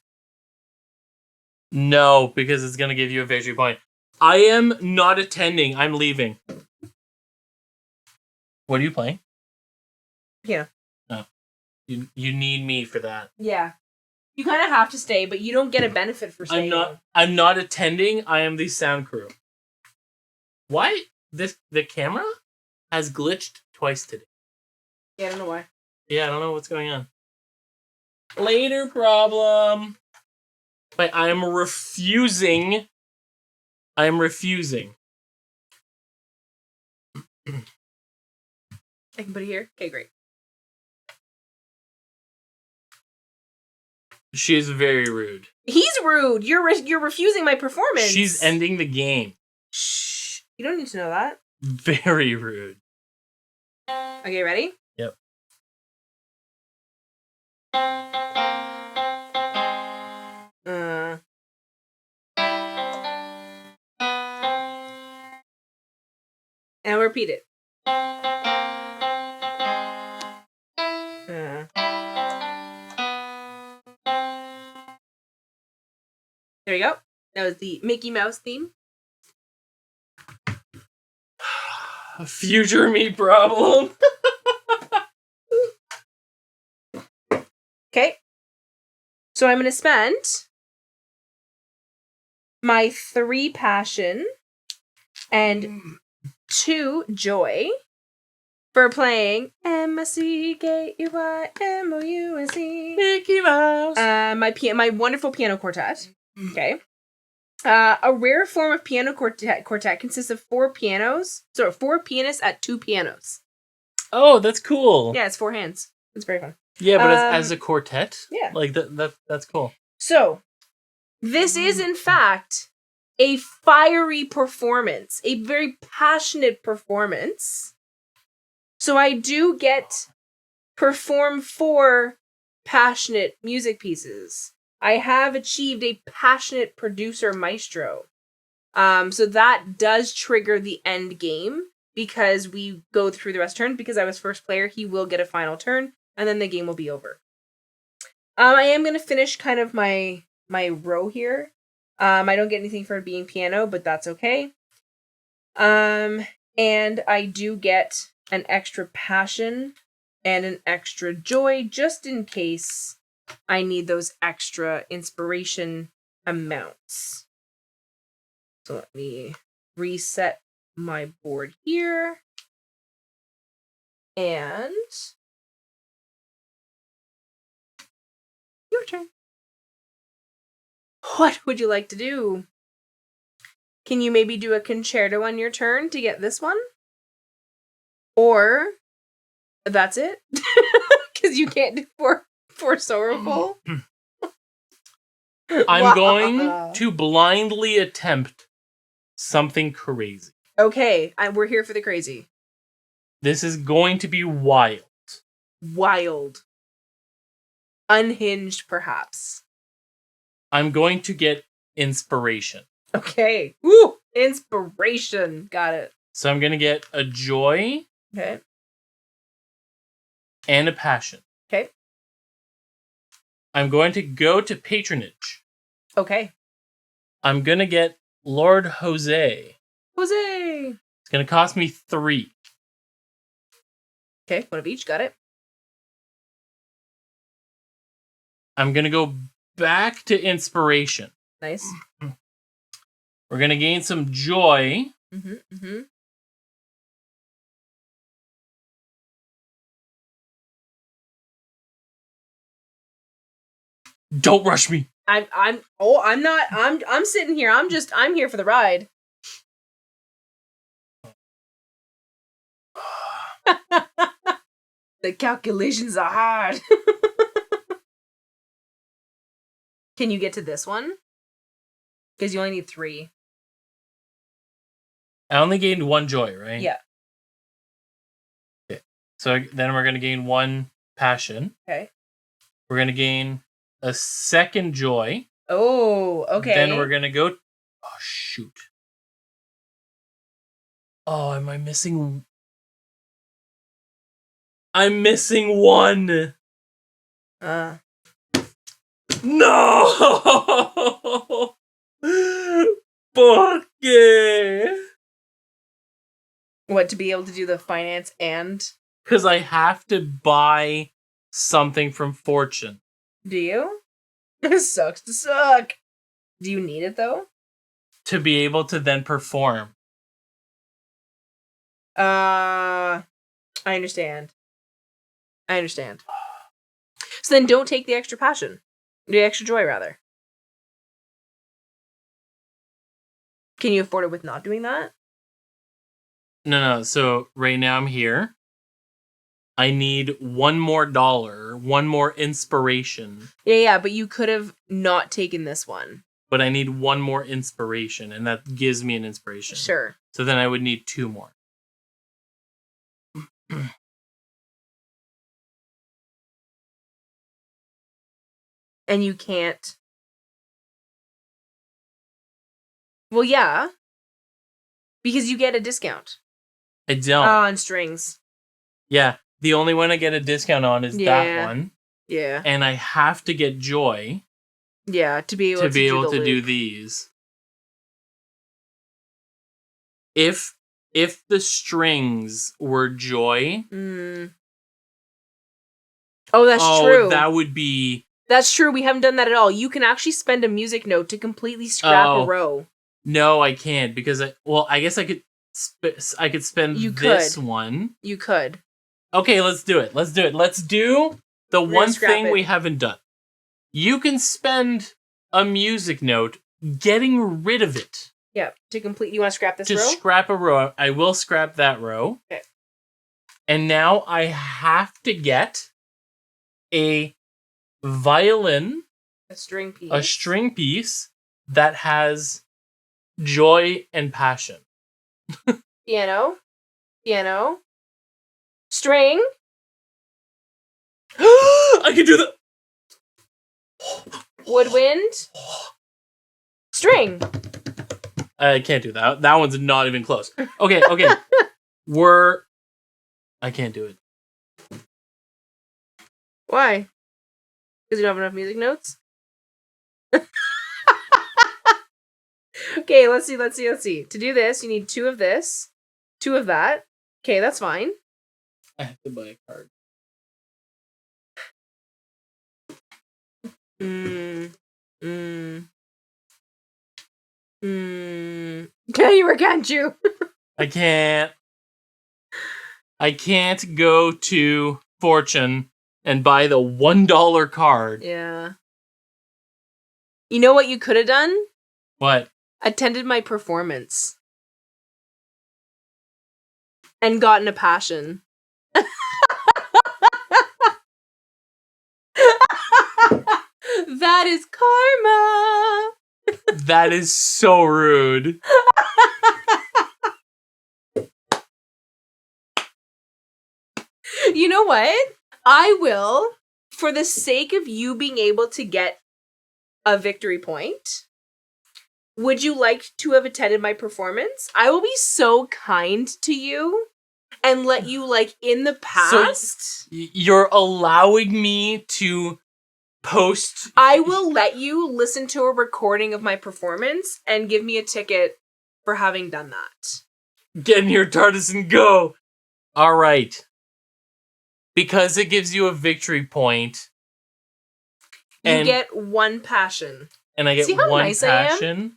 No, because it's going to give you a victory point. I am not attending. I'm leaving. What are you playing? Yeah. Oh. You need me for that. Yeah. You kind of have to stay, but you don't get a benefit for staying. I'm not attending. I am the sound crew. Why? The camera has glitched twice today. Yeah, I don't know why. Yeah, I don't know what's going on. Later problem. But I am refusing. I can put it here? Okay, great. She is very rude. He's rude. You're refusing my performance. She's ending the game. Shh. You don't need to know that. Very rude. Okay, ready? Yep. repeat it. There you go. That was the Mickey Mouse theme. Future me problem. Okay. So I'm going to spend my 3 passion and 2 joy for playing MICKEYMOUSE. Mickey Mouse. My wonderful piano quartet. Okay. A rare form of piano quartet consists of 4 pianos. So 4 pianists at 2 pianos. Oh, that's cool. Yeah, it's 4 hands. It's very fun. Yeah, but as a quartet? Yeah. Like, that's cool. So, this is, in fact, a fiery performance. A very passionate performance. So I do get perform 4 passionate music pieces. I have achieved a passionate producer maestro. So that does trigger the end game because we go through the rest of the turn. Because I was first player, he will get a final turn, and then the game will be over. I am going to finish kind of my row here. I don't get anything for being piano, but that's okay. And I do get an extra passion and an extra joy just in case I need those extra inspiration amounts. So let me reset my board here. And your turn. What would you like to do? Can you maybe do a concerto on your turn to get this one? Or that's it? Because you can't do four sorrowful. I'm going to blindly attempt something crazy. Okay, we're here for the crazy. This is going to be wild. Wild. Unhinged, perhaps. I'm going to get inspiration. Okay. Woo! Inspiration. Got it. So I'm going to get a joy. Okay. And a passion. Okay. I'm going to go to patronage. Okay. I'm going to get Lord Jose. Jose! It's going to cost me 3. Okay, one of each. Got it. I'm going to go back to inspiration. Nice. We're going to gain some joy. Mm-hmm. Don't rush me. I'm sitting here. I'm here for the ride. The calculations are hard. Can you get to this one? Because you only need 3. I only gained 1 joy, right? Yeah. Okay. So then we're going to gain 1 passion. Okay. We're going to gain a second joy. Oh, okay. Then we're going to go... Oh, shoot. Oh, am I missing... I'm missing 1. No! ¿Por qué? What, to be able to do the finance and... Because I have to buy something from Fortune. Do you? Sucks to suck. Do you need it, though? To be able to then perform. I understand. So then don't take the extra passion. The extra joy, rather. Can you afford it with not doing that? No. So right now I'm here. I need $1 more, 1 more inspiration. Yeah, but you could have not taken this one. But I need 1 more inspiration, and that gives me an inspiration. Sure. So then I would need 2 more. And you can't... Well, yeah. Because you get a discount. I don't. On strings. Yeah, the only one I get a discount on is that one. Yeah. And I have to get joy. Yeah, to be able to do these. If the strings were joy, oh, that's true. That would be. That's true. We haven't done that at all. You can actually spend a music note to completely scrap a row. No, I can't because I guess I could. I could spend this one. You could. Okay, let's do it. Let's do the one thing we haven't done. You can spend a music note getting rid of it. Yeah, to complete. You want to scrap this row? To scrap a row. I will scrap that row. Okay. And now I have to get a violin. A string piece. A string piece that has joy and passion. Piano. String. I can do that. Woodwind. String. I can't do that. That one's not even close. Okay. I can't do it. Why? Because you don't have enough music notes? Okay, let's see. To do this, you need 2 of this, 2 of that. Okay, that's fine. I have to buy a card. Can you or can't you? I can't go to Fortune and buy the $1 card. Yeah. You know what you could have done? What? Attended my performance. And gotten a passion. That is karma. That is so rude. You know what? I will, for the sake of you being able to get a victory point, would you like to have attended my performance? I will be so kind to you and let you, in the past... So you're allowing me to post... I will let you listen to a recording of my performance and give me a ticket for having done that. Get in your TARDIS and go! Alright. Because it gives you a victory point. You get 1 passion. And I get See how 1 nice passion. I am?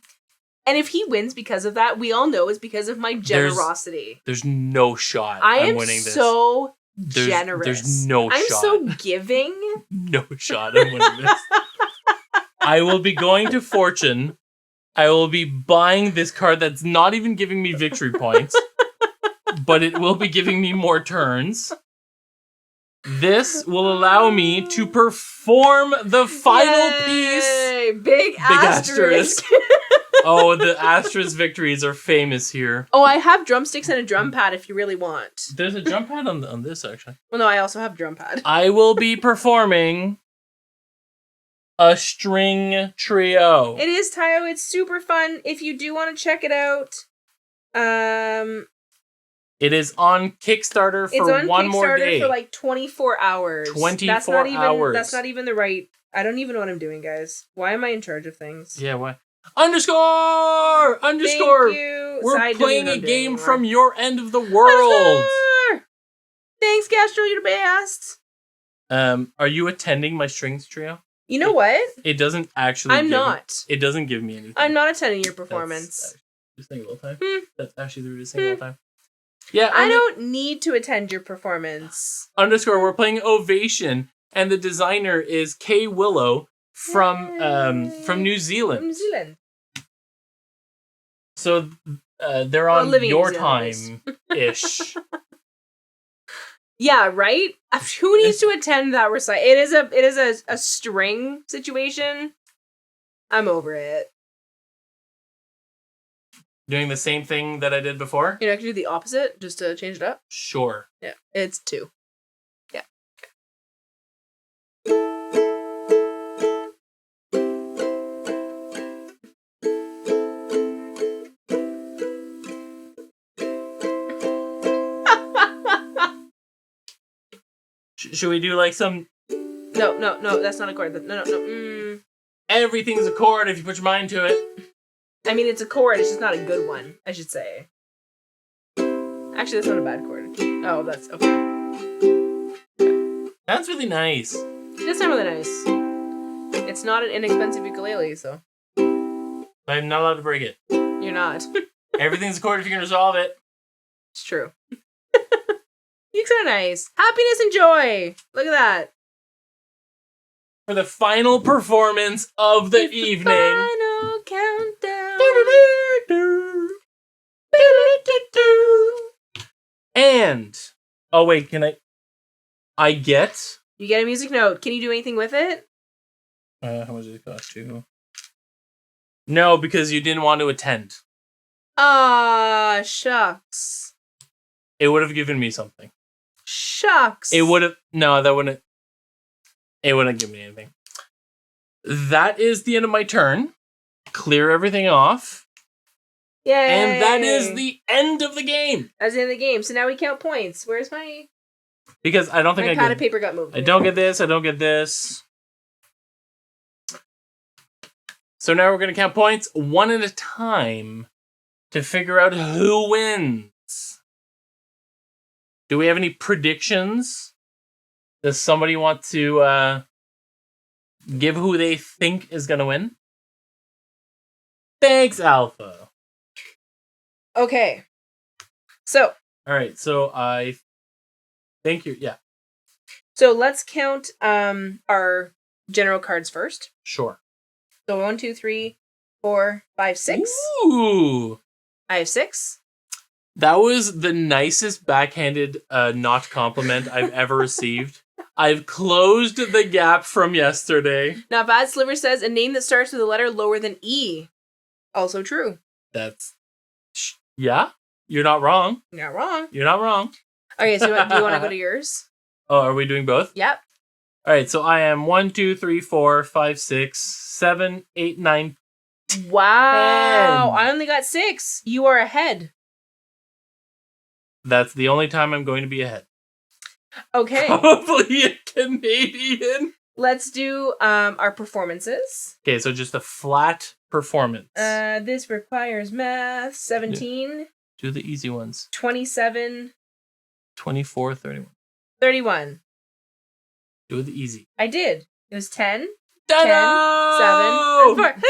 And if he wins because of that, we all know it's because of my generosity. There's no shot I'm winning this. So generous. There's no shot. I'm so giving. No shot I'm winning this. I will be going to Fortune. I will be buying this card that's not even giving me victory points. But it will be giving me more turns. This will allow me to perform the final piece. Big asterisk. Oh, the asterisk victories are famous here. Oh, I have drumsticks and a drum pad if you really want. There's a drum pad on this, actually. Well, no, I also have a drum pad. I will be performing a string trio. It is, Tayo. It's super fun. If you do want to check it out, it is on Kickstarter for one more day. It's on Kickstarter for 24 hours. 24 hours. That's not even the right... I don't even know what I'm doing, guys. Why am I in charge of things? Yeah, why? Underscore! Thank you. We're playing a game from your end of the world. Underscore! Thanks, Castro. You're the best. Are you attending my strings trio? You know what? It doesn't actually. It doesn't give me anything. I'm not attending your performance. That's the rudest thing of all time. That's actually the rudest thing of all time. Yeah, I don't need to attend your performance. Underscore. We're playing Ovation, and the designer is Kay Willow from New Zealand. New Zealand. So they're on your time ish. Yeah, right? Who needs to attend that recite? It is a string situation. I'm over it. Doing the same thing that I did before? You know, I can do the opposite just to change it up. Sure. Yeah, it's 2. Yeah. Should we do like some... No, that's not a chord. No. Everything's a chord if you put your mind to it. I mean, it's a chord, it's just not a good one, I should say. Actually, that's not a bad chord. Oh, that's okay. That's really nice. It does sound really nice. It's not an inexpensive ukulele, so. I'm not allowed to break it. You're not. Everything's a chord if you can resolve it. It's true. Ukes are nice. Happiness and joy. Look at that. For the final performance of the evening. Final countdown. And, oh wait, I get... You get a music note. Can you do anything with it? How much does it cost you? No, because you didn't want to attend. Ah, shucks. It would have given me something. Shucks. It would have... No, that wouldn't... It wouldn't give me anything. That is the end of my turn. Clear everything off. Yay. And that is the end of the game. That's the end of the game. So now we count points. Where's my... Because I don't think my I pad get... of paper got moved. I don't get this. I don't get this. So now we're going to count points one at a time to figure out who wins. Do we have any predictions? Does somebody want to give who they think is going to win? Thanks, Alpha. Okay. So. All right. So I think you're... Yeah. So let's count our general cards first. Sure. So 1, 2, 3, 4, 5, 6. Ooh. I have 6. That was the nicest backhanded not compliment I've ever received. I've closed the gap from yesterday. Not bad. Sliver says a name that starts with a letter lower than E. Also true. That's... Yeah? You're not wrong. You're not wrong. You're not wrong. Okay, so do you want to go to yours? Oh, are we doing both? Yep. All right, so I am 1, 2, 3, 4, 5, 6, 7, 8, 9. Wow. 10. I only got 6. You are ahead. That's the only time I'm going to be ahead. Okay. Probably a Canadian. Let's do our performances. Okay, so just a flat performance. This requires math. 17. Do the easy ones. 27. 24, 31. 31. Do the easy. I did. It was 10. Ta-da! 10, 7, and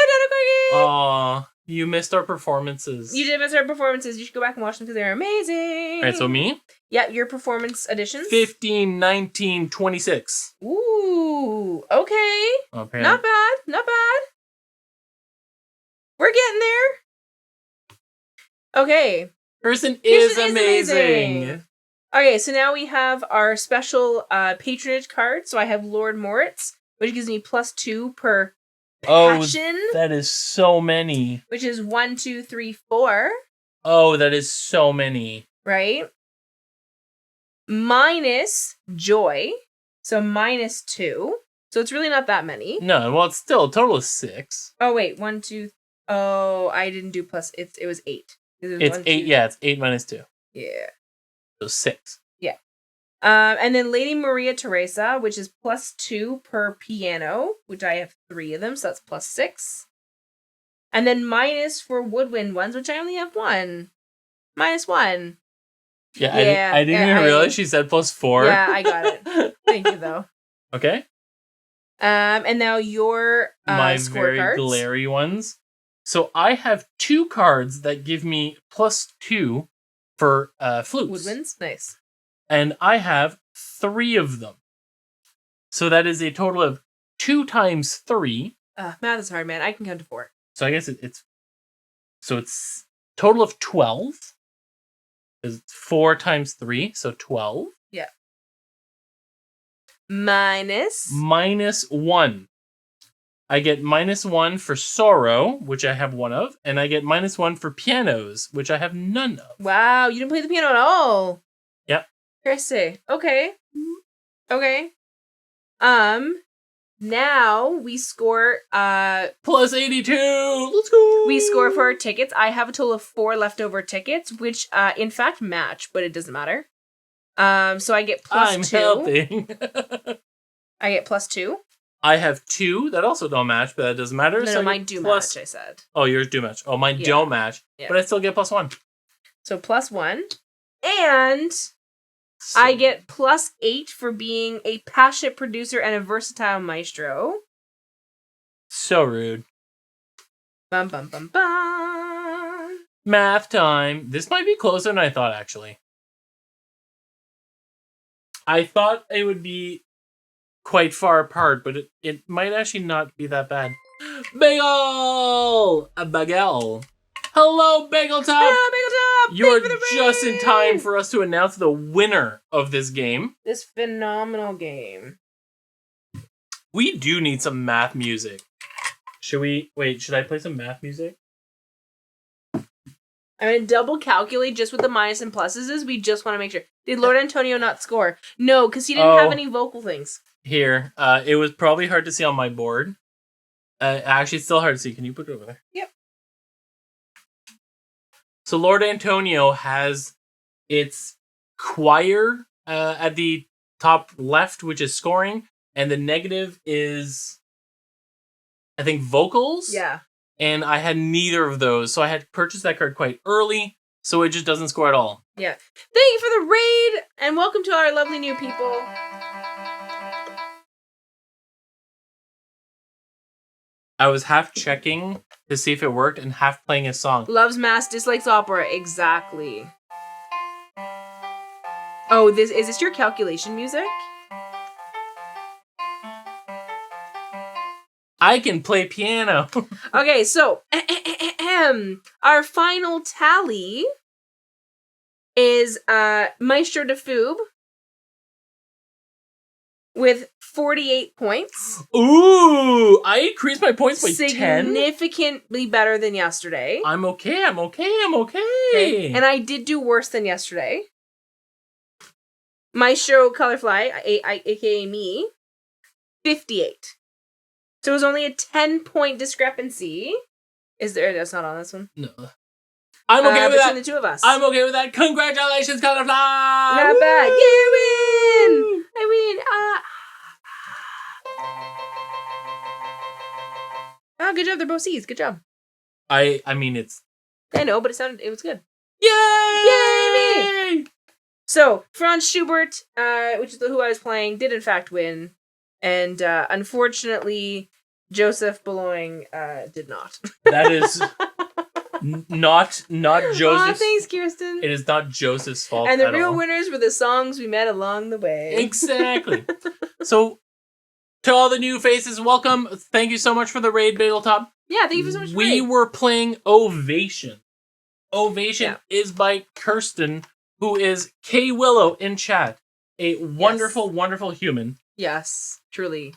4. Aw, you missed our performances. You did miss our performances. You should go back and watch them because they're amazing. All right, so me? Yeah, your performance additions. 15, 19, 26. Ooh, okay. Okay. Not bad. Not bad. We're getting there. Okay. Person is amazing. Okay, so now we have our special patronage card. So I have Lord Moritz, which gives me +2 per passion. Oh, that is so many. Which is 1, 2, 3, 4. Oh, that is so many. Right? Minus joy. So -2. So it's really not that many. No, well, it's still a total of 6. Oh, wait. 1, 2. Oh, I didn't do plus. It was 8. It's 8. Yeah, it's 8 minus 2. Yeah. So 6. Yeah. And then Lady Maria Teresa, which is +2 per piano, which I have 3 of them, so that's +6. And then minus for woodwind ones, which I only have 1. -1. Yeah, I didn't even realize she said +4. Yeah, I got it. Thank you, though. Okay. And now your my score very cards. glary ones. So I have 2 cards that give me +2 for flutes. Woodwinds, nice. And I have 3 of them. So that is a total of 2 times 3. Math is hard, man. I can count to 4. So I guess it's total of 12. It's 4 times 3, so 12. Yeah. Minus -1. I get -1 for sorrow, which I have 1 of, and I get -1 for pianos, which I have none of. Wow, you didn't play the piano at all. Yep. Chrissy. Okay. Okay. Now we score +82. Let's go. we score for our tickets. I have a total of 4 leftover tickets, which in fact match, but it doesn't matter. So I get plus I'm 2. helping. I get plus 2. I have 2 that also don't match, but that doesn't matter. No, so mine do plus... match, I said. Oh, yours do match. Oh, mine don't match, but I still get plus 1. So plus 1. And I get plus 8 for being a passionate producer and a versatile maestro. So rude. Bum, bum, bum, bum. Math time. This might be closer than I thought, actually. I thought it would be quite far apart, but it might actually not be that bad. Bagel! A bagel. Hello, Bagel Top! Hello, Bagel Top! You're just in time for us to announce the winner of this game. This phenomenal game. We do need some math music. Should I play some math music? I'm going to double calculate just what the minus and pluses is. We just want to make sure. Did Lord Antonio not score? No, because he didn't have any vocal things. Here. It was probably hard to see on my board. Actually, it's still hard to see. Can you put it over there? Yep. So Lord Antonio has its choir at the top left, which is scoring, and the negative is, I think, vocals. Yeah. And I had neither of those, so I had to purchase that card quite early, so it just doesn't score at all. Yeah. Thank you for the raid, and welcome to our lovely new people. I was half checking to see if it worked and half playing a song. Loves mass, dislikes opera. Exactly. Oh, is this your calculation music? I can play piano. Okay, so our final tally is Maestro de Foob with 48 points. Ooh, I increased my points by 10. Significantly better than yesterday. I'm okay. Okay. And I did do worse than yesterday. Maestro Colorfly, aka me, 58. So it was only a 10-point discrepancy. That's not on this one? No. I'm okay with that. Between the two of us. I'm okay with that. Congratulations, Colorfly! Not bad. Yeah, I win! Oh, good job. They're both C's. Good job. I mean, it's... I know, but it was good. Yay! Yay! So, Franz Schubert, which is who I was playing, did in fact win. And unfortunately, Joseph Boulogne did not. That is not Joseph. Aw, thanks, Kirsten. It is not Joseph's fault. And the at real all. winners were the songs we met along the way. Exactly. So, to all the new faces, welcome. Thank you so much for the raid, Bagel Top. Yeah, thank you so much for We were playing Ovation. Ovation is by Kirsten, who is K Willow in chat. A wonderful, wonderful human. Yes, truly.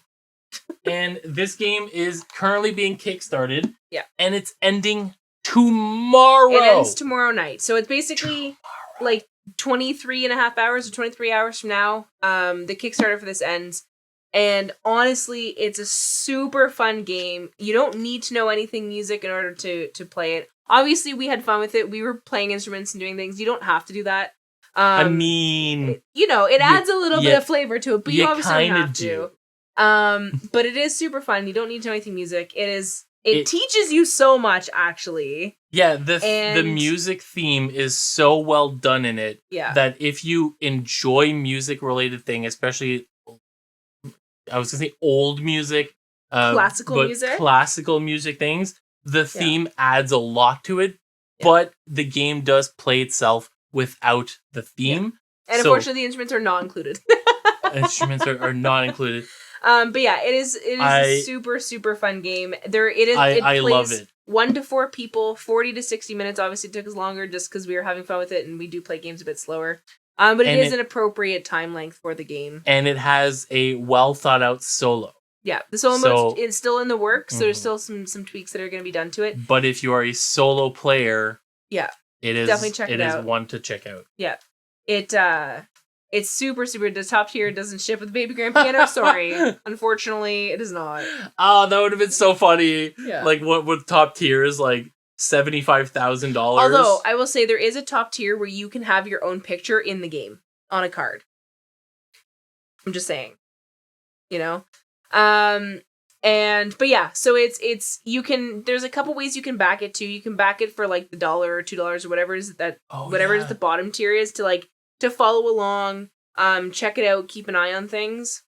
And this game is currently being kickstarted. Yeah. And it's ending tomorrow. It ends tomorrow night. So it's basically like 23 and a half hours or 23 hours from now. The Kickstarter for this ends. And honestly, it's a super fun game. You don't need to know anything music in order to play it. Obviously, we had fun with it. We were playing instruments and doing things. You don't have to do that. I mean... it adds a little bit of flavor to it, but you obviously don't have do. to. But it is super fun. You don't need to know anything music. It teaches you so much, actually. Yeah, the music theme is so well done in it that if you enjoy music-related thing, especially... I was going to say old music. Classical music things. The theme adds a lot to it, but the game does play itself without the theme. And unfortunately, the instruments are not included. Instruments are not included. But yeah, it is a super, super fun game. I love it. 1 to 4 people, 40 to 60 minutes. Obviously, it took us longer just because we were having fun with it, and we do play games a bit slower. But it is an appropriate time length for the game. And it has a well thought out solo. Yeah, the solo mode is still in the works, so there's still some tweaks that are going to be done to it. But if you are a solo player, it is definitely check it out. It is one to check out. Yeah, it's super, super. The top tier doesn't ship with Baby Grand Piano. Sorry, unfortunately, it is not. Oh, that would have been so funny. Yeah, like what top tier is like $75,000. Although I will say there is a top tier where you can have your own picture in the game. on a card. I'm just saying, you know? But yeah, so it's there's a couple ways you can back it too. You can back it for like the $1 or $2 or whatever it is whatever is the bottom tier is to follow along, check it out, keep an eye on things,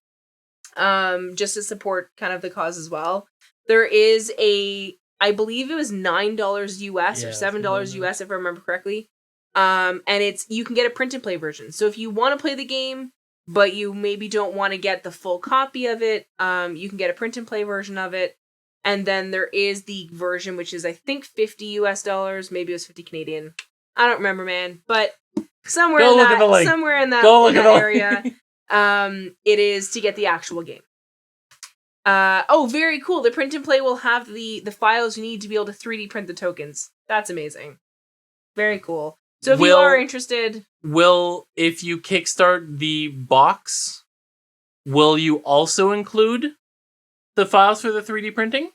just to support kind of the cause as well. There is I believe it was $9 US or $7 US if I remember correctly. And you can get a print and play version. So if you want to play the game, but you maybe don't want to get the full copy of it, you can get a print and play version of it. And then there is the version, which is, I think, $50 US, maybe it was 50 Canadian. I don't remember, man. But somewhere in that area, it is to get the actual game. Very cool. The print and play will have the files you need to be able to 3D print the tokens. That's amazing. Very cool. So if you are interested... if you kickstart the box, will you also include the files for the 3D printing?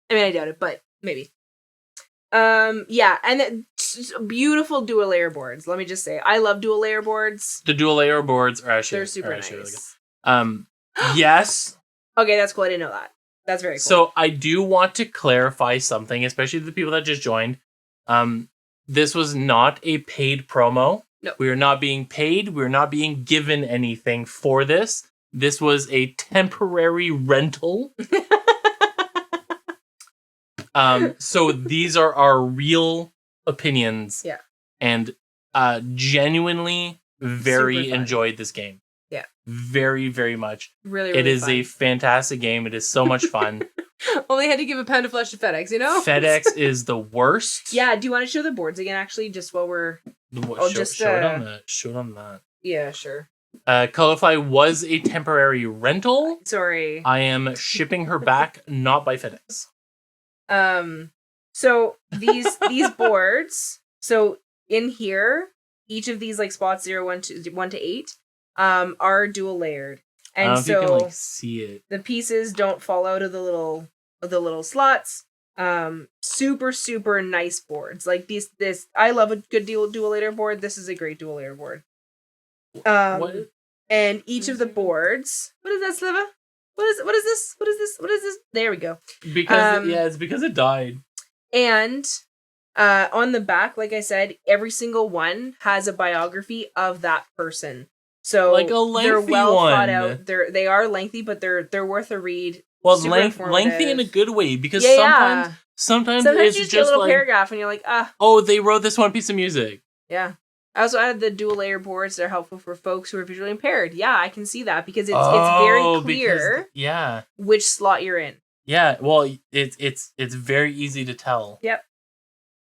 I mean, I doubt it, but maybe. Yeah, and beautiful dual layer boards. Let me just say, I love dual layer boards. The dual layer boards are actually... They're super nice. Really good. Yes. Okay, that's cool. I didn't know that. That's very cool. So I do want to clarify something, especially the people that just joined. This was not a paid promo. No. We are not being paid. We're not being given anything for this. This was a temporary rental. So these are our real opinions. Yeah. And genuinely very enjoyed this game. Yeah. Very, very much. Really it is fun. a fantastic game. It is so much fun. Only had to give a pound of flesh to FedEx, you know? FedEx is the worst. Yeah, do you want to show the boards again, actually, just while we're... Show it on that. Show it on that. Yeah, sure. Colorfly was a temporary rental. Sorry. I am shipping her back, not by FedEx. So these boards, so in here, each of these like spots 0, 1 to 8, are dual layered. And I don't know if you can see it. The pieces don't fall out of the little slots. Super, super nice boards. Like this I love a good dual layer board. This is a great dual layer board. What? And each of the boards, what is that, Sliva? What is this? There we go. Because it's because it died. And on the back, like I said, every single one has a biography of that person. So like a lengthy they're well one. thought out. They are lengthy, but they're worth a read. Well, lengthy in a good way, because sometimes it's you just get a little like, paragraph and you're like, oh, they wrote this one piece of music. Yeah. I also added the dual layer boards that are helpful for folks who are visually impaired. Yeah, I can see that because it's very clear which slot you're in. Yeah, well, it's very easy to tell. Yep.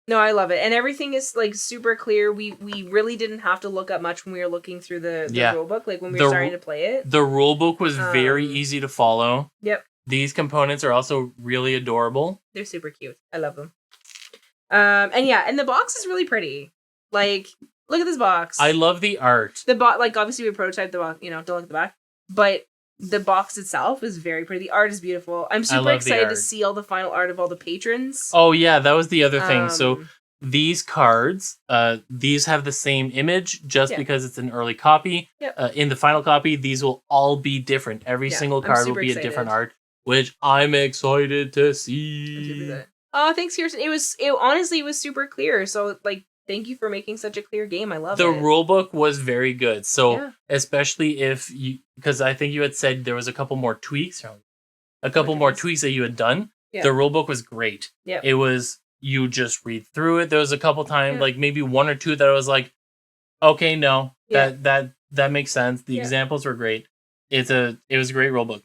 No, I love it. And everything is like super clear. We really didn't have to look up much when we were looking through the rule book, like when we were starting to play it. The rule book was very easy to follow. Yep. These components are also really adorable. They're super cute. I love them. And the box is really pretty. Like, look at this box. I love the art. The box, like, obviously we prototyped the box, don't look at the back. But the box itself is very pretty. The art is beautiful. I'm super excited to see all the final art of all the patrons. Oh yeah, that was the other thing. So these cards, these have the same image just because it's an early copy. Yep. In the final copy, these will all be different. Every single card will be a different art, which I'm excited to see. Oh, thanks, Kirsten. Honestly, it was super clear. So, like, thank you for making such a clear game. I love it. The rulebook was very good. So, especially because I think you had said there was a couple more tweaks. Tweaks that you had done. Yeah. The rulebook was great. Yeah. It was, you just read through it. There was a couple times, like maybe one or two that I was like, okay, no, that makes sense. The examples were great. It was a great rulebook.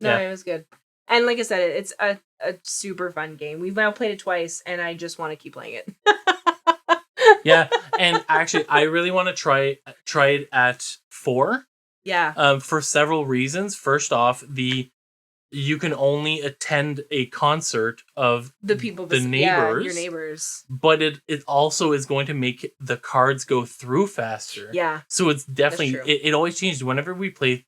No, it was good. And like I said, it's a super fun game. We've now played it twice, and I just want to keep playing it. Yeah, and actually, I really want to try it at 4. Yeah. For several reasons. First off, you can only attend a concert of the people, the neighbors, your neighbors. But it also is going to make the cards go through faster. Yeah. So it's definitely it always changes whenever we play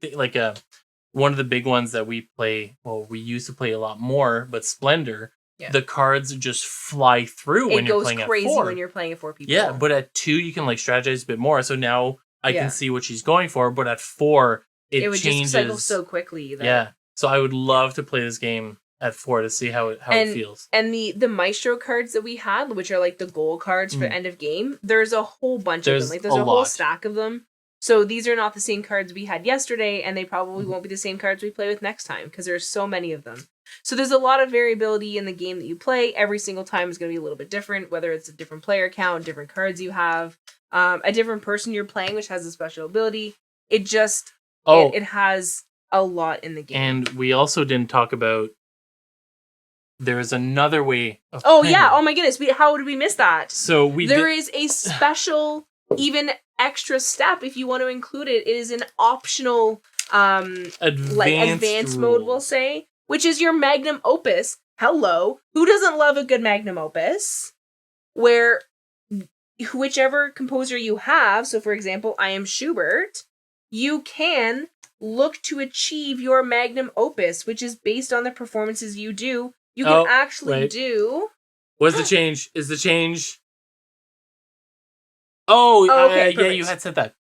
one of the big ones that we play. Well, we used to play a lot more, but Splendor. the cards just fly through when you're playing at 4. It goes crazy when you're playing at 4 people. Yeah, but at 2 you can like strategize a bit more. So now I can see what she's going for. But at 4, it would changes. Just cycle so quickly. Yeah. So I would love to play this game at 4 to see how it feels. And the Maestro cards that we had, which are like the goal cards for end of game, there's a whole bunch of them. Like there's a whole stack of them. So these are not the same cards we had yesterday, and they probably won't be the same cards we play with next time because there's so many of them. So there's a lot of variability in the game that you play. Every single time is going to be a little bit different, whether it's a different player count, different cards you have, a different person you're playing, which has a special ability. It just, it has a lot in the game. And we also didn't talk about, there is another way of playing. Oh my goodness, how did we miss that? So there is a special, even extra step if you want to include it. It is an optional advanced mode, we'll say, which is your magnum opus. Hello, who doesn't love a good magnum opus? Where whichever composer you have, so for example, I am Schubert, you can look to achieve your magnum opus, which is based on the performances you do. You can actually do. What's the change? Is the change? Okay, yeah, you had said that.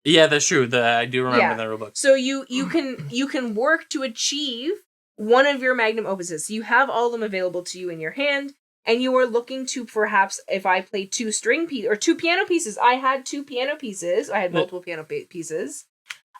Yeah, that's true. I do remember that rulebook. So you can work to achieve one of your magnum opuses. You have all of them available to you in your hand, and you are looking to perhaps, if I play 2 string pieces or 2 piano pieces, I had 2 piano pieces. I had multiple piano pieces.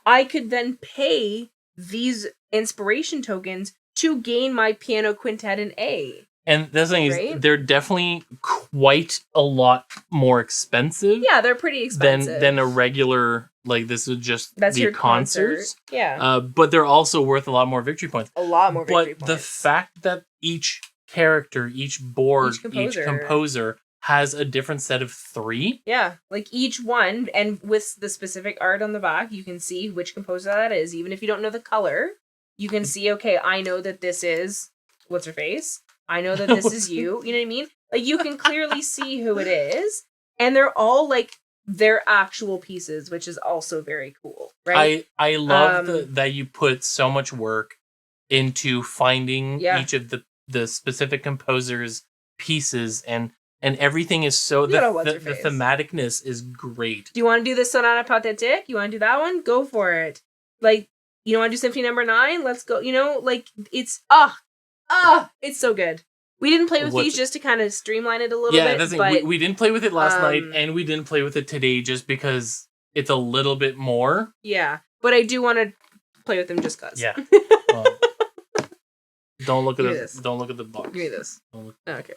I could then pay these inspiration tokens to gain my piano quintet in A. And the thing is, they're definitely quite a lot more expensive. Yeah, they're pretty expensive. Than a regular, like, this is just the concerts. Concert. Yeah. But they're also worth a lot more victory points. A lot more victory points. But the fact that each character, each board, each composer has a different set of 3. Yeah, like each one, and with the specific art on the back, you can see which composer that is. Even if you don't know the color, you can see, okay, I know that this is, what's her face? I know that this is you. You know what I mean? Like, you can clearly see who it is. And they're all, like, their actual pieces, which is also very cool, right? I love that you put so much work into finding each of the specific composer's pieces, and everything is so... The thematicness is great. Do you want to do the Sonata Pathétique? You want to do that one? Go for it. Like, you don't want to do Symphony number 9? Let's go. You know, like, it's... it's so good. We didn't play with these just to kind of streamline it a little bit. That's but we didn't play with it last night, and we didn't play with it today just because it's a little bit more. Yeah, but I do want to play with them just cause. Yeah. Don't look at this. Don't look at the box. Give me this. Okay.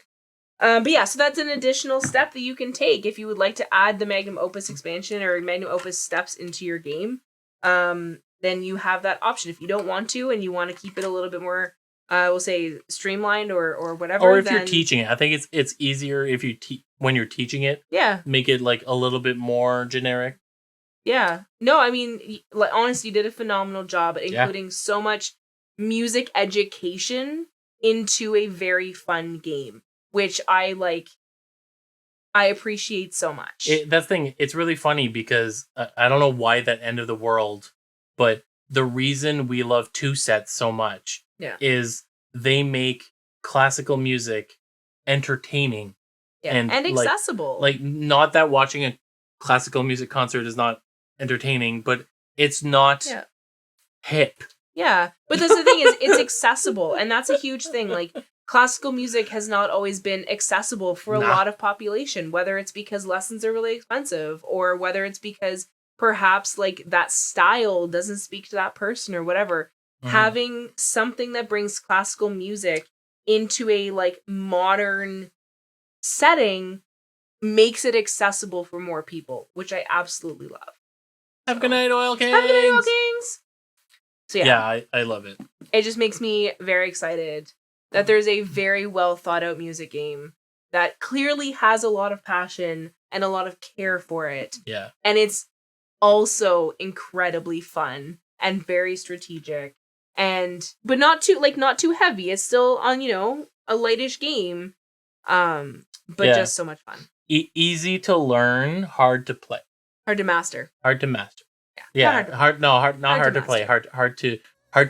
But yeah, so that's an additional step that you can take if you would like to add the Magnum Opus expansion or Magnum Opus steps into your game. Then you have that option. If you don't want to, and you want to keep it a little bit more, we'll say streamlined or whatever. Or if you're teaching it, I think it's easier if you when you're teaching it. Yeah. Make it like a little bit more generic. Yeah. No, I mean, like, honestly, you did a phenomenal job at including so much music education into a very fun game, which I appreciate so much. That's the thing. It's really funny because I don't know why that End of the World, but the reason we love 2 sets so much is they make classical music entertaining and accessible. Like, not that watching a classical music concert is not entertaining, but it's not hip. Yeah, but that's the thing is it's accessible, and that's a huge thing. Like, classical music has not always been accessible for a lot of population, whether it's because lessons are really expensive or whether it's because perhaps like that style doesn't speak to that person or whatever. Mm-hmm. Having something that brings classical music into a like modern setting makes it accessible for more people, which I absolutely love. Have a good night, Oil Kings! Have a good night, Oil Kings! So yeah, I love it. It just makes me very excited that there's a very well thought out music game that clearly has a lot of passion and a lot of care for it. Yeah. And it's also incredibly fun and very strategic but not too heavy. It's still on, a lightish game. But just so much fun. Easy to learn, hard to play. Hard to master. Hard to master. Yeah. Not hard to play. Hard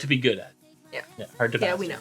to be good at. Yeah. Hard to master. Yeah, we know.